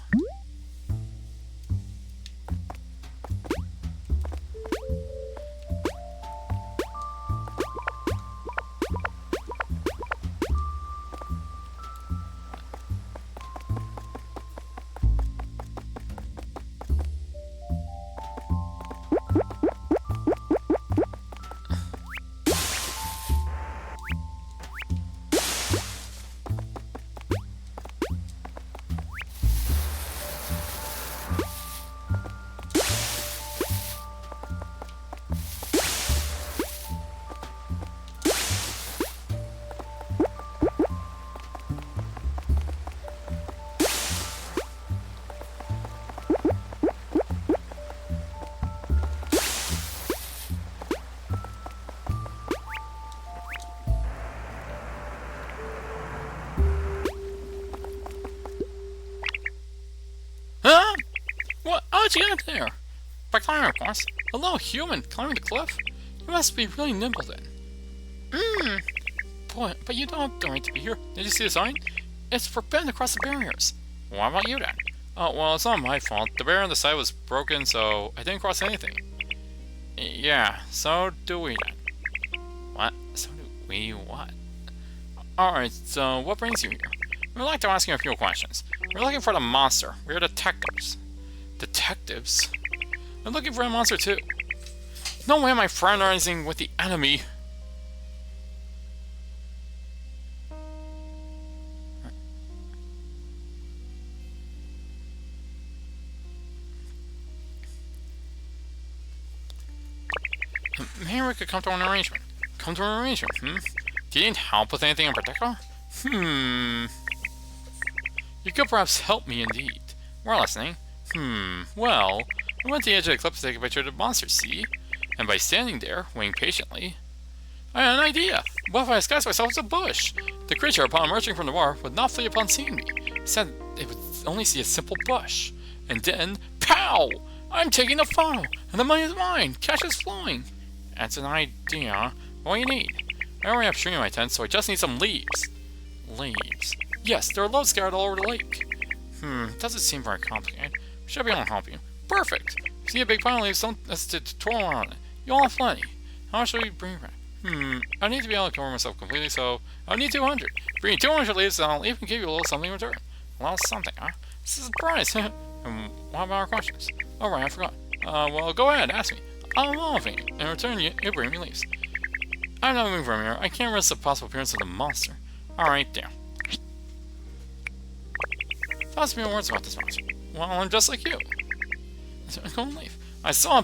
Huh? What? How'd you get there? By climbing, of course. Hello, human, climbing the cliff? You must be really nimble then. Boy, but you don't have the right to be here. Did you see the sign? It's forbidden to cross the barriers. What about you then? Oh, well, it's not my fault. The barrier on the side was broken, so I didn't cross anything. Yeah, so do we then. What? We what? Alright, so what brings you here? We'd like to ask you a few questions. We're looking for the monster. We're detectives. Detectives? I'm looking for a monster too. No way am I fraternizing with the enemy. Maybe we could come to an arrangement. Come to an arrangement, Do you need help with anything in particular? You could perhaps help me indeed. We're listening. Well, we went to the edge of the cliff to take a picture of the monster, see? And by standing there, waiting patiently, I had an idea. What if I disguised myself as a bush? The creature, upon emerging from the water, would not flee upon seeing me. It said it would only see a simple bush. And then, pow! I'm taking the funnel, and the money is mine. Cash is flowing. That's an idea. What do you need? I already have string in my tent, so I just need some leaves. Leaves? Yes, there are loads scattered all over the lake. Doesn't seem very complicated. Should be able to help you. Perfect! See a big pile of leaves, don't hesitate to twirl around it. You'll have plenty. How much will you bring back? I need to be able to cover myself completely, so I'll need 200. Bring me 200 leaves, and I'll even give you a little something in return. A little something, huh? This is a prize. And what about our questions? Oh, right, I forgot. Well, go ahead, ask me. I'll love you. In return, you bring me leaves. I'm not moving from here. I can't risk the possible appearance of the monster. Alright, there. Tell me words about this monster. Well, I'm just like you. I couldn't leave. I saw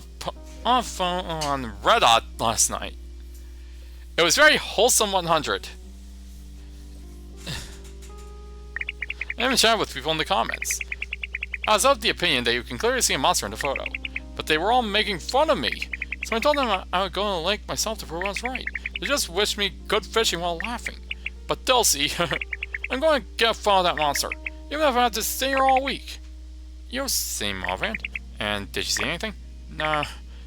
a phone on Reddit last night. It was very wholesome 100. I even chatted with people in the comments. I was of the opinion that you can clearly see a monster in the photo, but they were all making fun of me. So I told them I would go to the lake myself to prove I was right. They just wished me good fishing while laughing. But they'll see. I'm going to get a photo of that monster, even if I have to stay here all week. You're same offhand. And did you see anything? Nah.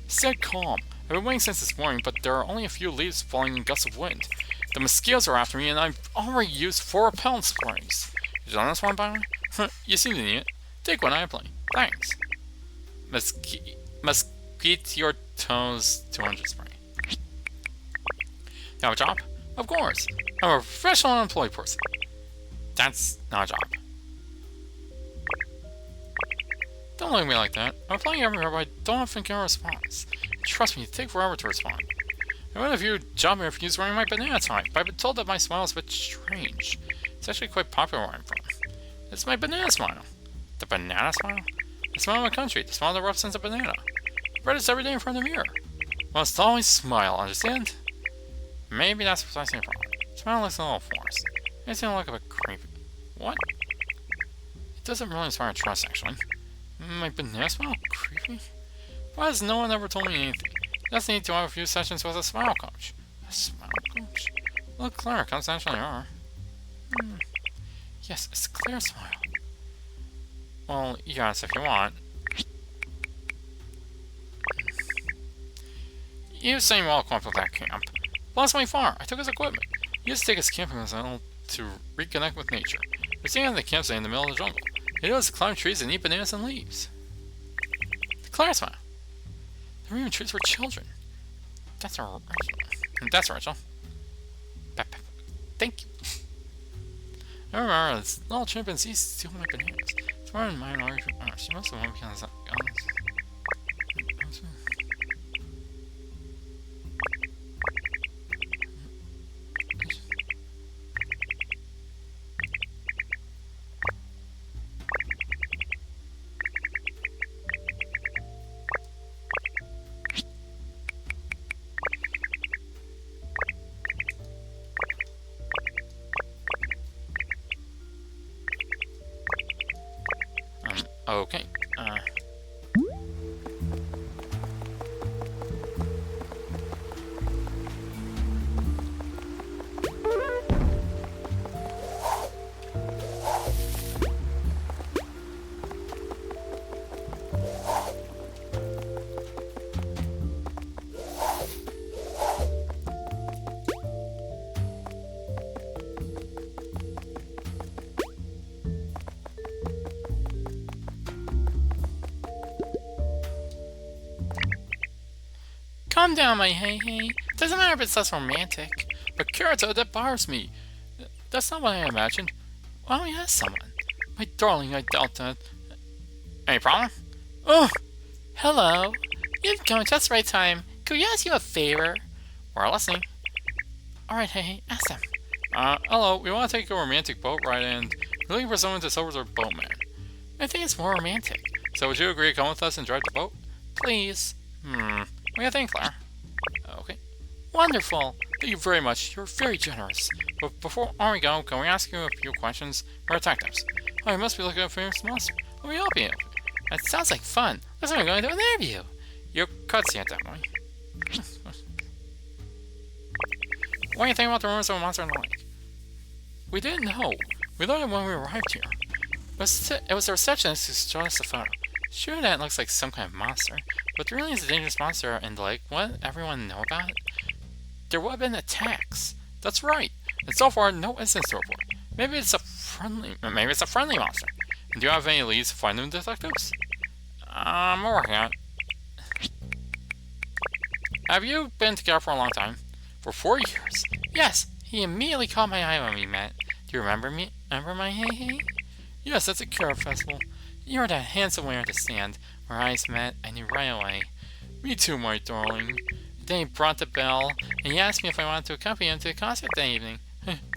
Stay calm. I've been waiting since this morning, but there are only a few leaves falling in gusts of wind. The mosquitoes are after me, and I've already used 4 repellent sprays. Did you learn this one, by the way? You seem to need it. Take one, I have plenty. Thanks. Mosquito toes 200 spray. You have a job? Of course. I'm a professional unemployed person. That's not a job. Don't look at me like that. I'm applying everywhere, but I don't often get a response. Trust me, it takes forever to respond. I went a few job interviews wearing my banana type, but I've been told that my smile is a bit strange. It's actually quite popular where I'm from. It's my banana smile. The banana smile? The smile of my country, the smile that represents a banana. I read this every day in front of the mirror. Must always smile, understand? Maybe that's precisely the problem. Smile looks a little forced. Makes me look a bit creepy. What? It doesn't really inspire trust, actually. My banana smile? Creepy? Why has no one ever told me anything? Just need to have a few sessions with a smile coach. A smile coach? Look, Claire, constantly are. Yes, it's a clear smile. Well, yes, if you want. He was saying well equipped with that camp. Plus my farm, I took his equipment. He used to take us camping as well to reconnect with nature. We're staying at the campsite in the middle of the jungle. He knows to climb trees and eat bananas and leaves. The Claire smile. There were even trees for children. That's original. That's original. Thank you. I remember this little chimpanzee stealing my bananas. It's more than mine already. Oh, she must have won because of guns. Okay. Calm down, my hey-hey. Doesn't matter if it's less romantic. But Kirito, that bothers me. That's not what I imagined. Why don't we ask someone? My darling, I doubt that. Any problem? Oh, hello. You've come just the right time. Could we ask you a favor? We're listening. Alright, hey, ask them. Hello, we want to take a romantic boat ride and we're looking for someone to serve as our boatman. I think it's more romantic. So would you agree to come with us and drive the boat? Please. What do you think, Claire? Okay. Wonderful. Thank you very much. You're very generous. But before we go, can we ask you a few questions? We're detectives. Oh, you must be looking for a famous monster. Let me help you. That sounds like fun. Looks like we're going to an interview. You're cutscene at that point. What do you think about the rumors of a monster in the lake? We didn't know. We learned it when we arrived here. It was the receptionist who showed us the photo. Sure, that looks like some kind of monster, but there really is a dangerous monster in the lake. What everyone know about it? There would have been attacks. That's right. And so far, no incidents to report. Maybe it's a friendly monster. And do you have any leads to find them, detectives? We're working on it. Have you been together for a long time? For 4 years. Yes, he immediately caught my eye when we met. Do you remember me? Remember my hey? Yes, that's a Kira festival. You were that handsome way at the stand. Our eyes met, I knew right away. Me too, my darling. Then he brought the bell, and he asked me if I wanted to accompany him to the concert that evening.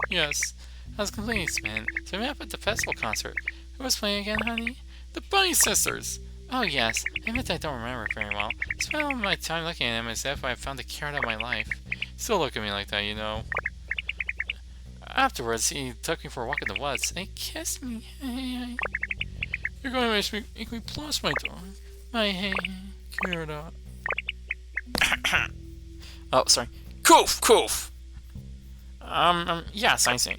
Yes. I was completely smitten, so we met up at the festival concert. Who was playing again, honey? The Bunny Sisters! Oh yes, I admit I don't remember it very well. I spent all my time looking at him as if I had found the carrot of my life. Still look at me like that, you know. Afterwards, he took me for a walk in the woods, and he kissed me. You're going to make me blush, my darling. My hey, Kirito. Oh, sorry. Coof! Yes, I see.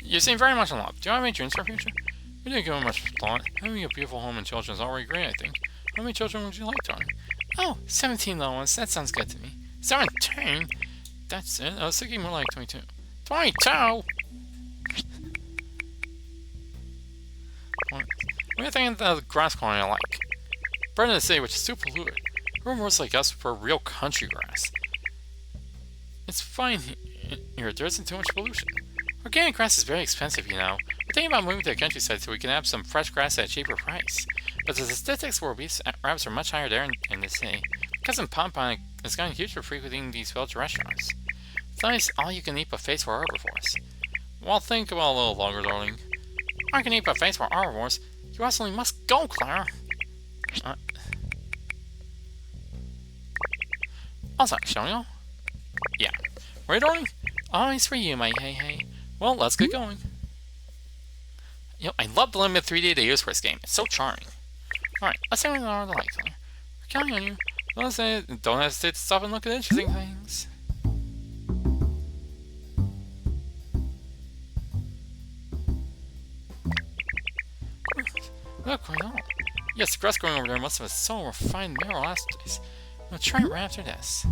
You seem very much in love. Do you have any dreams for the future? We didn't give it much thought. Having a beautiful home and children is already great, I think. How many children would you like, darling? Oh, 17 little ones. That sounds good to me. 17? That's it. I was thinking more like 22. 22? What do you think of the grass colony I like? Better than the city, which is too polluted. Rumors like us prefer real country grass. It's fine here. There isn't too much pollution. Organic grass is very expensive, you know. We're thinking about moving to the countryside so we can have some fresh grass at a cheaper price. But the statistics for obese rabbits are much higher there in the city. Cousin Pompon has gotten huge for frequenting these village restaurants. It's nice all-you-can-eat buffets for herbivores. Well, think about it a little longer, darling. All-you-can-eat buffets for herbivores? You absolutely must go, Claire! Also, shall we go? Yeah. Ready, darling? Always for you, my hey. Well, let's get going. You know, I love the limited 3D they use for this game. It's so charming. Alright, let's see what the like, Claire. We're counting on you. Don't hesitate to stop and look at interesting things. Look, quite all. Yes, the grass growing over there must have a so refined mineral acids. We'll try it right after this.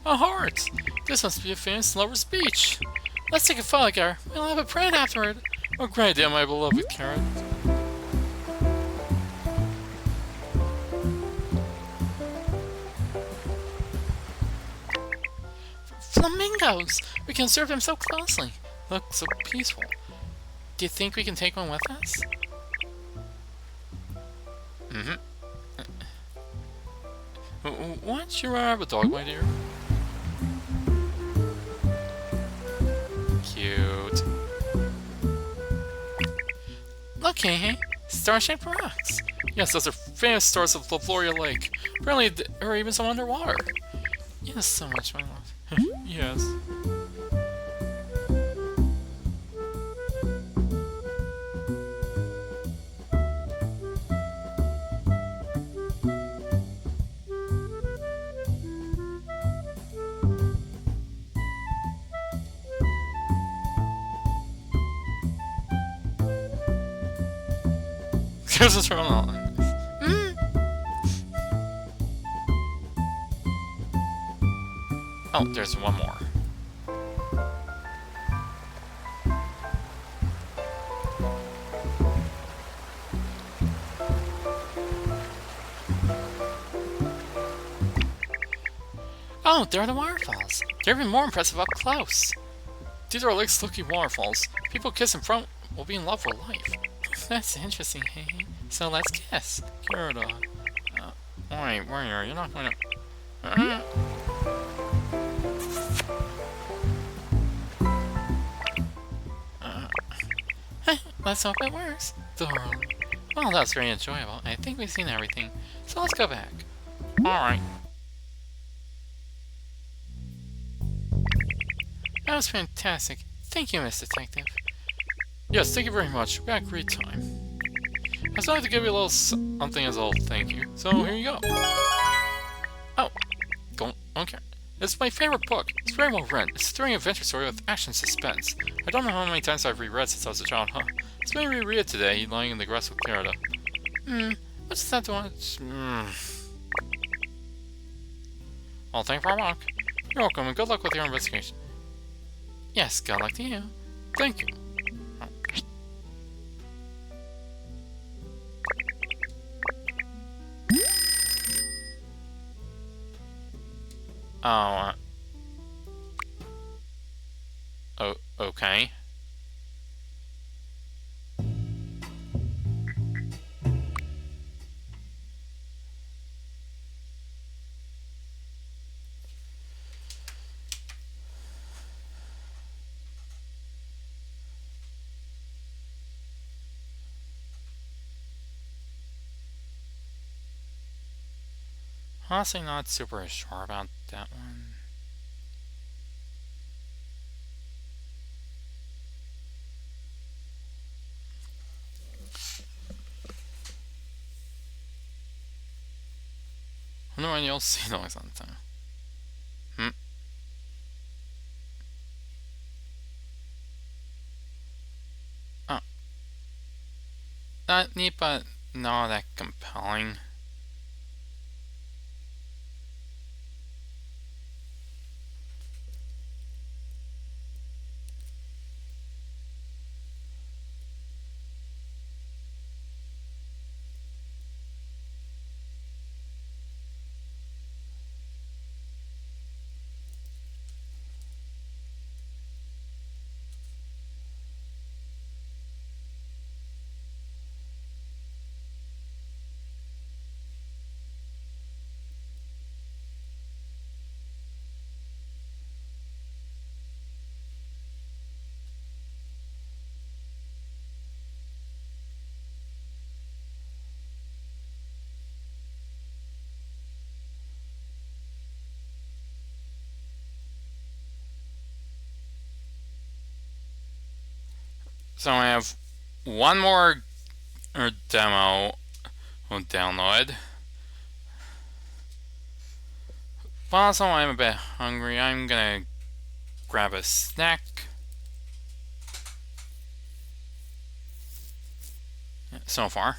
A heart! This must be a famous lover's beach. Let's take a photo, Gar. We'll have a print afterward. Oh, great idea, my beloved Carrot. Flamingos! We can observe them so closely. Look so peaceful. Do you think we can take one with us? Why don't you have a dog, my dear? Cute. Look, hey, star-shaped rocks. Yes, those are famous stars of Lafloria Lake. Apparently, there are even some underwater. Yes, so much, my love. Yes. There's a terminal. Oh, there's one more. Oh, there are the waterfalls. They're even more impressive up close. These are like slicky waterfalls. People kiss in front will be in love for life. That's interesting, hey. So let's kiss. Kyoto. Wait, where are you? You're not going to... Let's hope it works. Thoroughly. Well, that's very enjoyable. I think we've seen everything. So let's go back. Alright. That was fantastic. Thank you, Miss Detective. Yes, thank you very much. We had a great time. I just wanted to give you a little something as a little thank you. So here you go. Oh, don't care. It's my favorite book. It's very well written. It's a thrilling adventure story with action suspense. I don't know how many times I've reread since I was a child, huh? Let's maybe reread it today, lying in the grass with Clarida. What's that to watch? Well, thank you for your You're welcome, and good luck with your investigation. Yes, good luck to you. Thank you. Oh, okay. Honestly, not super sure about that one. I wonder when you'll see those on time. Oh. Not neat, but not that compelling. So I have one more demo will download. But also I'm a bit hungry. I'm gonna grab a snack. So far.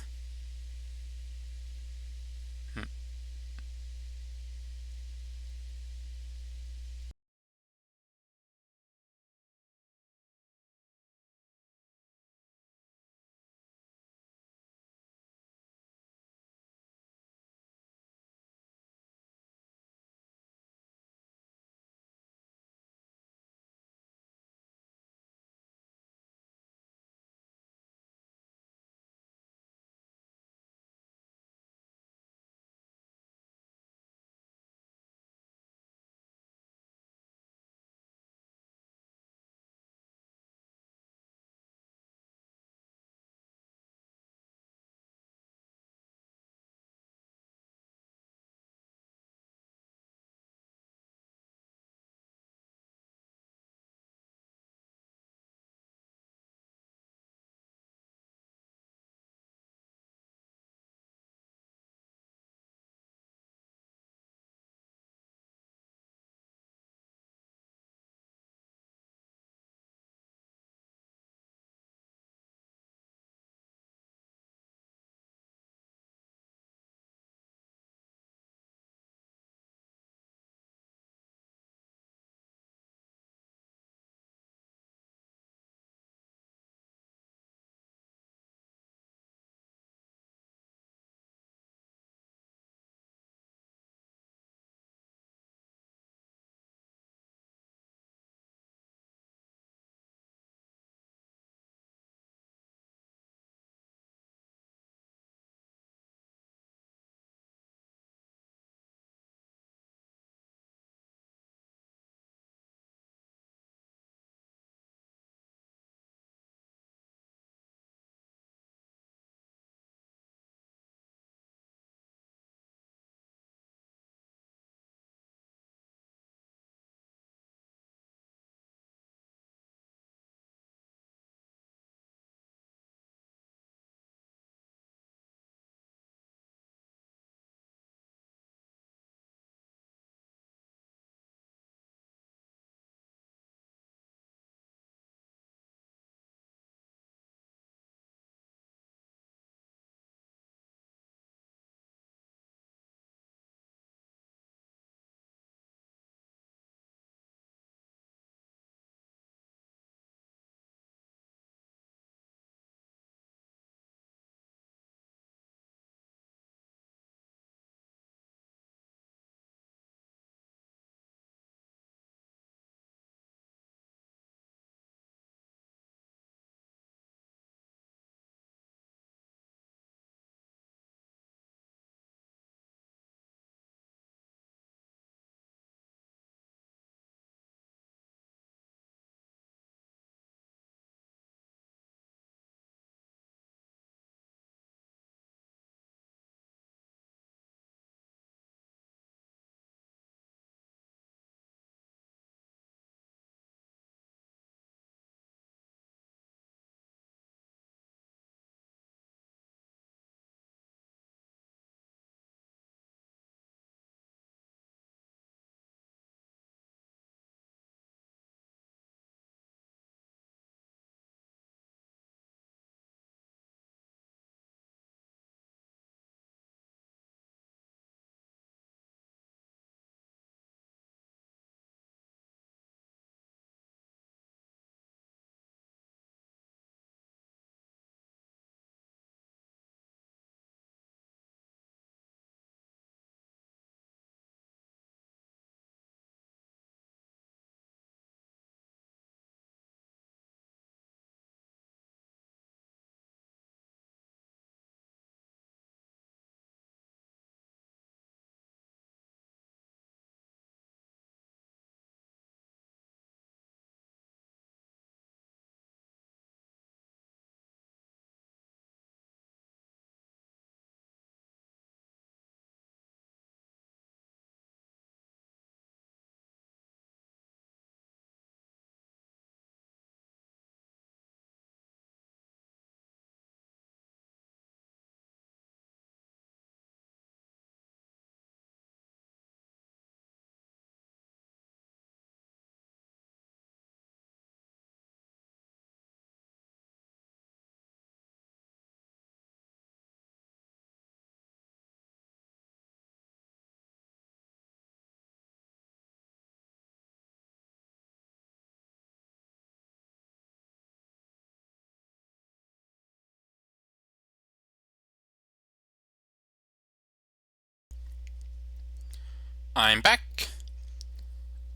I'm back.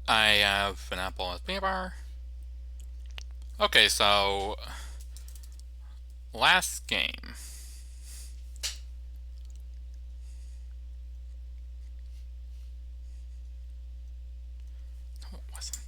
I have an apple with peanut butter. Okay, so last game. No, it wasn't.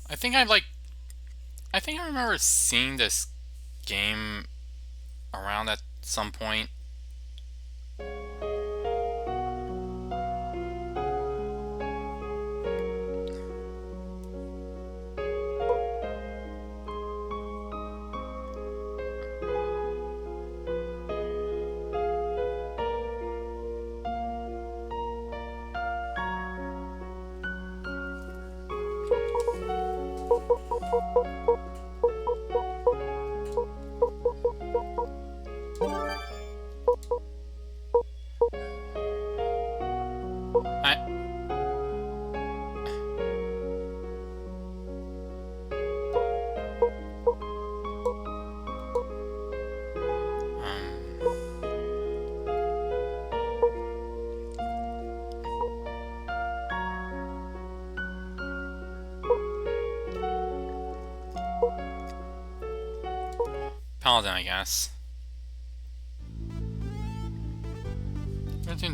I think I think I remember seeing this game around at some point. I Paladin, I guess.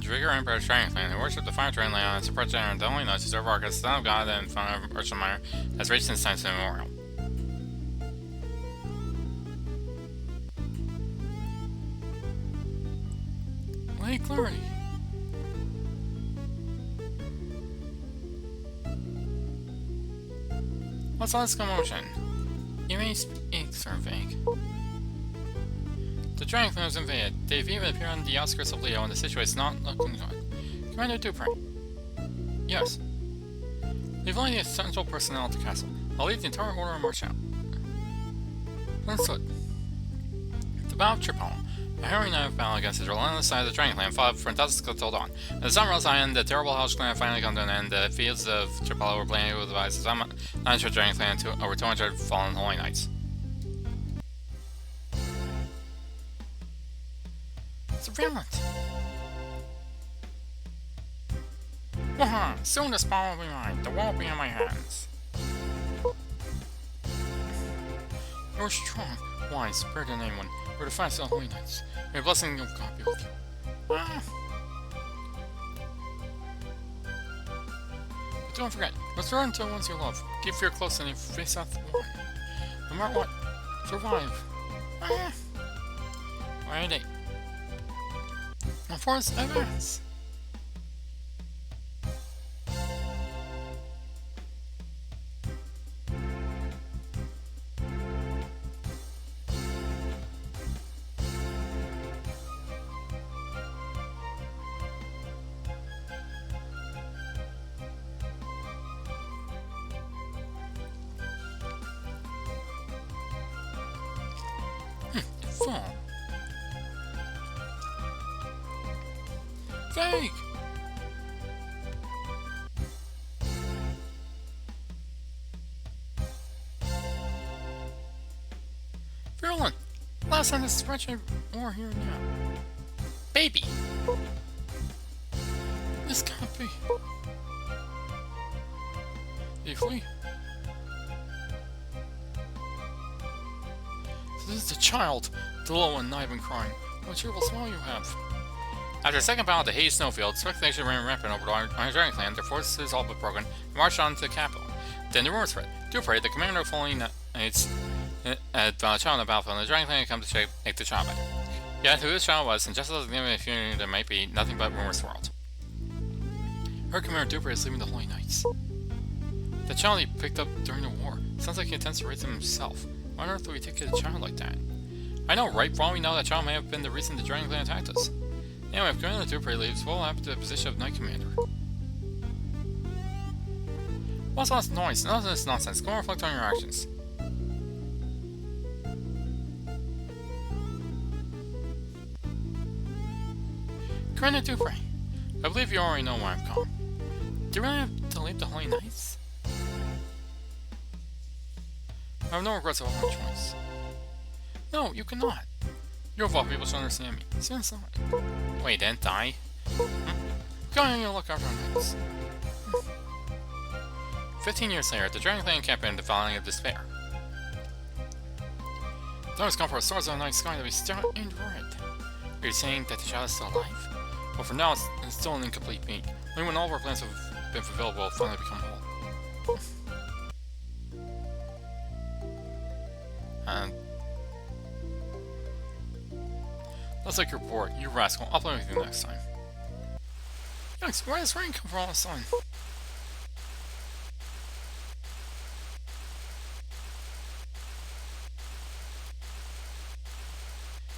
Trigger Emperor Strength Clan, who worship the Fire Train Land and support General the only knows to serve Arcus, son of God and founder of Urchamire, has raged since time immemorial. Lake Clarity. What's all this commotion? You may speak, Sir Vague. The Dragon Clan was invaded. They've even appeared on the outskirts of Leo, and the situation is not looking good. Commander Dupree. Yes. Leave only the essential personnel at the castle. I'll leave the entire order and march out. Understood. The Battle of Tripoli. A harrowing night of battle against the relentless side of the Dragon Clan fought for fantastic till dawn. As the sun rose high, the terrible Hellish Clan finally come to an end. The fields of Tripoli were blanketed with the devices. I'm 900 Dragon Clan to over 200 fallen Holy Knights. It's virulent. Waha! Soon this power will be mine. The wall will be in my hands. You're strong, wise, spirit in anyone. We're the fast Holy Knights. May the blessing of God be with you. Ah! But don't forget, return to the ones you love. Keep fear close and you face out the one. No matter what, survive. Ah! Ready. Force advance. Fall. Vague! Virulent! Last time this spreadsheet war here now. Baby! This can't be. Did you flee? So this is the child, the little one not even crying. What a terrible smile you have. After a second battle at the Hades Snowfield, speculation ran rampant over the Iron Dragon Clan, their forces all but broken, and marched on to the capital. Then the rumors spread. Dupree, the commander of Holy Knights, had found a child on the battlefield, and the Dragon Clan had come to take the child back. Yet who this child was, and just as the funeral there might be, nothing but rumors swirled. Her Commander Dupree is leaving the Holy Knights. The child he picked up during the war. Sounds like he intends to raise him himself. Why on earth would he take a child like that? I know, right? For all we know, that child may have been the reason the Dragon Clan attacked us. Anyway, if Commander Dupree leaves, we'll have the position of Knight Commander. What's all this noise? None of this nonsense. Go and reflect on your actions. Commander Dupree, I believe you already know why I've come. Do you really have to leave the Holy Knights? I have no regrets about my choice. No, you cannot. You of all people should understand me. Since not. Wait, didn't I? Go ahead and look after our knights. 15 years later, the Dragon Clan campaign, the Valley of Despair. The time has come for the stars of the night sky to be staring and red. Are you saying that the shadow is still alive? Well, for now, it's still an incomplete being. Only when all of our plans have been fulfilled will it finally become whole. And let's take your report, you rascal. I'll play with you next time. Yikes, where does rain come from all of a sudden?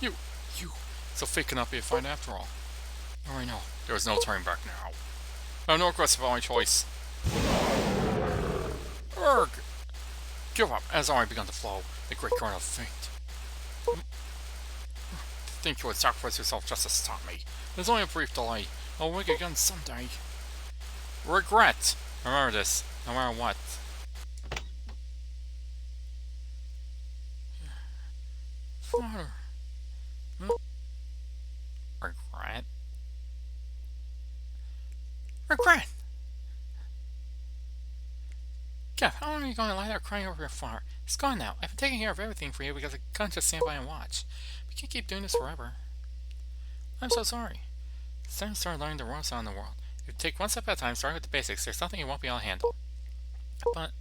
You. So fate cannot be a fight after all. Oh, I know. There is no turning back now. I have no regrets about my choice. Urgh! Give up, as already begun to flow, the great current of fate. To think you would sacrifice yourself just to stop me. It is only a brief delay. I'll wake again someday. Regret! Remember this, no matter what. Father. Regret? Regret! Jeff, how long are you going to lie there crying over your father? It's gone now. I've been taking care of everything for you because I can't just stand by and watch. We can't keep doing this forever. I'm so sorry. It's time to start learning the rules out in the world. If you take one step at a time, starting with the basics, there's nothing you won't be able to handle. But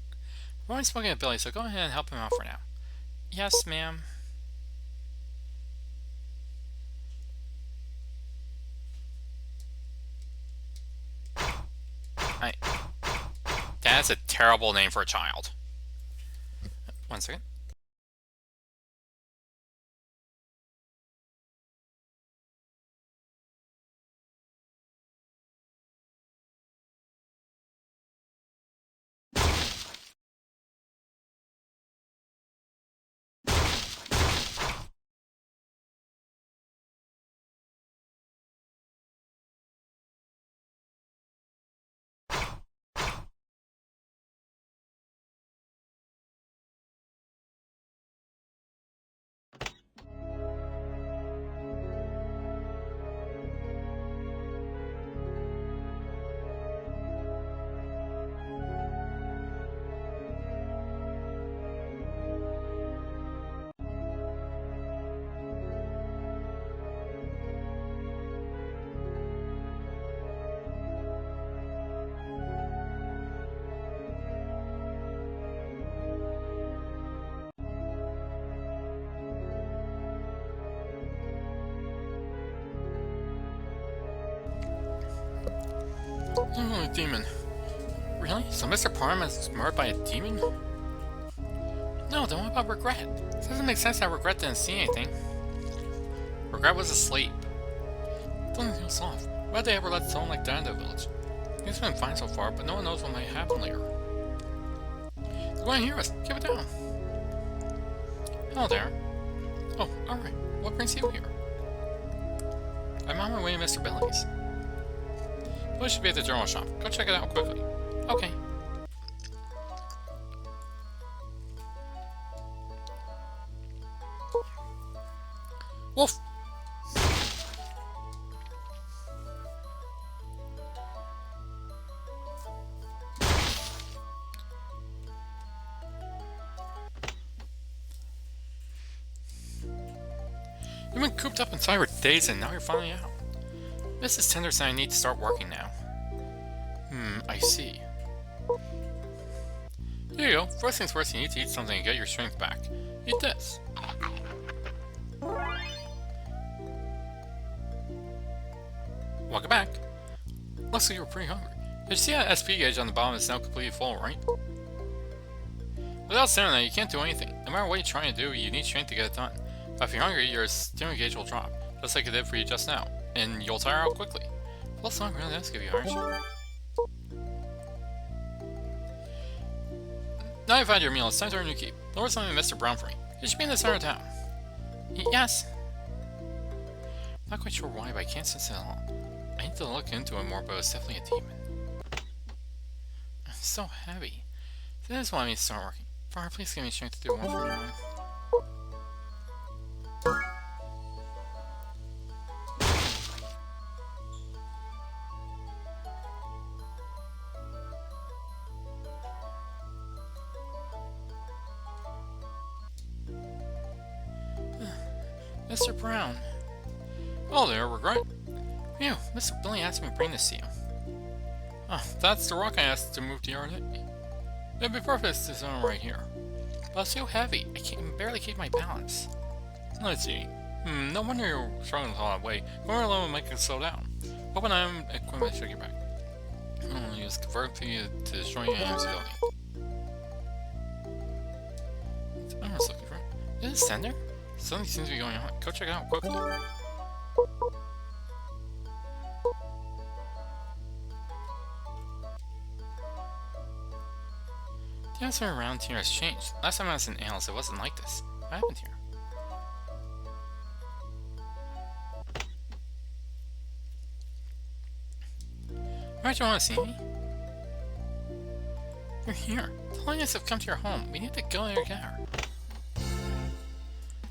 I've already spoken to Billy, so go ahead and help him out for now. Yes, ma'am. That's a terrible name for a child. 1 second. Oh, a demon. Really? So Mr. Parham is murdered by a demon? No, then what about Regret? It doesn't make sense that Regret didn't see anything. Regret was asleep. Doesn't feel soft. Why did they ever let someone like that in the village? It's been fine so far, but no one knows what might happen later. It's going to hear us. Keep it down. Hello there. Oh, alright. What brings you here? I'm on my way to Mr. Billy's. Billy should be at the journal shop. Go check it out quickly. Okay. Wolf! You've been cooped up inside for days and now you're finally out. Mrs. Tender said I need to start working now. I see. Here you go. First things first, you need to eat something and get your strength back. Eat this. Welcome back. Looks like you were pretty hungry. Did you see that SP gauge on the bottom is now completely full, right? Without saying that, you can't do anything. No matter what you're trying to do, you need strength to get it done. If But if you're hungry, your stamina gauge will drop, just like it did for you just now, and you'll tire out quickly. Well, it's not really nice of you, aren't you? Now you've had your meal, it's time to earn your keep. Lower something to Mr. Brown for me. You should be in the center of town. Yes. Not quite sure why, but I can't sense it at all. I need to look into it more, but it's definitely a demon. It's so heavy. This is why I need to start working. Father, please give me strength to do one for me. Mr. Brown. Oh there, regret. Phew, Mr. Billy asked me to bring this to you. Oh, that's the rock I asked to move to your yard. It'd be perfect to zone right here. But it's so heavy, I can barely keep my balance. Let's see. No wonder you're struggling all that way. Going alone will make it slow down. Hoping I'm equipment should get back. I'll use convert to destroy your AMC building. I was looking for it. Is it Sender? Something seems to be going on. Go check it out quickly. The atmosphere around here has changed. Last time I was in Ales, it wasn't like this. What happened here? Why'd you want to see me? You're here. The Lions have come to your home. We need to go to your car.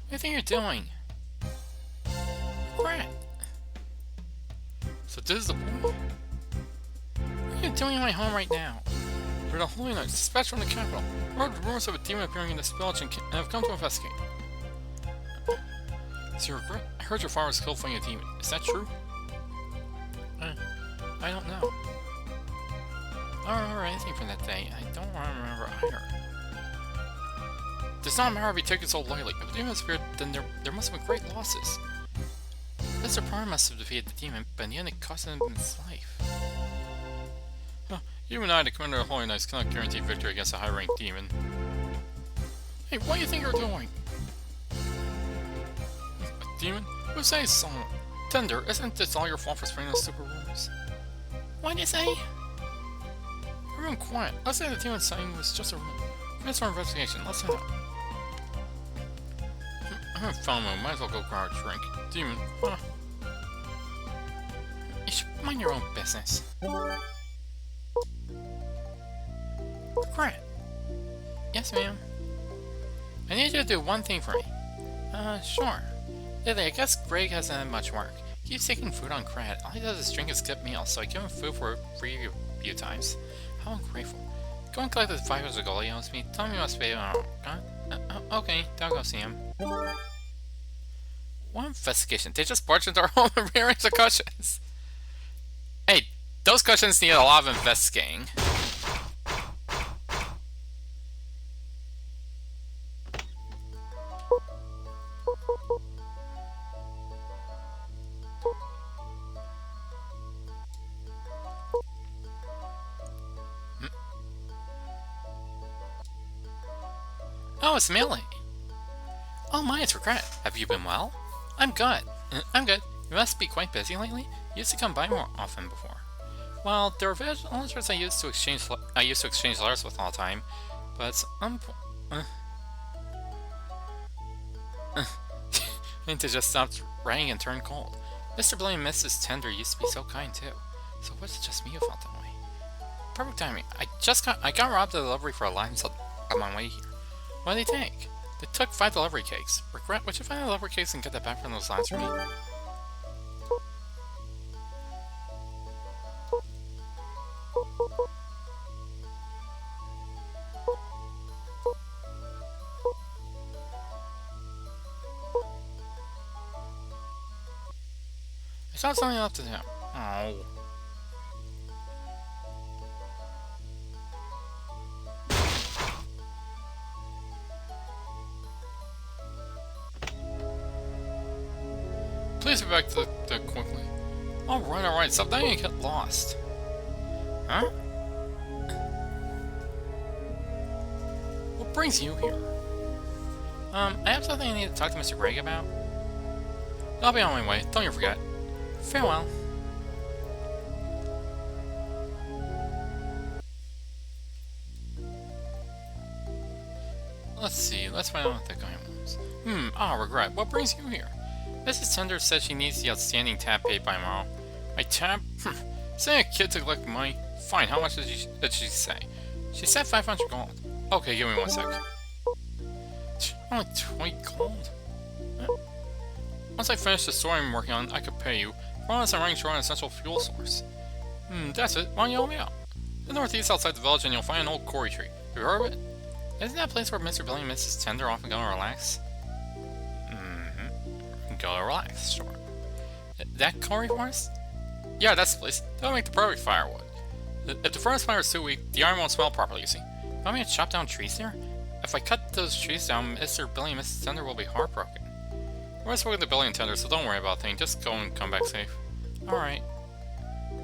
What do you think you're doing? Crap. So this is the point? What are you doing in my home right now? For the Holy Knights, dispatched from the capital. I heard rumors of a demon appearing in this village and have come to investigate. So I heard your father was killed fighting a demon. Is that true? I don't know. I don't remember anything from that day. I don't remember either. Does not matter if you take it so lightly. If the demon appeared, then there must have been great losses. Mr. Prime must have defeated the demon, but in the end it cost him his life. Huh. You and I, the Commander of the Holy Knights, cannot guarantee victory against a high-ranked demon. Hey, what do you think you're doing? A demon? Who says so? Tender, isn't this all your fault for spreading those stupid rumors? What'd you say? Everyone quiet. Let's say the demon saying was just a rumor. Finish our investigation. Let's head out. I haven't found one. Might as well go grab a drink. Demon, huh? You should mind your own business. Grant. Yes, ma'am. I need you to do one thing for me. Sure. Lately, I guess Greg hasn't had much work. He keeps taking food on credit. All he does is drink and skip meals, so I give him food for free a few times. How ungrateful. Go and collect the 500 gold he owes me. Tell me you must pay. Okay, then I'll go see him. What investigation? They just barged into our home and rearranged the cushions. Hey, those cushions need a lot of investigating. Oh, it's Millie. Oh my, it's Regret. Have you been well? I'm good. I'm good. You must be quite busy lately. You used to come by more often before. Well, there were villagers I used to exchange letters with all the time, but I need to just stop writing and turn cold. Mr. Billy and Mrs. Tender used to be so kind too. So was it just me who felt that way? Perfect timing. I got robbed of the delivery for a lime on my way here. What did they take? They took 5 delivery cakes. Regret, would you find the delivery cakes and get that back from those lines for me? I saw something else to do. Oh. Please be back to the quickly. Alright, stop dying and get lost. Huh? What brings you here? I have something I need to talk to Mr. Greg about. I'll be on my way. Don't you forget. Farewell. Let's see. Let's find out what that guy wants. Regret. What brings you here? Mrs. Tender said she needs the outstanding tab paid by tomorrow. My tab? Saying a kid to collect money? Fine, how much did she say? She said 500 gold. Okay, give me 1 sec. Only 20 gold? Once I finish the story I'm working on, I could pay you. Promise I'm running short on an essential fuel source. That's it. Why don't you help me out? The northeast outside the village and you'll find an old quarry tree. Have you heard of it? Isn't that a place where Mr. Billy and Mrs. Tender often go to relax? Go to relax, sure. That quarry forest? Yeah, that's the place. That'll make the perfect firewood. If the furnace fire is too weak, the iron won't smell properly, you see. Want me to chop down trees there? If I cut those trees down, Mr. Billy and Mrs. Tender will be heartbroken. We're gonna spoken to Billy and Tender, so don't worry about things. Just go and come back safe. Alright.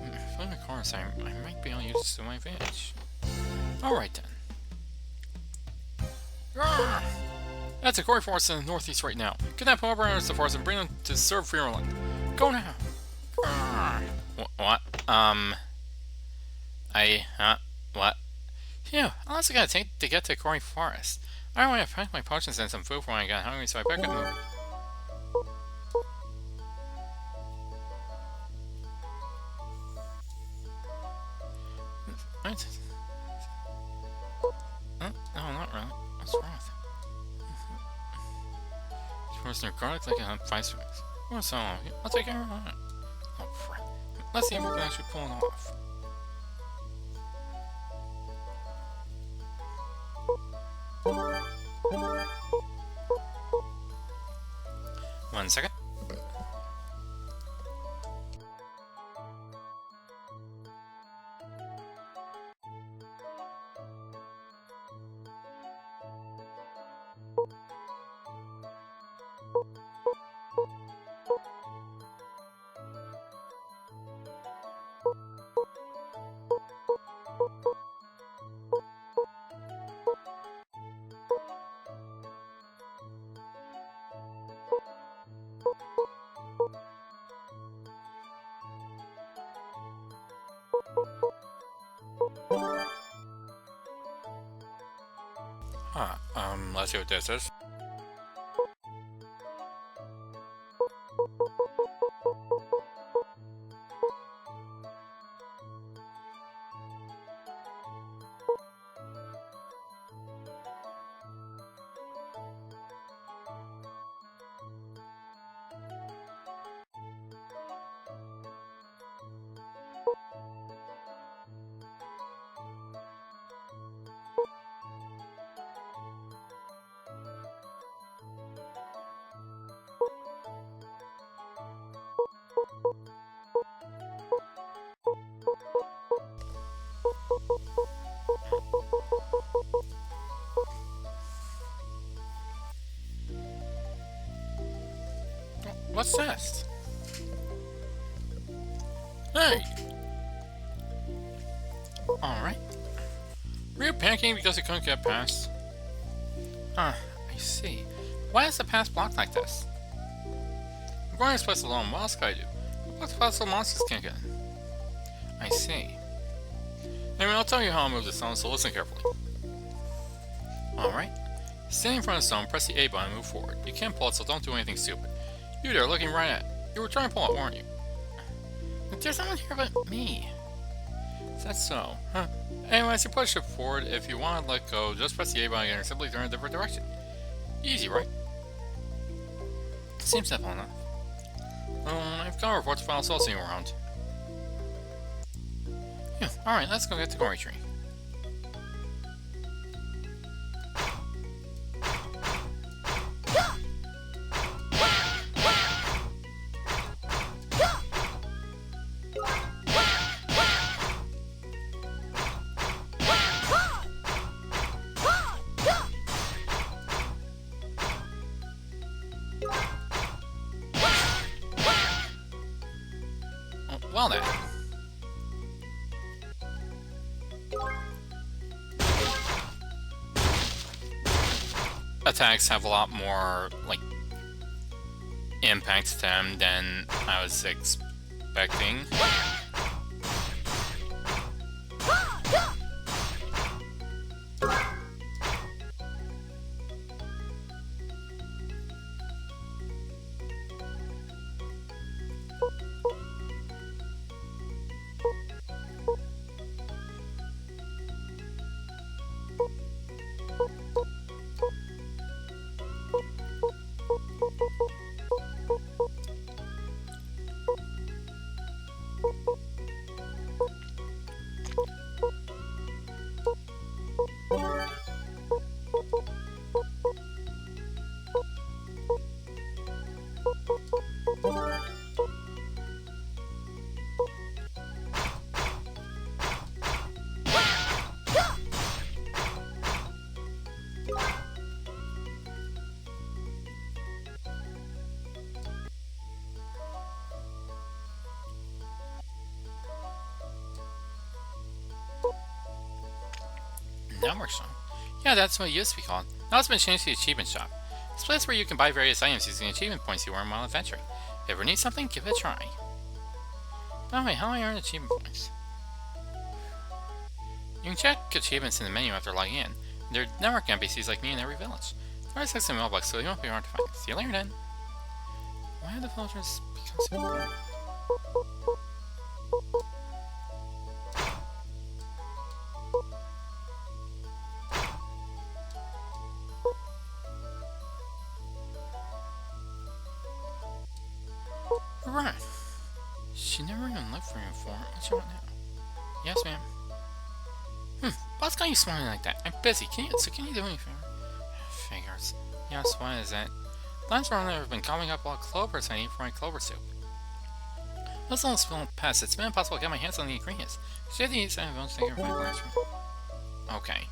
If I'm in the corner, I might be able to use this to my advantage. Alright then. Arrgh! That's a quarry forest in the northeast right now. Kidnap whoever enters the forest and bring them to serve Fearland. Go now! What? What? Phew, how long is it gonna take to get to Quarry Forest? I don't want to pack my potions and some food for when I get hungry, so I better get moving. What? No, not really. What's wrong with it? Forest near garlic like a 5 strings. What's so long? I'll take care of it. Oh, crap. Let's see if we can actually pull it off. One second. Let's see what this is. What's this? Hey! Alright. Were you panicking because you couldn't get past? I see. Why is the pass blocked like this? I'm going to this place alone. What else can I do? What's the pass so monsters can't get in? I see. Anyway, I'll tell you how I'll move the stone, so listen carefully. Alright. Stand in front of the stone, press the A button, and move forward. You can't pull it, so don't do anything stupid. You there, looking right at it. You were trying to pull it, weren't you? There's no one here but me. Is that so? Huh. Anyway, as you push it forward, if you want to let go, just press the A button again or simply turn in a different direction. Easy, right? Seems simple enough. I've got a reports file, so I'll see you around. Yeah, alright, let's go get the Gory Tree. Well then. attacks have a lot more, like, impact to them than I was expecting. Network shop? Yeah, that's what it used to be called. Now it's been changed to the achievement shop. It's a place where you can buy various items using achievement points you earn while adventuring. If you ever need something, give it a try. By the way, how do I earn achievement points? You can check achievements in the menu after logging in. There are network NPCs like me in every village. There are 6 in mailbox, so they won't be hard to find. See you later then. Why have the villagers become so important? Right. She never even looked for you before. What you want now? Yes, ma'am. What's got you smiling like that? I'm busy. Can you do me a favor? Figures. Yes, what is it? Lines around there have been coming up all clovers I need for my clover soup. Let's almost spill past. It's been impossible to get my hands on the ingredients. Should I have to eat some of take my glass from? Okay.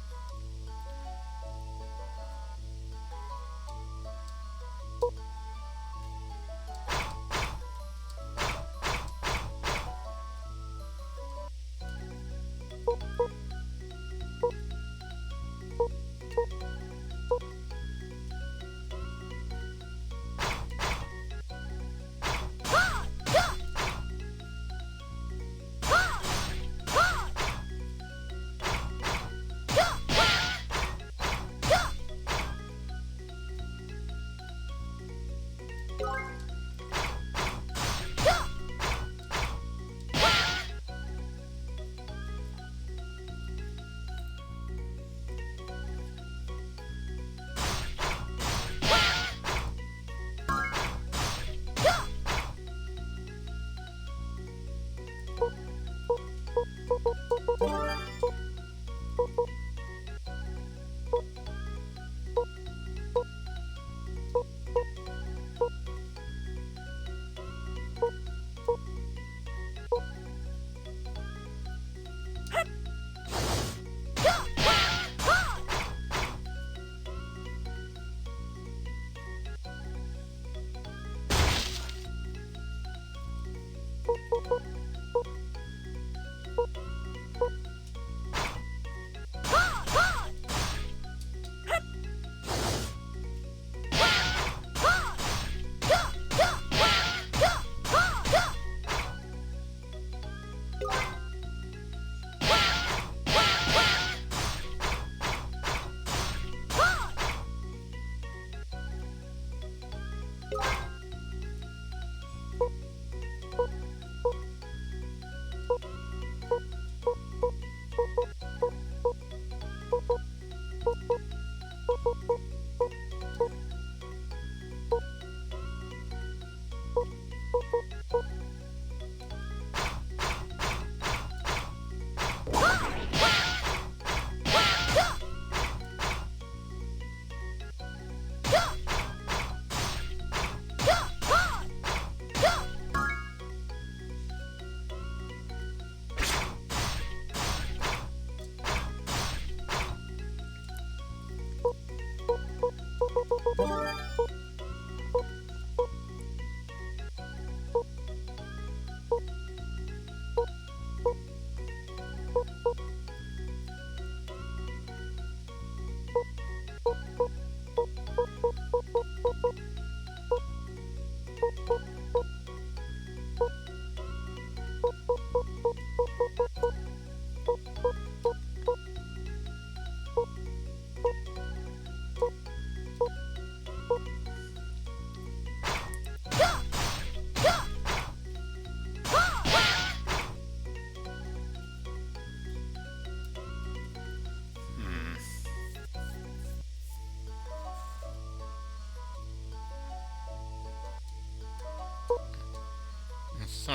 So,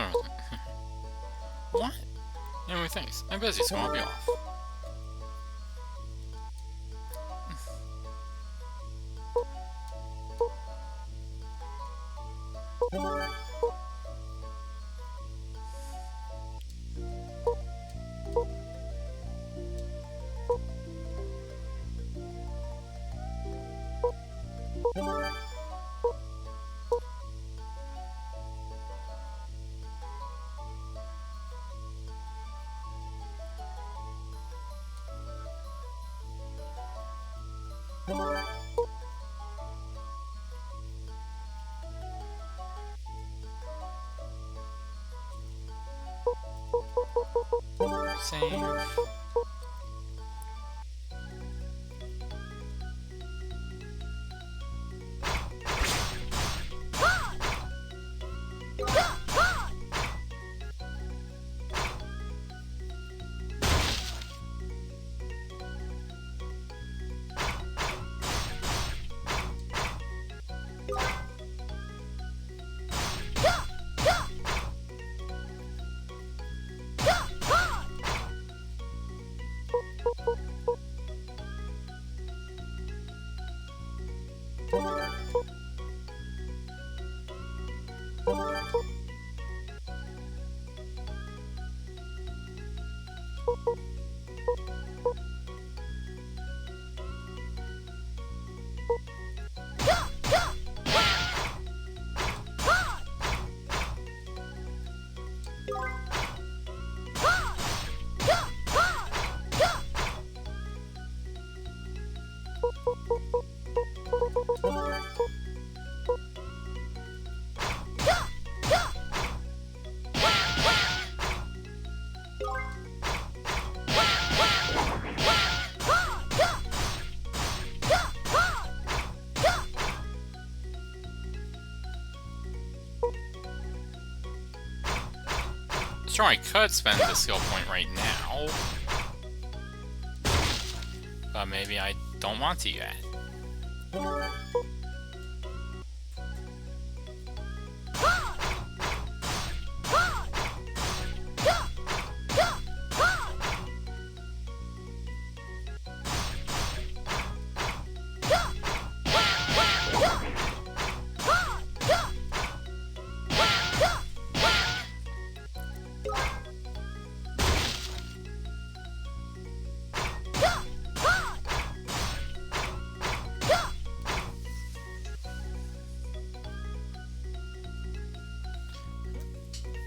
what? Anyway, thanks. I'm busy, so I'll be off. Save. Sure, I could spend the skill point right now, but maybe I don't want to yet.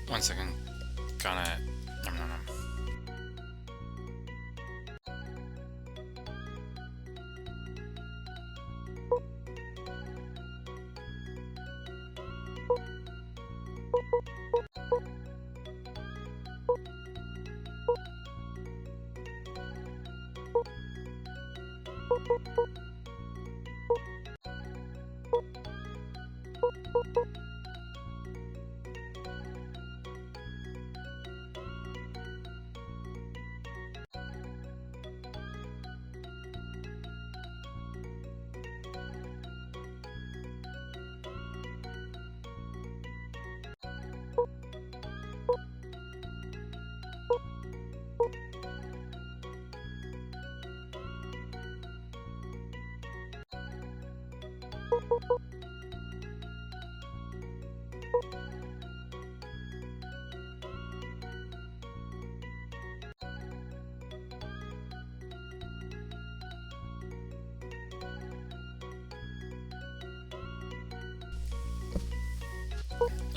One second, gonna... Nom, nom, nom.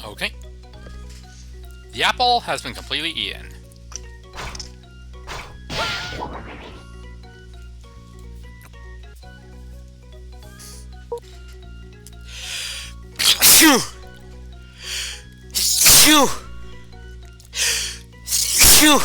Okay. The apple has been completely eaten. Phew! Phew! Phew!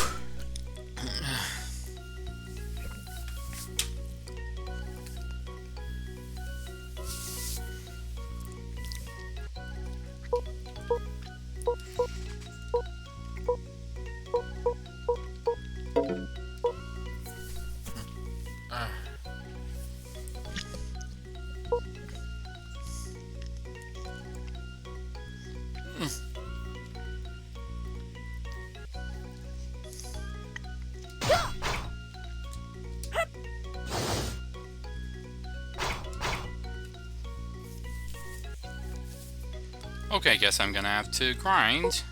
Okay, guess I'm gonna have to grind.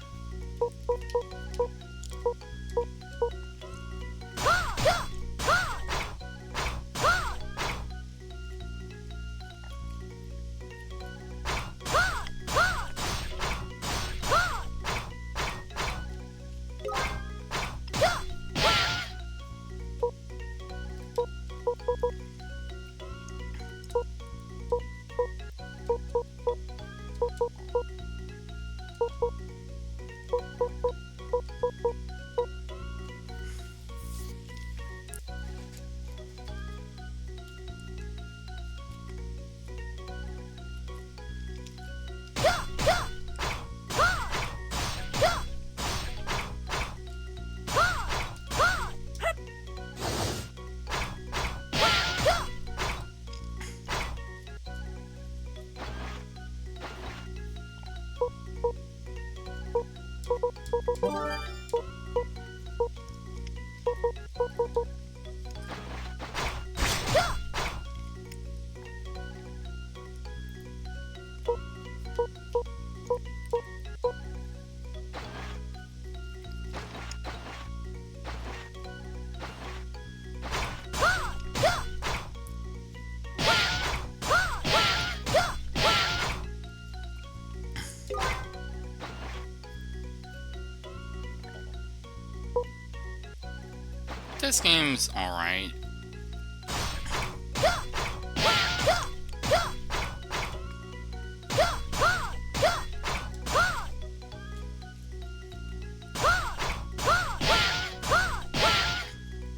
This game's alright.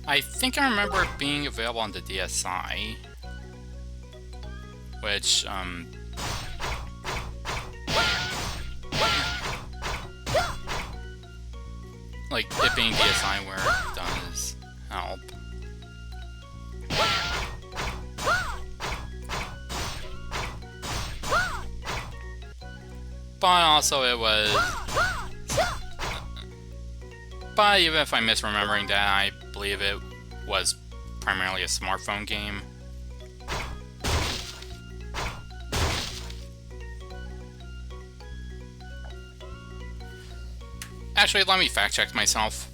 I think I remember it being available on the DSi, which, like, it being DSi where it does help. But also it was... But even if I'm misremembering that, I believe it was primarily a smartphone game. Actually, let me fact check myself.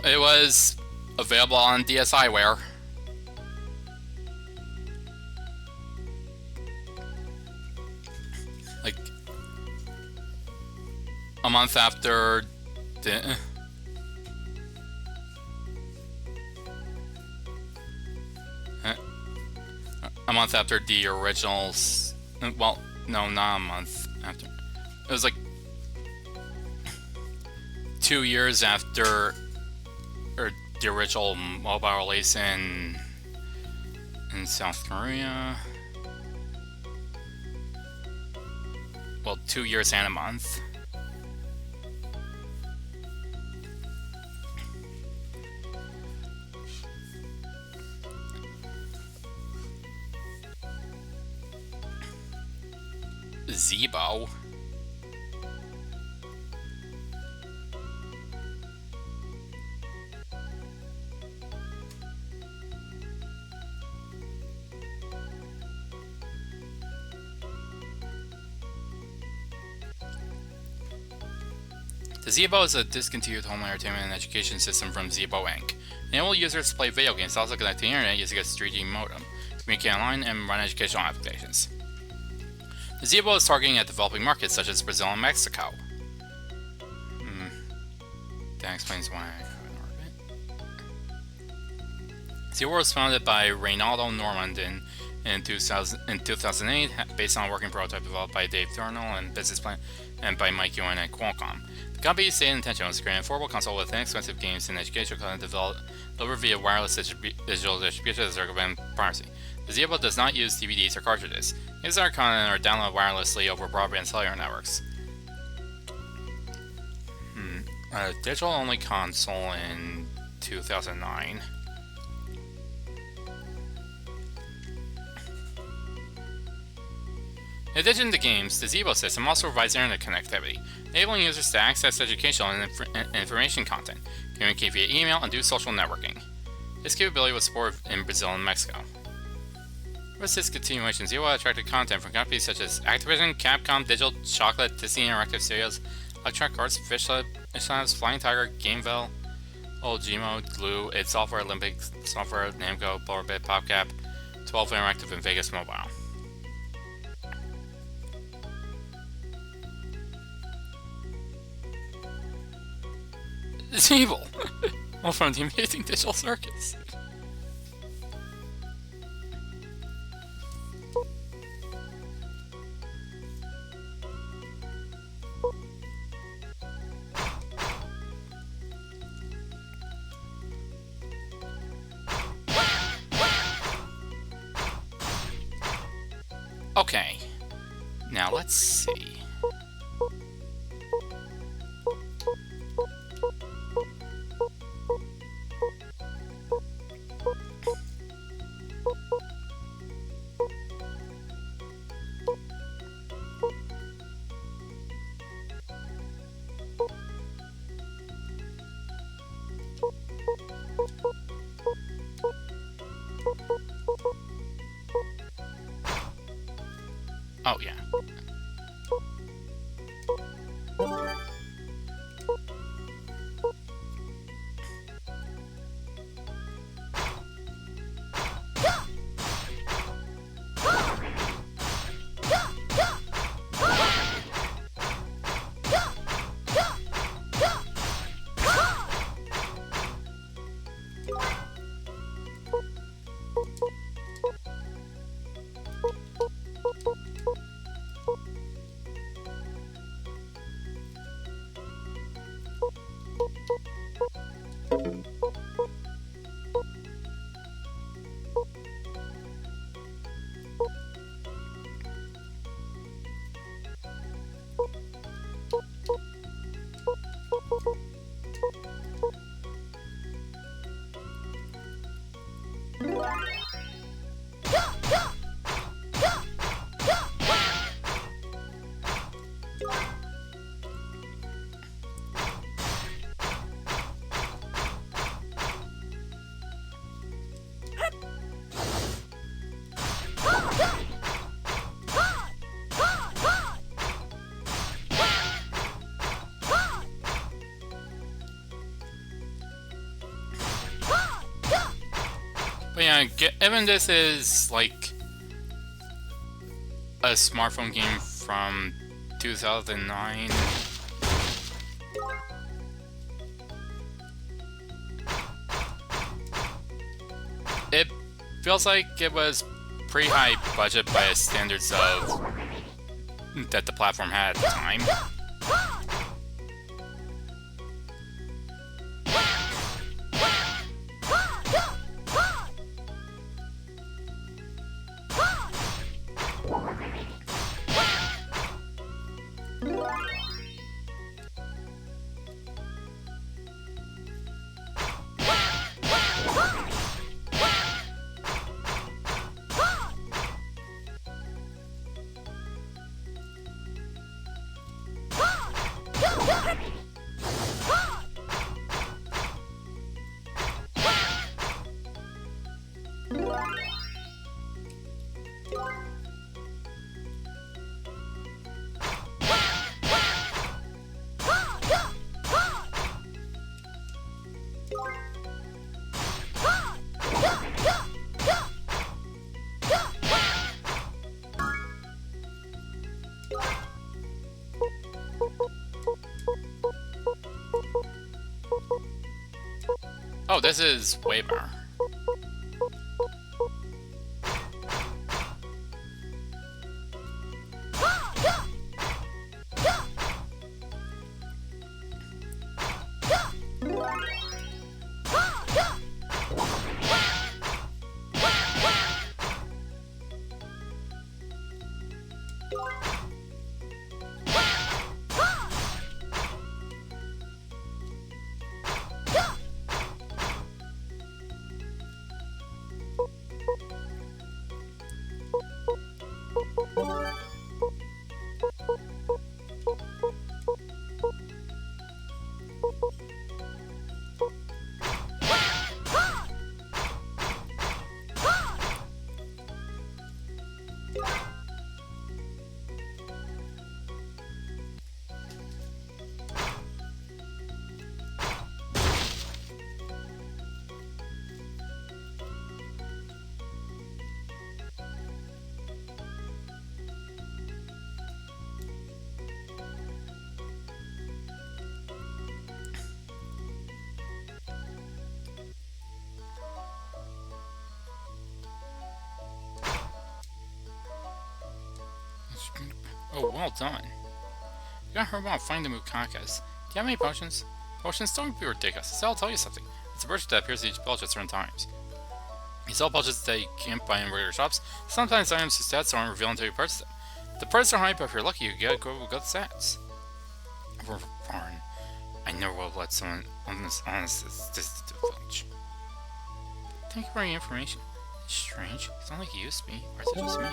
It was available on DSiWare. Like a month after the originals. Well, no, not a month after. It was like 2 years after the original mobile release in South Korea. Well, 2 years and a month. Zeebo. The Zeebo is a discontinued home entertainment and education system from Zeebo Inc. Enable users to play video games, also connect to the internet using a 3G modem, communicate online, and run educational applications. The Zeebo is targeting at developing markets such as Brazil and Mexico. That explains why I have an orbit. Zero was founded by Reynaldo Normand in 2008, based on a working prototype developed by Dave Thornell and business plan and by Mike Ewan at Qualcomm. The company's stated intention was to create an affordable console with inexpensive games and educational content delivered via wireless digital distribution to circumvent piracy. The ZBook does not use DVDs or cartridges. Games are content are downloaded wirelessly over broadband cellular networks. A digital-only console in 2009. In addition to games, the ZBook system also provides internet connectivity, enabling users to access educational and information content, communicate via email, and do social networking. This capability was supported in Brazil and Mexico. With this continuation, ZBook attracted content from companies such as Activision, Capcom, Digital Chocolate, Disney Interactive Studios, Electronic Arts, Fish Labs, Flying Tiger, Gameville, Gmo, Glue, id Software, Olympic Software, Namco, Polaroid, PopCap, 12 Interactive, and Vegas Mobile. It's evil! All from the amazing Digital Circus. Okay, now let's see. Oh, yeah. But yeah, given this is like a smartphone game from 2009, it feels like it was pretty high budget by standards of that the platform had at the time. Oh, this is way better. Oh, well done. You got her about finding the Mukakas. Do you have any potions? Potions? Don't be ridiculous. So I'll tell you something. It's a virtue that appears in each village at certain times. You sell potions that you can't buy in regular shops. Sometimes items whose stats aren't revealed until you purchase them. The prices are high, but if you're lucky, you get good stats. Barn. I never will let someone honest this village. Thank you for your information. It's strange. It's not like you used to be, or is it just me?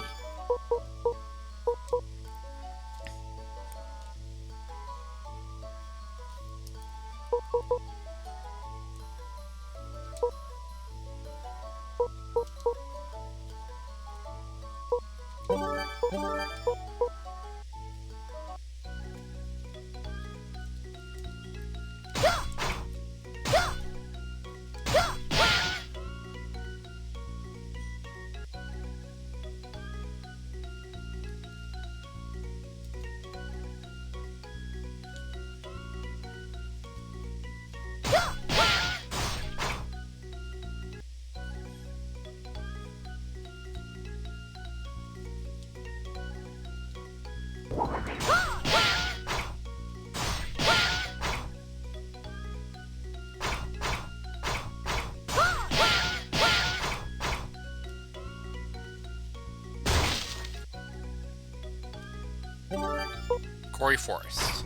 Quarry Forest.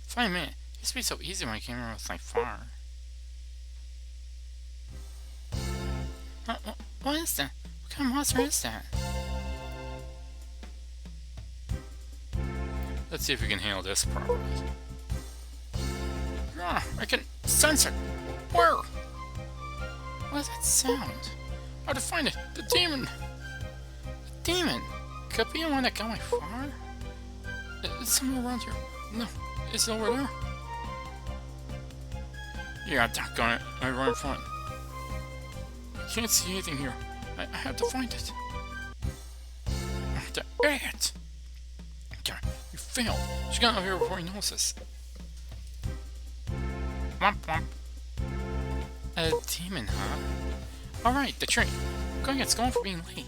Fine minute. It used to be so easy when I came around with my farm. What is that? What kind of monster is that? Let's see if we can handle this properly. Ah, I can sense it! Where? What is that sound? How to find it? The demon! The demon! Could it be the one that got my farm? It's somewhere around here. No, it's over there. Yeah, doggone it. I run in front. I can't see anything here. I have to find it. The idiot! You failed. She got out here before he notices. Womp womp. A demon, huh? Alright, the train. Go get going for being late.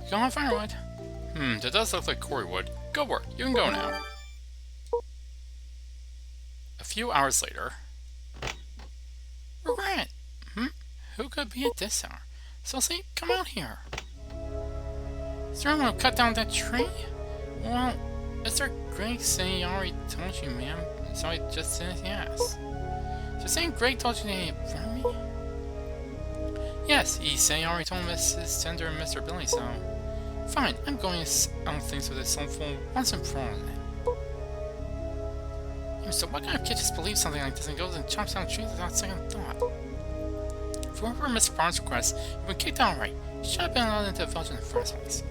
Go on firewood. That does look like Corey wood. Go work. You can go now. A few hours later. Regret. Who could be at this hour? Susie, come out here. Is there anyone who cut down that tree? Well, Mr. Greg said he already told you, ma'am, so I just said yes. So saying Greg told you to inform me? Yes, he said he already told Mrs. Tender and Mr. Billy, so... Fine, I'm going to settle things with this phone once and for all then. So what kind of kid just believes something like this and goes and chomps down trees without second thought? For whatever Mr. Barnes requests, you've been kicked out right. You should have been allowed into the village in the first place.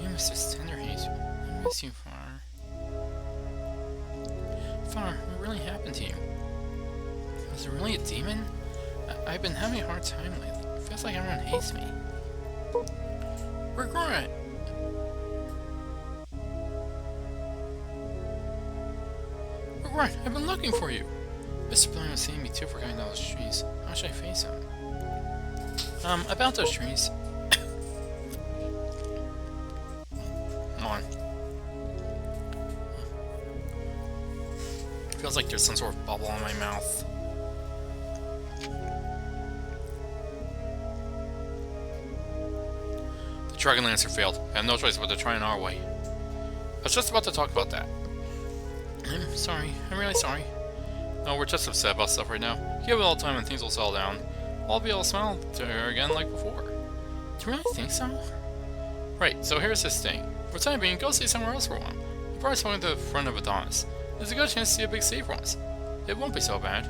You, Mr. Tenderhaze, I miss you, Far. Far, what really happened to you? Was it really a demon? I've been having a hard time lately. It feels like everyone hates me. Regret! Regret, I've been looking for you! Mr. Billy was seeing me too for cutting down those trees. How should I face him? About those trees. Come on. Feels like there's some sort of bubble in my mouth. The Dragon Lancer failed. I have no choice but to try in our way. I was just about to talk about that. I'm sorry. I'm really sorry. No, we're just upset about stuff right now. Give it all time and things will settle down. I'll be able to smile to her again like before. Do you really think so? Right, so here's this thing. For the time being, go see somewhere else for one. You've already spoken to the friend of Adonis. There's a good chance to see a big sea for once. It won't be so bad.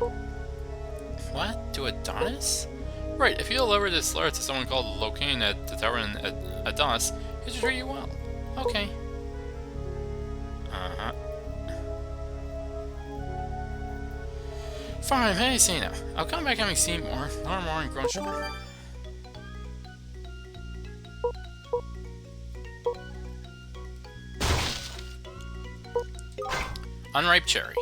What? To Adonis? Right, if you deliver this letter to someone called Locaine at the tavern at Adonis, he should treat you well. Okay. Fine, hey Cena. I'll come back having seen more, learn more, and grown sugar. Unripe cherry.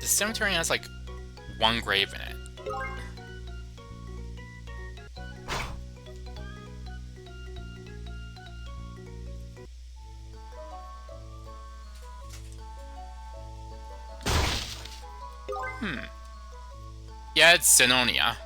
The cemetery has like one grave in it. Yeah, it's Zenonia.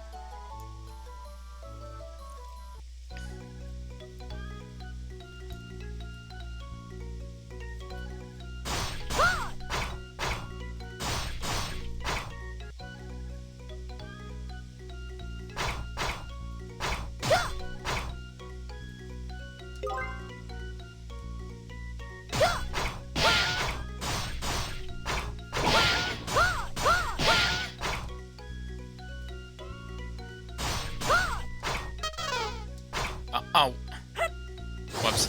Oh. Whoops.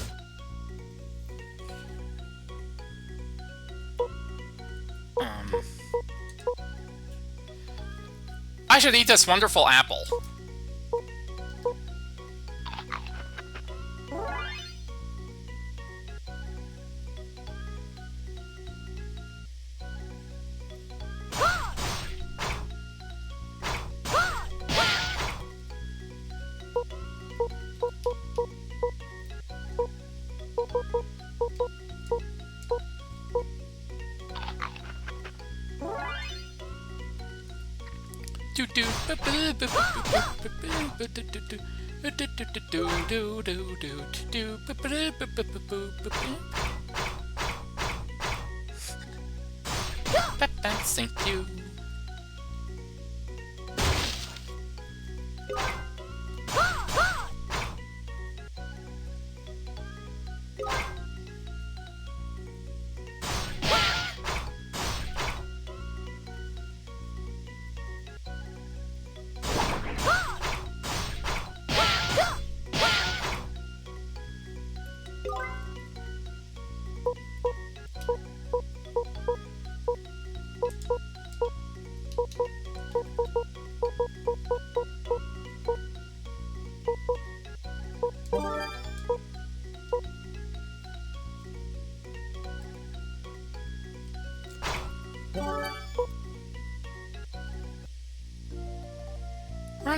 I should eat this wonderful apple. Thank you.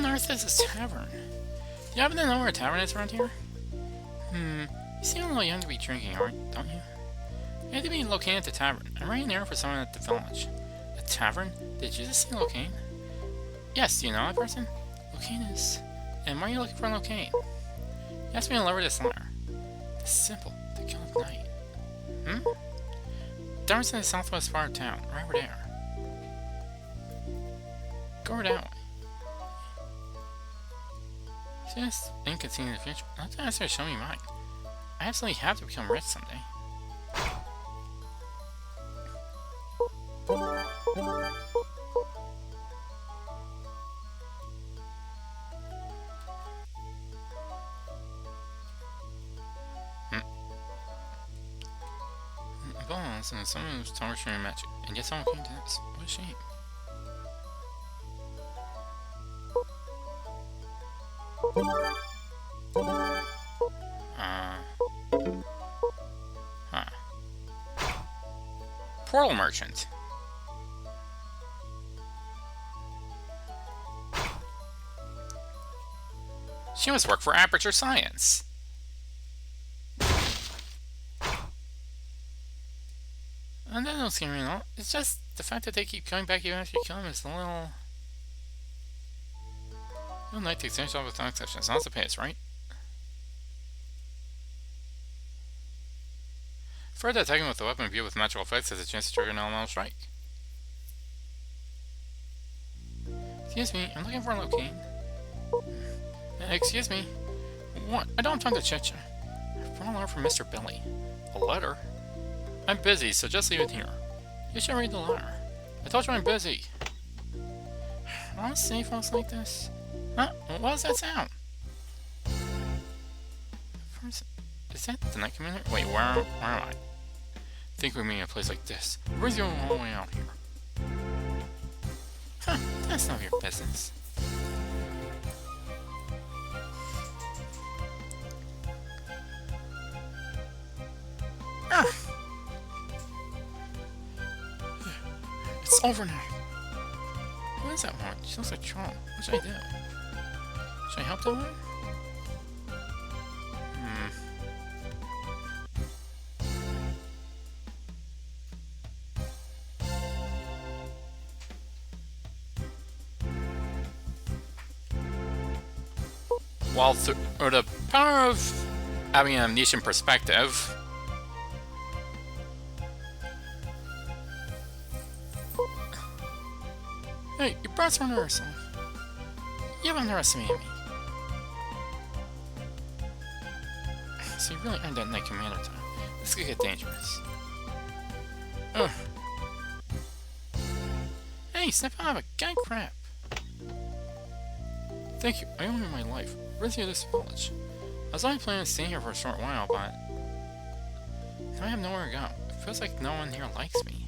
on earth is this tavern? Do you happen to know where a tavern is around here? You seem a little young to be drinking, don't you? You have to be located at the tavern. I'm right there for someone at the village. A tavern? Did you just see Locane? Yes, do you know that person? Locane is... And why are you looking for Locane? He asked me to lower this ladder. It's simple. To kill at night. Tavern's in the southwest part of town. Right over there. Go over that way. See this inconvenient adventure? I'm not ask her to show me mine. I absolutely have to become rich someday. Balls and someone was torturing magic, and yet someone came to this. What a shame. Portal merchant. She must work for Aperture Science. And that don't scare me at all. It's just the fact that they keep coming back even after you kill them is a little... You'll like to exchange all without exception. It's not the pace, right? Further attacking with a weapon viewed with magical effects has a chance to trigger an elemental strike. Excuse me, I'm looking for Locane. Excuse me. What? I don't have time to chit-chat. I brought a letter from Mr. Billy. A letter? I'm busy, so just leave it here. You should read the letter. I told you I'm busy. I don't see folks like this. Huh? What was that sound? Is that the Night Commander? Wait, where am I? Think we meet in a place like this. Where's your whole way out here? Huh, that's none of your business. It's over now. Who is that one? She looks like Charles. What should I do? Should I help that one? While through the power of having an omniscient perspective, hey, you brought someone to herself. You've underestimated me. So you really earned that Night Commander time. This could get dangerous. Ugh. Hey, snap out of it. God crap. Thank you. I owe you my life. Rescue this village. I was only planning on staying here for a short while, but now I have nowhere to go. It feels like no one here likes me.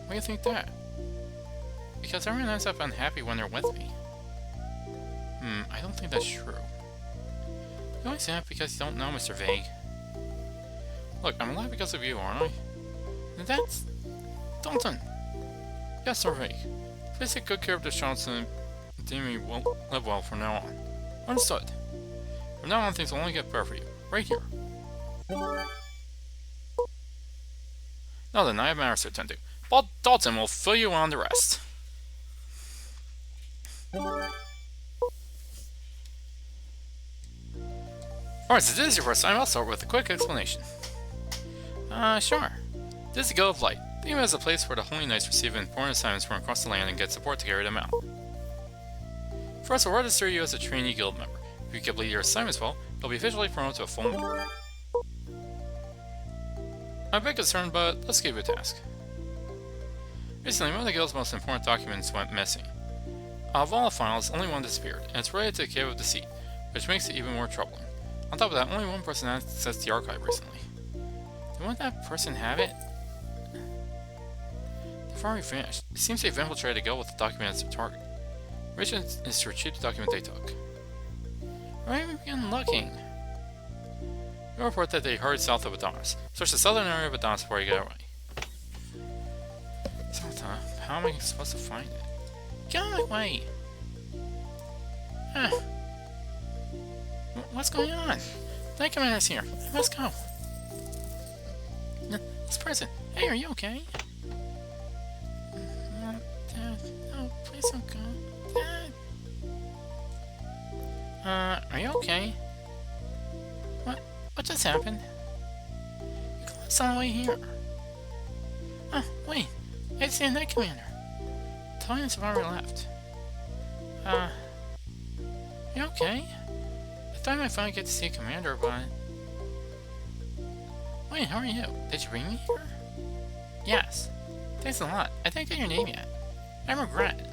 Why do you think that? Because everyone ends up unhappy when they're with me. I don't think that's true. You only say that because you don't know Mr. Vague. Look, I'm alive because of you, aren't I? And that's... Dalton! Yes, Sir Vague. Please take good care of this child so Demi will live well from now on. Understood. From now on, things will only get better for you. Right here. Now then, I have matters to attend to. But Dalton will fill you on the rest. Alright, so this is your first time. I'll start with a quick explanation. Sure. This is the Guild of Light. Think of it as a place where the Holy Knights receive important assignments from across the land and get support to carry them out. First, we'll register you as a trainee guild member. If you complete your assignments well, you'll be officially promoted to a full member. I'm a bit concerned, but let's give you a task. Recently, one of the guild's most important documents went missing. Of all the files, only one disappeared, and it's related to the Cave of Deceit, which makes it even more troubling. On top of that, only one person accessed the archive recently. Wouldn't that person have it? They've already vanished. It seems they've infiltrated the guild with the document as their target. Mission is to retrieve the document they took. Why haven't we begun looking? We report that they hurried south of Adonis. Search the southern area of Adonis before you get away. South, huh? How am I supposed to find it? Get out of my way! Ah, what's going on? Night Commander's here. I must go. This person. Hey, are you okay? Dad, no, please don't go. Dad. Are you okay? What just happened? You collapsed on the way here. Wait. I see a Night Commander. Tony and Survivor left. You okay? I thought I might finally get to see a commander, but... Wait, how are you? Did you bring me here? Yes. Thanks a lot. I didn't get your name yet. I'm Regret.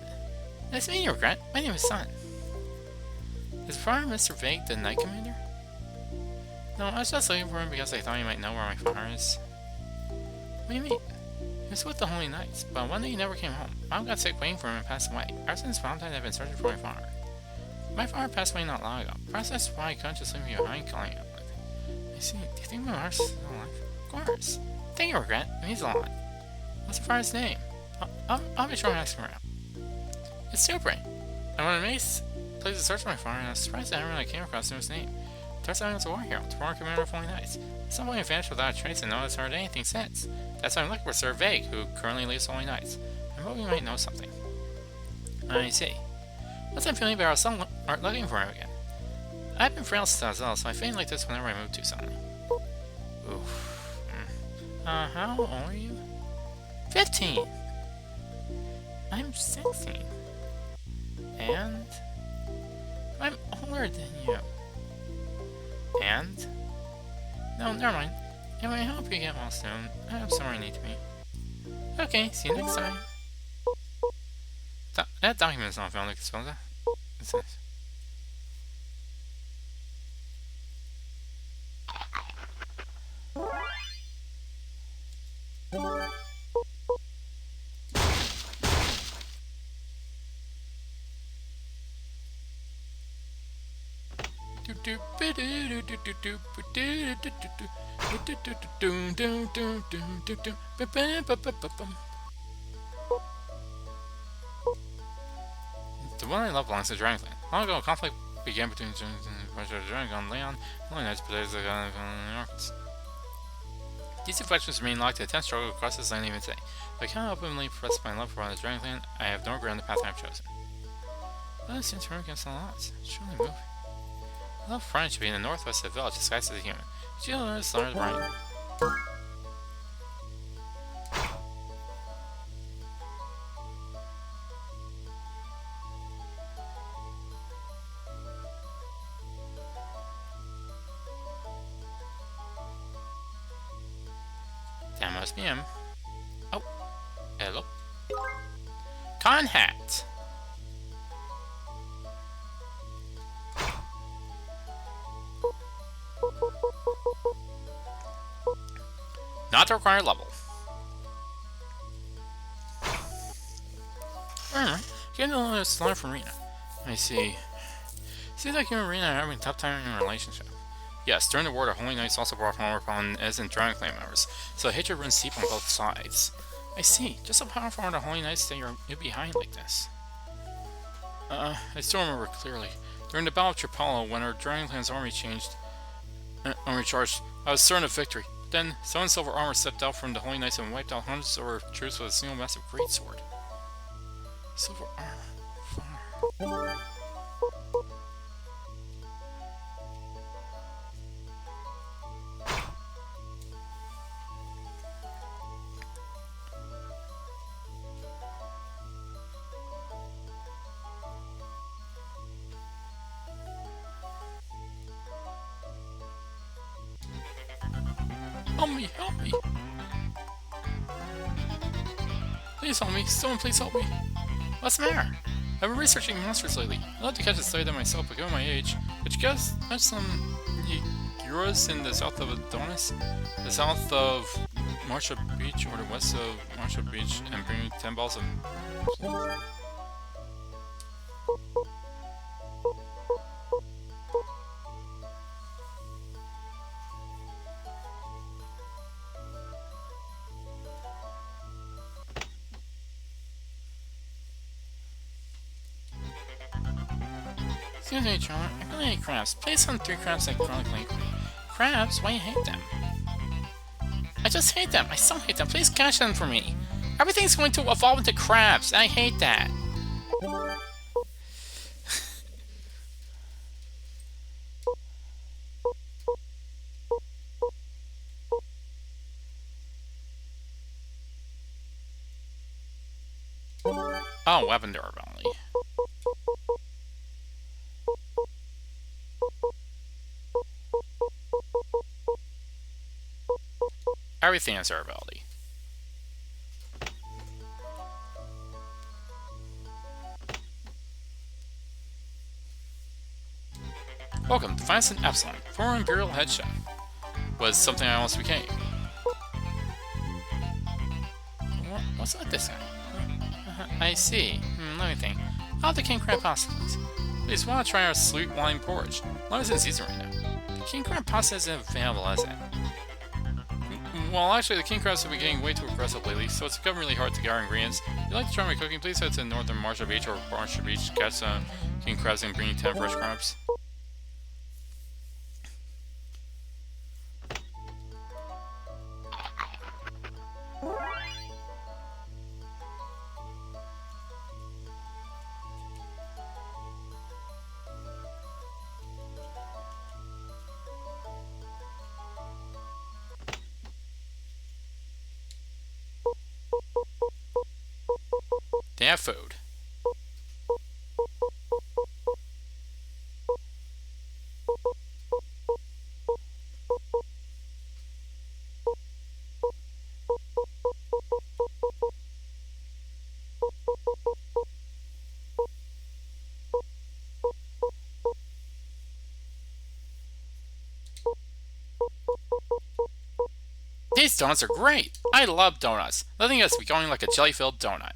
Nice to meet you, Regret. My name is Sun. Is Father Mr. Vague the Night Commander? No, I was just looking for him because I thought he might know where my father is. What do you mean? He was with the Holy Knights, but one day he never came home. Mom got sick waiting for him and passed away. Ever since Valentine, I've been searching for my father. My father passed away not long ago. Perhaps that's why I couldn't just leave you behind calling out. I see. Do you think my father's still alive? Of course. Thank you, Regret. It means a lot. What's your father's name? I'll be sure to ask him around. It's Super. I went to Mace place to search for my father, and I was surprised that everyone I came across knew his name. Turns out he was a war hero, the former commander of Holy Knights. Some way vanished without a trace and no one has heard anything since. That's why I'm looking for Sir Vague, who currently leads Holy Knights. I'm hoping he might know something. I see. What's that feeling about our son aren't looking for him again? I've been frail since I was little, so I feel like this whenever I move too suddenly. Oof. How old are you? 15! I'm 16. And? I'm older than you. And? No, never mind. Anyway, I hope you get well soon. I have somewhere I need to be. Okay, see you next time. That document is not found, like it's found. It's nice. The one I love belongs to Dragon Clan. Long ago, a conflict began between Dragon Leon and Holy Knights, but there's a These two factions remain locked to a tense struggle across this land even today. If I cannot openly profess my love for one of the Dragon Clan, I have no regret in the path I have chosen. Well, it seems to run against the odds. It's truly moving. I love Friend should be in the northwest of the village, disguised as a human. Did you notice Leonard's brain? That must be him. Oh, hello. Con hat. Not the required level. Alright, getting a little slower from Rena. I see. Seems like you and Rena are having a tough time in your relationship. Yes, during the war, the Holy Knights also brought home upon Ez and Dragon Clan members, so hatred runs deep on both sides. I see. Just how powerful are the Holy Knights that you're behind like this? I still remember clearly. During the Battle of Trapelo, when our Dragon Clan's army charged, I was certain of victory. Then, someone in silver armor stepped out from the Holy Knights and wiped out hundreds of our troops with a single massive greatsword. Silver armor. Fire. Help me! Help me! Please help me! Someone please help me! What's the matter? I've been researching monsters lately. I'd love to catch a study them myself, but given my age, would you guys have some Euros in the south of Adonis, the south of Marsha Beach, or the west of Marsha Beach, and bring me 10 balls of... Excuse me, Charlie. I really hate crabs. Please send 3 crabs electronically. Crabs? Why you hate them? I just hate them. I so hate them. Please catch them for me. Everything's going to evolve into crabs, and I hate that. Oh, weapon durability. Everything has durability. Welcome to Vincent Epsilon, former Imperial head chef. Was something I almost became. What's with this guy? I see. Let me think. How the king crab pasta, please? Please, want to try our sweet wine porridge? Love is in season right now. The king crab pasta isn't available, is it? Well, actually, the king crabs have been getting way too aggressive lately, so it's become really hard to get our ingredients. If you'd like to try my cooking, please head to northern Marshall Beach or Marshall Beach to catch some king crabs and bring you 10 fresh crabs. They have food. These donuts are great! I love donuts. Nothing else be going like a jelly-filled donut.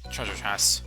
Treasure chest.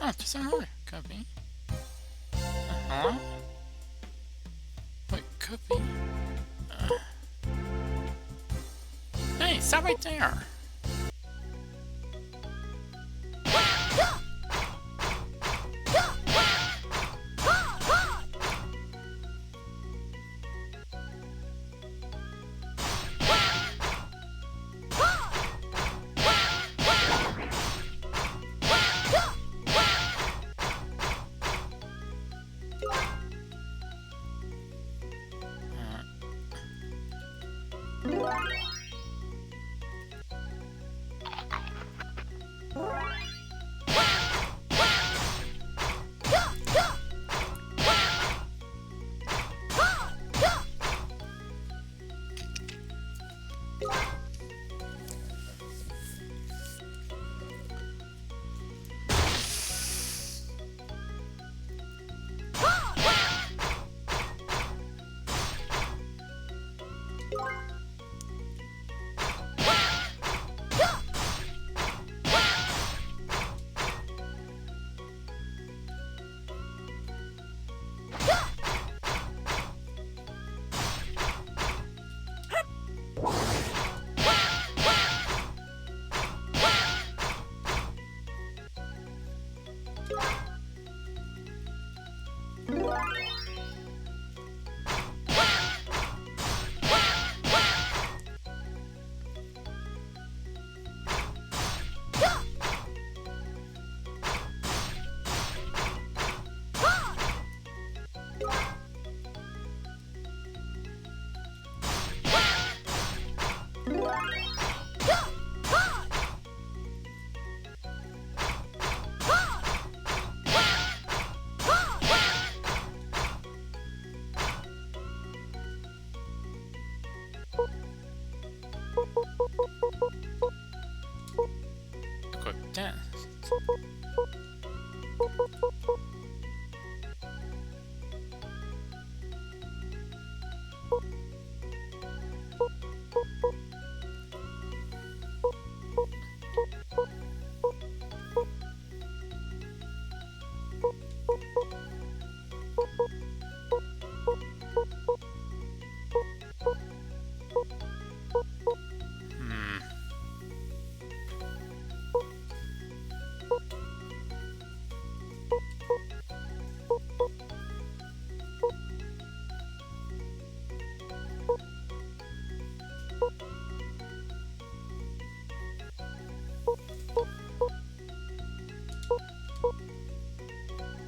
Oh, just another copy. Hello? Wait, copy? Hey, stop right there!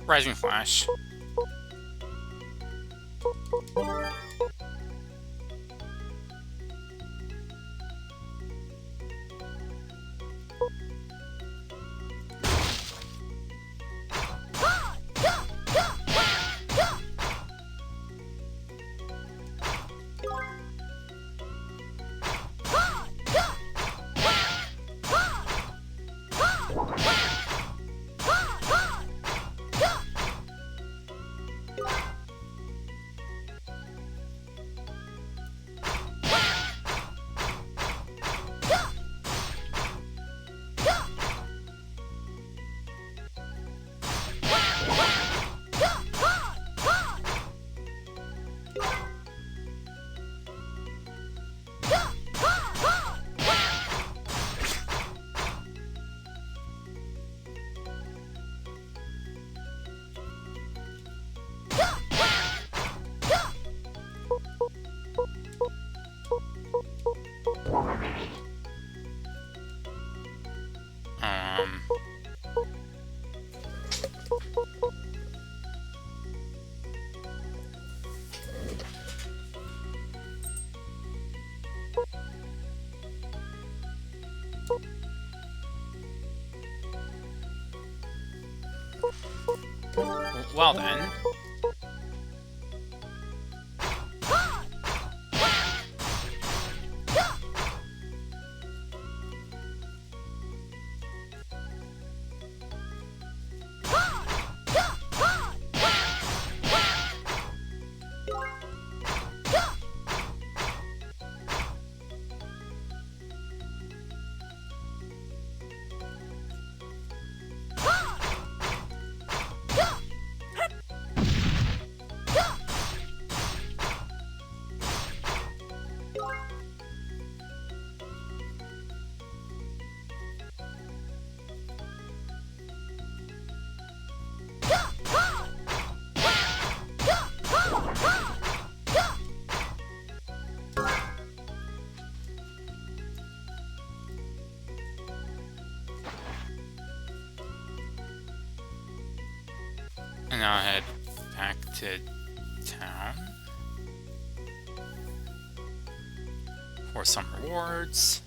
Rising Flash. Well then. And now I'll head back to town for some rewards.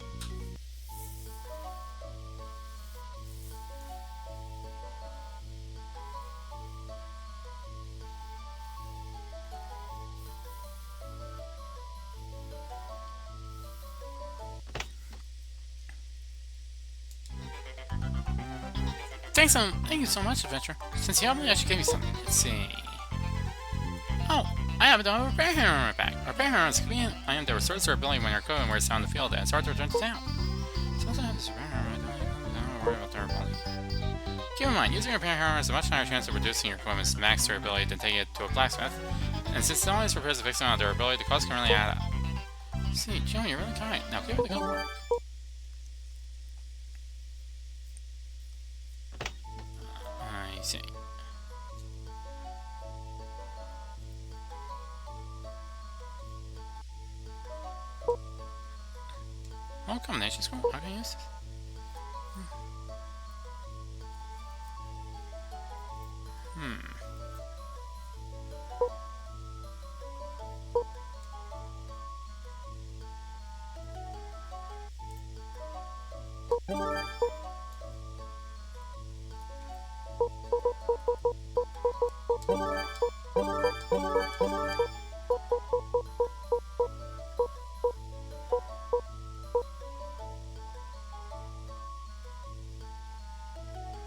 Thank you so much, Adventure. Since you helped me, I should give you something. Let's see. Oh, I have a repair hammer on my back. A repair hammer is convenient. I am to restore their ability when you're going where it's on the field and start to return to town. Sometimes I have this repair hammer. Don't worry about their ability. Keep in mind, using a repair hammer has a much higher chance of reducing your equipment's max durability than taking it to a blacksmith. And since it always repairs a fixed amount of durability, the cost can really add up. See, Joe, you're really kind. Now give it a go work. I see. Oh, combination scroll? How can I use this?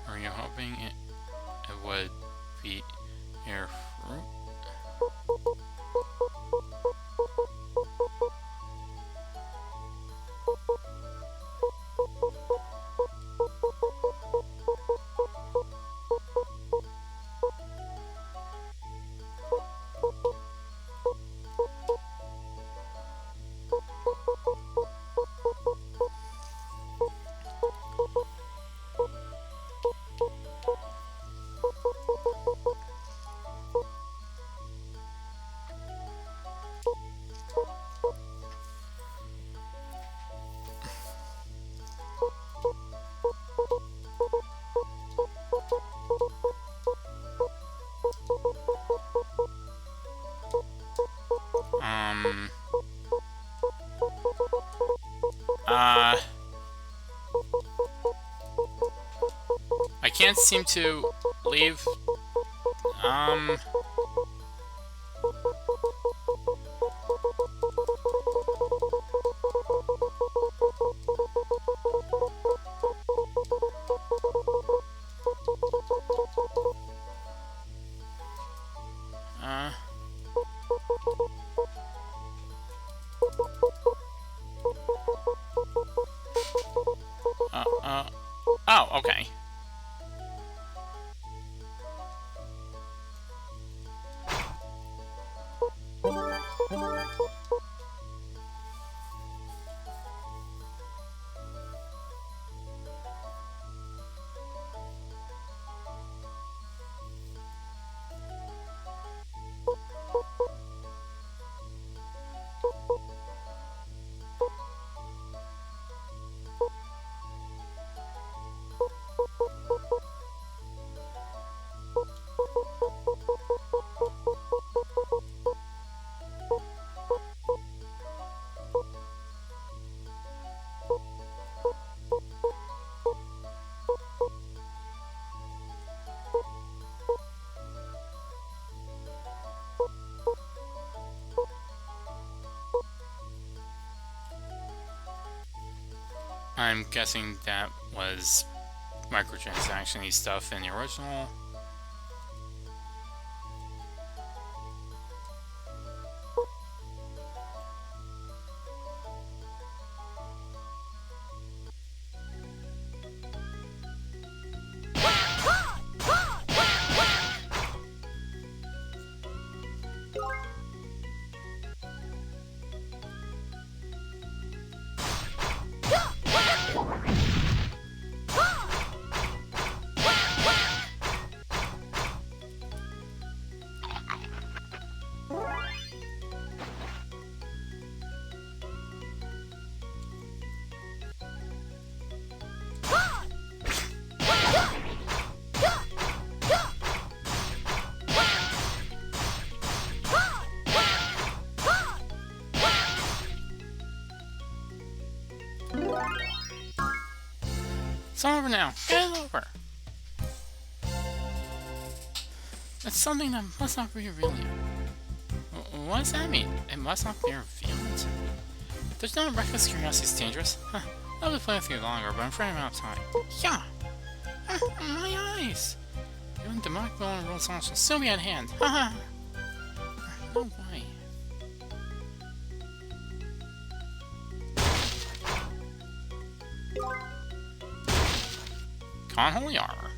Are you hoping it would be air fruit? I can't seem to leave. Oh, okay. I'm guessing that was microtransaction-y stuff in the original. It's over now. Get it over. It's something that must not be revealed yet. What does that mean? It must not be revealed? There's no reckless curiosity is dangerous. Huh. I'll be playing with you longer, but I'm afraid I'm out of time. Yeah! My eyes! Even demonic bone and roll songs will still be at hand. Haha! No way. Con Holy Armor.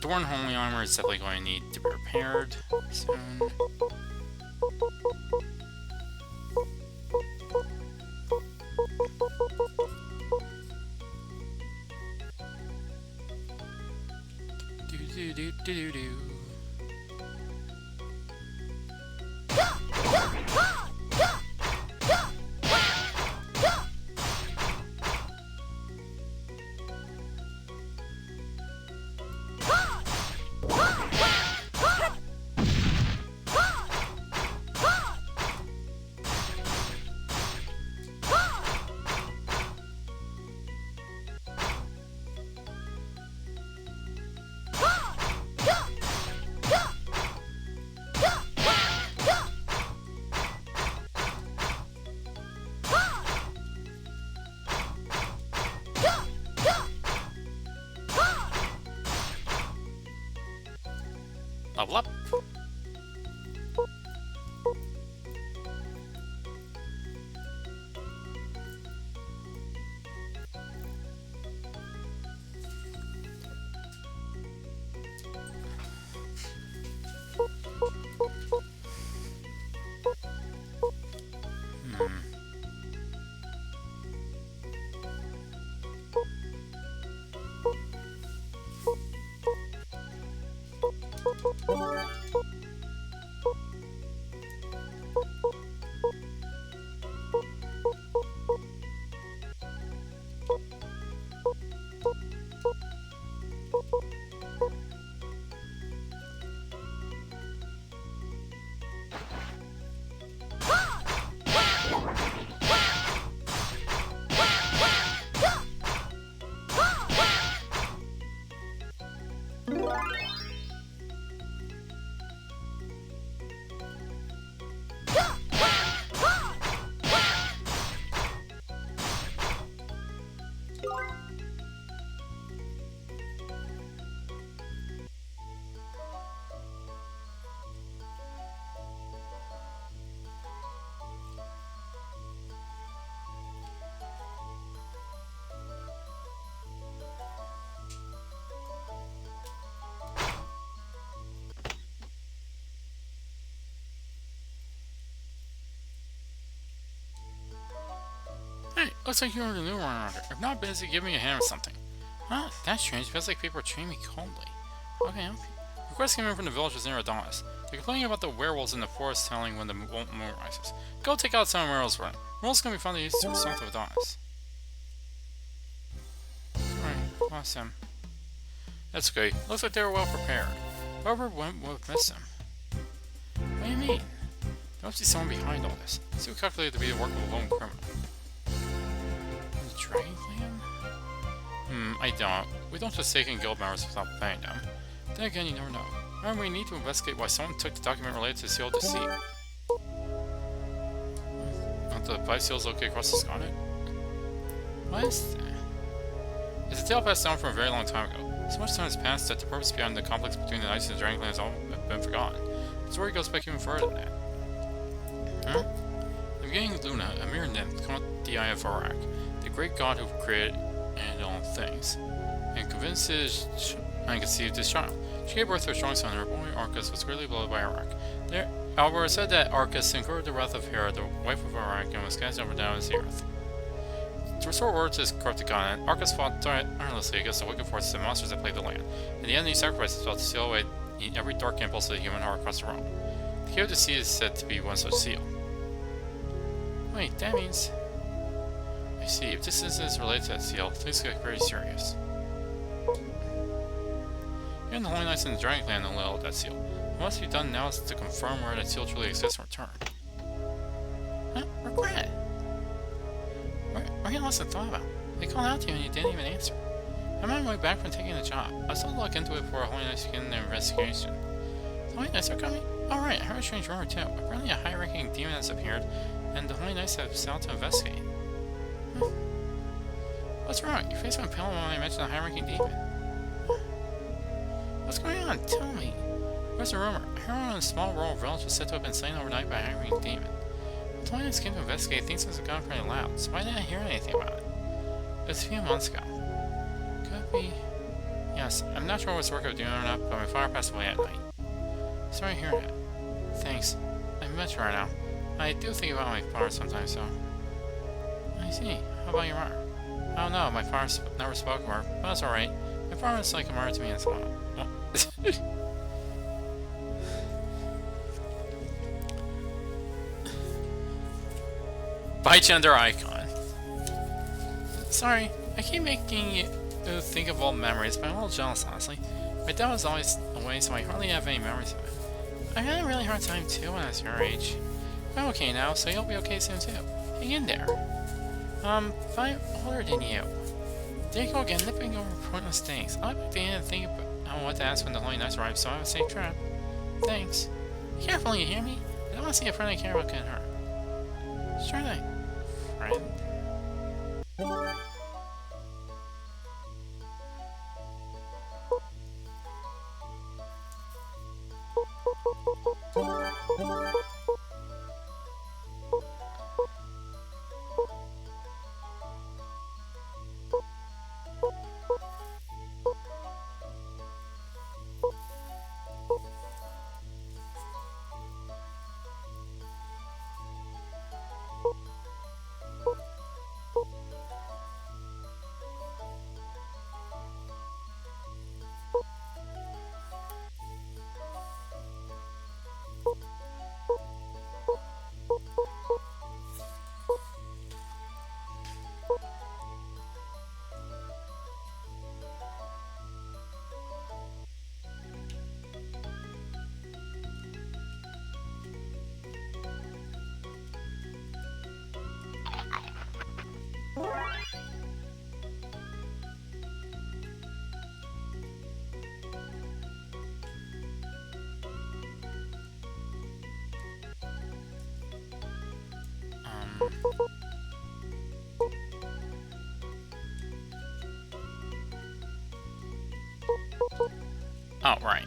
Thorn Holy Armor is definitely going to need to be repaired soon. Do-do-do-do-do. Level up. Looks like you're the new one. If not busy, give me a hand or something. Huh? That's strange. It feels like people are treating me coldly. Okay, okay. Request came in from the villagers near Adonis. They're complaining about the werewolves in the forest telling when the moon rises. Go take out some of Merle's room. Merle's gonna be fun to use to south of Adonis. Alright, lost him. That's good. Looks like they were well prepared. Whoever went would miss them. What do you mean? There must be someone behind all this. It's too calculated to be the work of a lone criminal. The Dragon Clan? I don't. We don't just take in guild members without paying them. Then again, you never know. Remember, we need to investigate why someone took the document related to the Seal of Deceit. Aren't the 5 seals located across the Scarlet? What is that? It's a tale passed down from a very long time ago. So much time has passed that the purpose behind the conflicts between the Knights and the Dragon Clan has all been forgotten. The story goes back even further than that. Huh? The beginning of Luna, a mere nymph, called the Eye of Arak, the great god who created and all things, and conceived this child. She gave birth to a strong son, and her boy Arcas was greatly beloved by Arak. However, it said that Arcas incurred the wrath of Hera, the wife of Arak, and was cast over down to the earth. To restore order to his corrupted continent, Arcas fought tirelessly against the wicked forces and monsters that plagued the land. In the end, he sacrificed himself to seal away every dark impulse of the human heart across the realm. The Key of the Sea is said to be one such seal. Wait, that means... I see. If this is related to that seal, things get very serious. Even the Holy Knights and the Dragon Clan know little of that seal. What must be done now is to confirm where that seal truly exists and return. Huh? Regret? We're getting lost in thought about. They called out to you and you didn't even answer. I'm on my way back from taking the job. I'll still look into it before a Holy Knights begin their investigation. The Holy Knights are coming? Alright, I heard a strange rumor too. Apparently a high-ranking demon has appeared, and the Holy Knights have set out to investigate. What's wrong? Your face went pale when I mentioned a high-ranking demon. What's going on? Tell me. Where's the rumor? A hero in a small rural village was said to have been slain overnight by a high-ranking demon. The Holy Knights came to investigate. Things must have gone pretty loud, so why didn't I hear anything about it? It was a few months ago. Could be... Yes, I'm not sure what's work I was doing or not, but my father passed away at night. Sorry to hear that. Thanks. I'm much better now. I do think about my father sometimes, so... I see. How about your mother? I don't know, my father never spoke to her, but that's alright. My father was like a mother to me as well. Bi-gender icon. Sorry, I keep making you think of old memories, but I'm a little jealous, honestly. My dad was always away, so I hardly have any memories of it. I had a really hard time too when I was your age. I'm okay now, so you'll be okay soon too. Hang in there. I'm older than you. There you go again, nipping over pointless things. I'll be back to the end and think about what to ask when the Holy Knights arrive, so I have a safe trip. Thanks. Be careful, you hear me? I don't want to see a friend I care about getting hurt. Sure thing. Friend? Oh, right.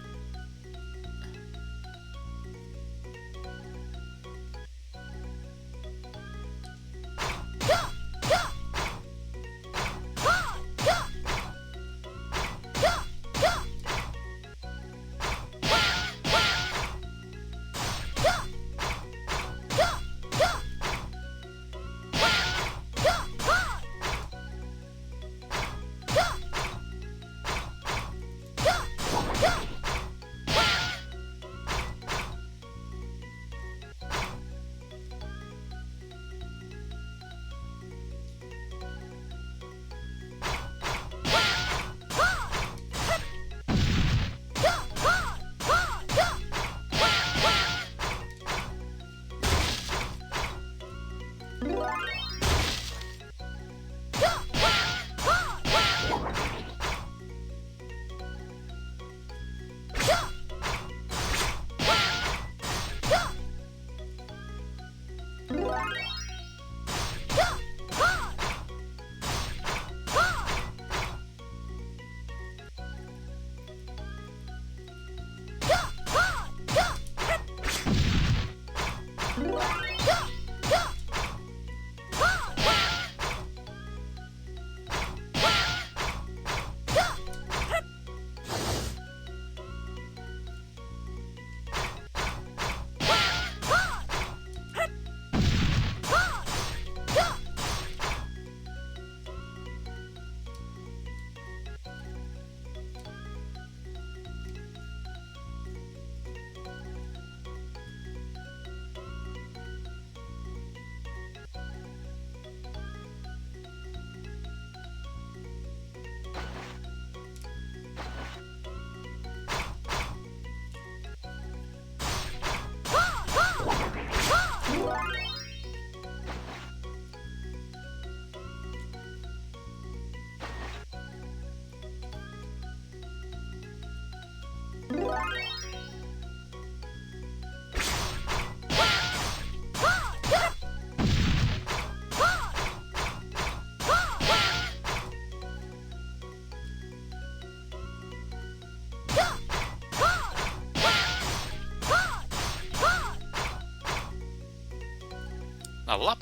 Level up.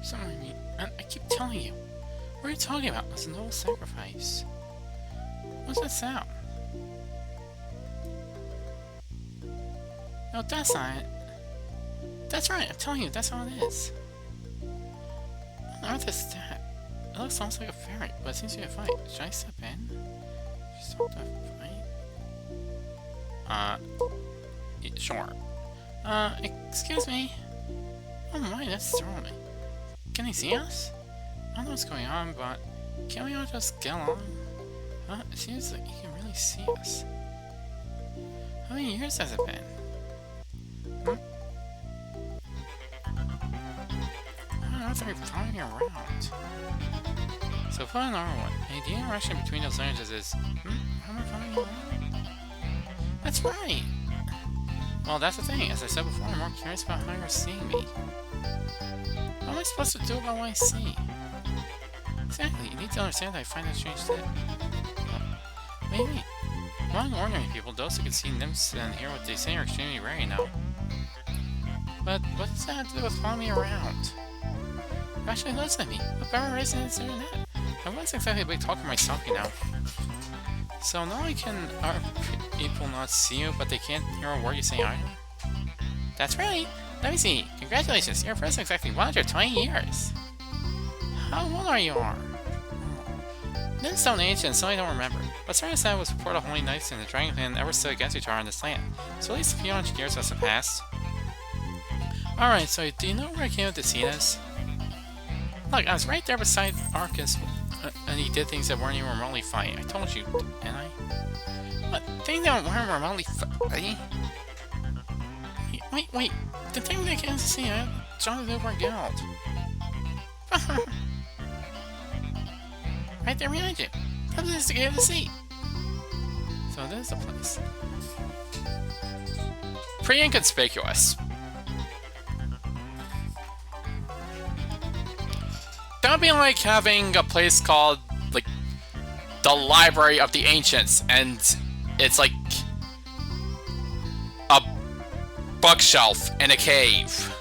Sorry, I keep telling you. What are you talking about? It's a noble sacrifice. What's that sound? No, that's not it. That's right, I'm telling you, that's how it is. What on earth is that? It looks almost like a ferret, but it seems to be a fight. Should I step in? Stop the fight? Sure. Excuse me? Oh my, that's throwing me. Can he see us? I don't know what's going on, but can't we all just get along? Huh? It seems like he can really see us. How many years has it been? I don't know if they're following around. So following our one. Hey, the interaction between those languages is... How am I following you around? That's right! Well, that's the thing. As I said before, I'm more curious about how you're seeing me. What am I supposed to do about what I see? Exactly, you need to understand that I find that strange too. Maybe. Among ordinary people, those who can see nymphs and hear what they say are extremely rare, you know. But what does that have to do with following me around? You actually looks at me. A better reason is internet. I wasn't exactly a big talker myself, you know. So not only can our people not see you, but they can't hear a word you say either. That's right! Let me see. Congratulations, you're first exactly 120 years. How old are you? Then Stone Age and so I don't remember. But certain said it was before the Holy Knights and the Dragon Clan ever stood against each other on this land. So at least a few hundred years must have passed. Alright, so do you know where I came to see this? Look, I was right there beside Arcus, and he did things that weren't even remotely funny. I told you, didn't I? What? Things that weren't remotely funny? Wait. The thing that I came to see, John the Over Guild. Right there behind you. That was just to get the seat. So there's the place. Pretty inconspicuous. That would be like having a place called, like, the Library of the Ancients, and it's like a bookshelf in a cave.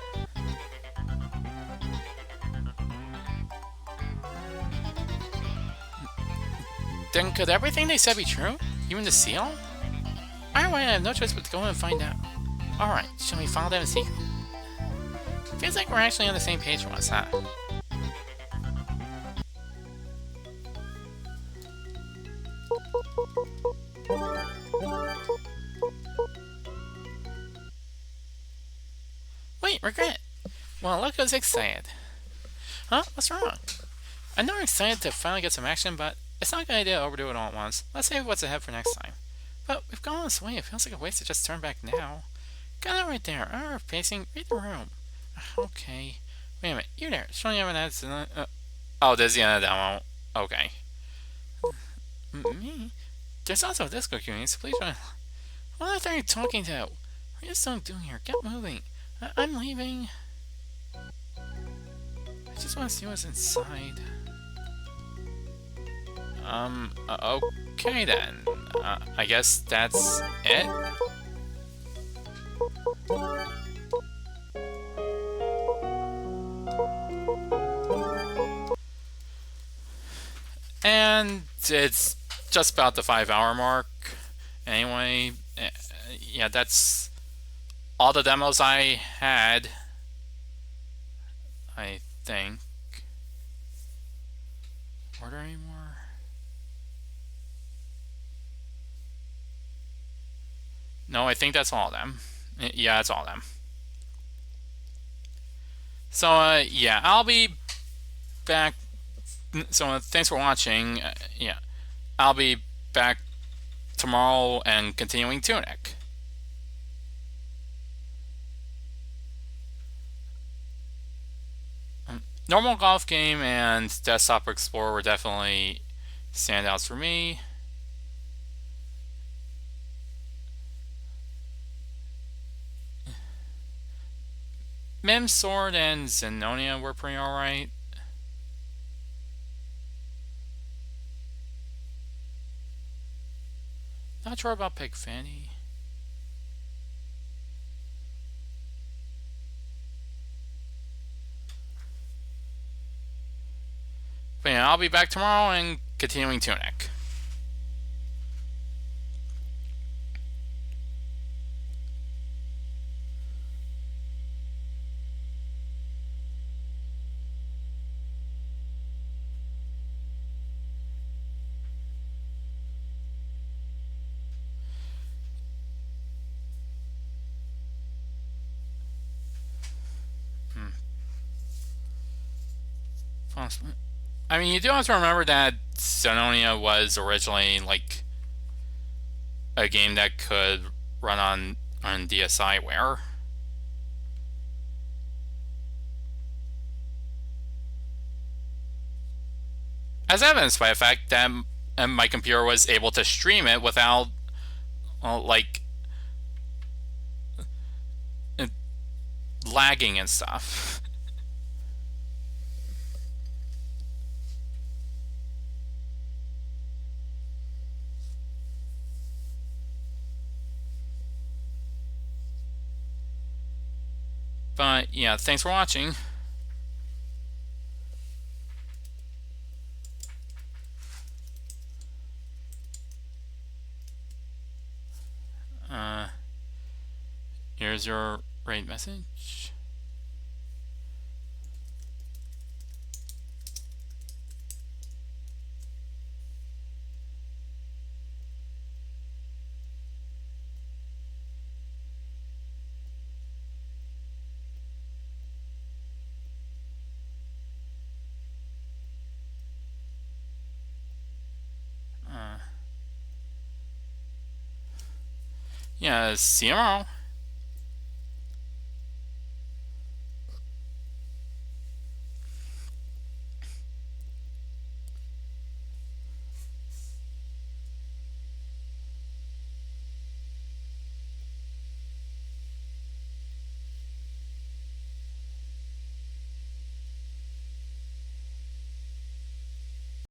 Then could everything they said be true? Even the seal? Either way, I have no choice but to go in and find out. Alright, shall we follow them in secret? Feels like we're actually on the same page once, huh? Wait, regret! Well, look who's excited. Huh? What's wrong? I know we're excited to finally get some action, but it's not a good idea to overdo it all at once. Let's save what's ahead for next time. But we've gone this way. It feels like a waste to just turn back now. Got it right there. Facing. Read the room. Okay. Wait a minute. You're there. Showing you evidence. Oh, there's the end of the demo. Okay. Me? There's also a Discord community, so please join. What are you talking to? What are you still doing here? Get moving. I'm leaving. I just want to see what's inside. Okay then. I guess that's it? And it's just about the 5-hour mark. Anyway, yeah, that's all the demos I had, I think. Were there any more? No, I think that's all of them. Yeah, that's all of them. So, yeah, I'll be back. So, thanks for watching. Yeah, I'll be back tomorrow and continuing Tunic. Normal golf game and Desktop Explorer were definitely standouts for me. Mim Sword and Zenonia were pretty alright. Not sure about Pig Fanny. But yeah, I'll be back tomorrow and continuing Tunic. I mean, you do have to remember that Zenonia was originally like a game that could run on DSiWare. As evidenced by the fact that my computer was able to stream it without like lagging and stuff. But yeah, thanks for watching. Here's your rate message. Yeah, see you tomorrow.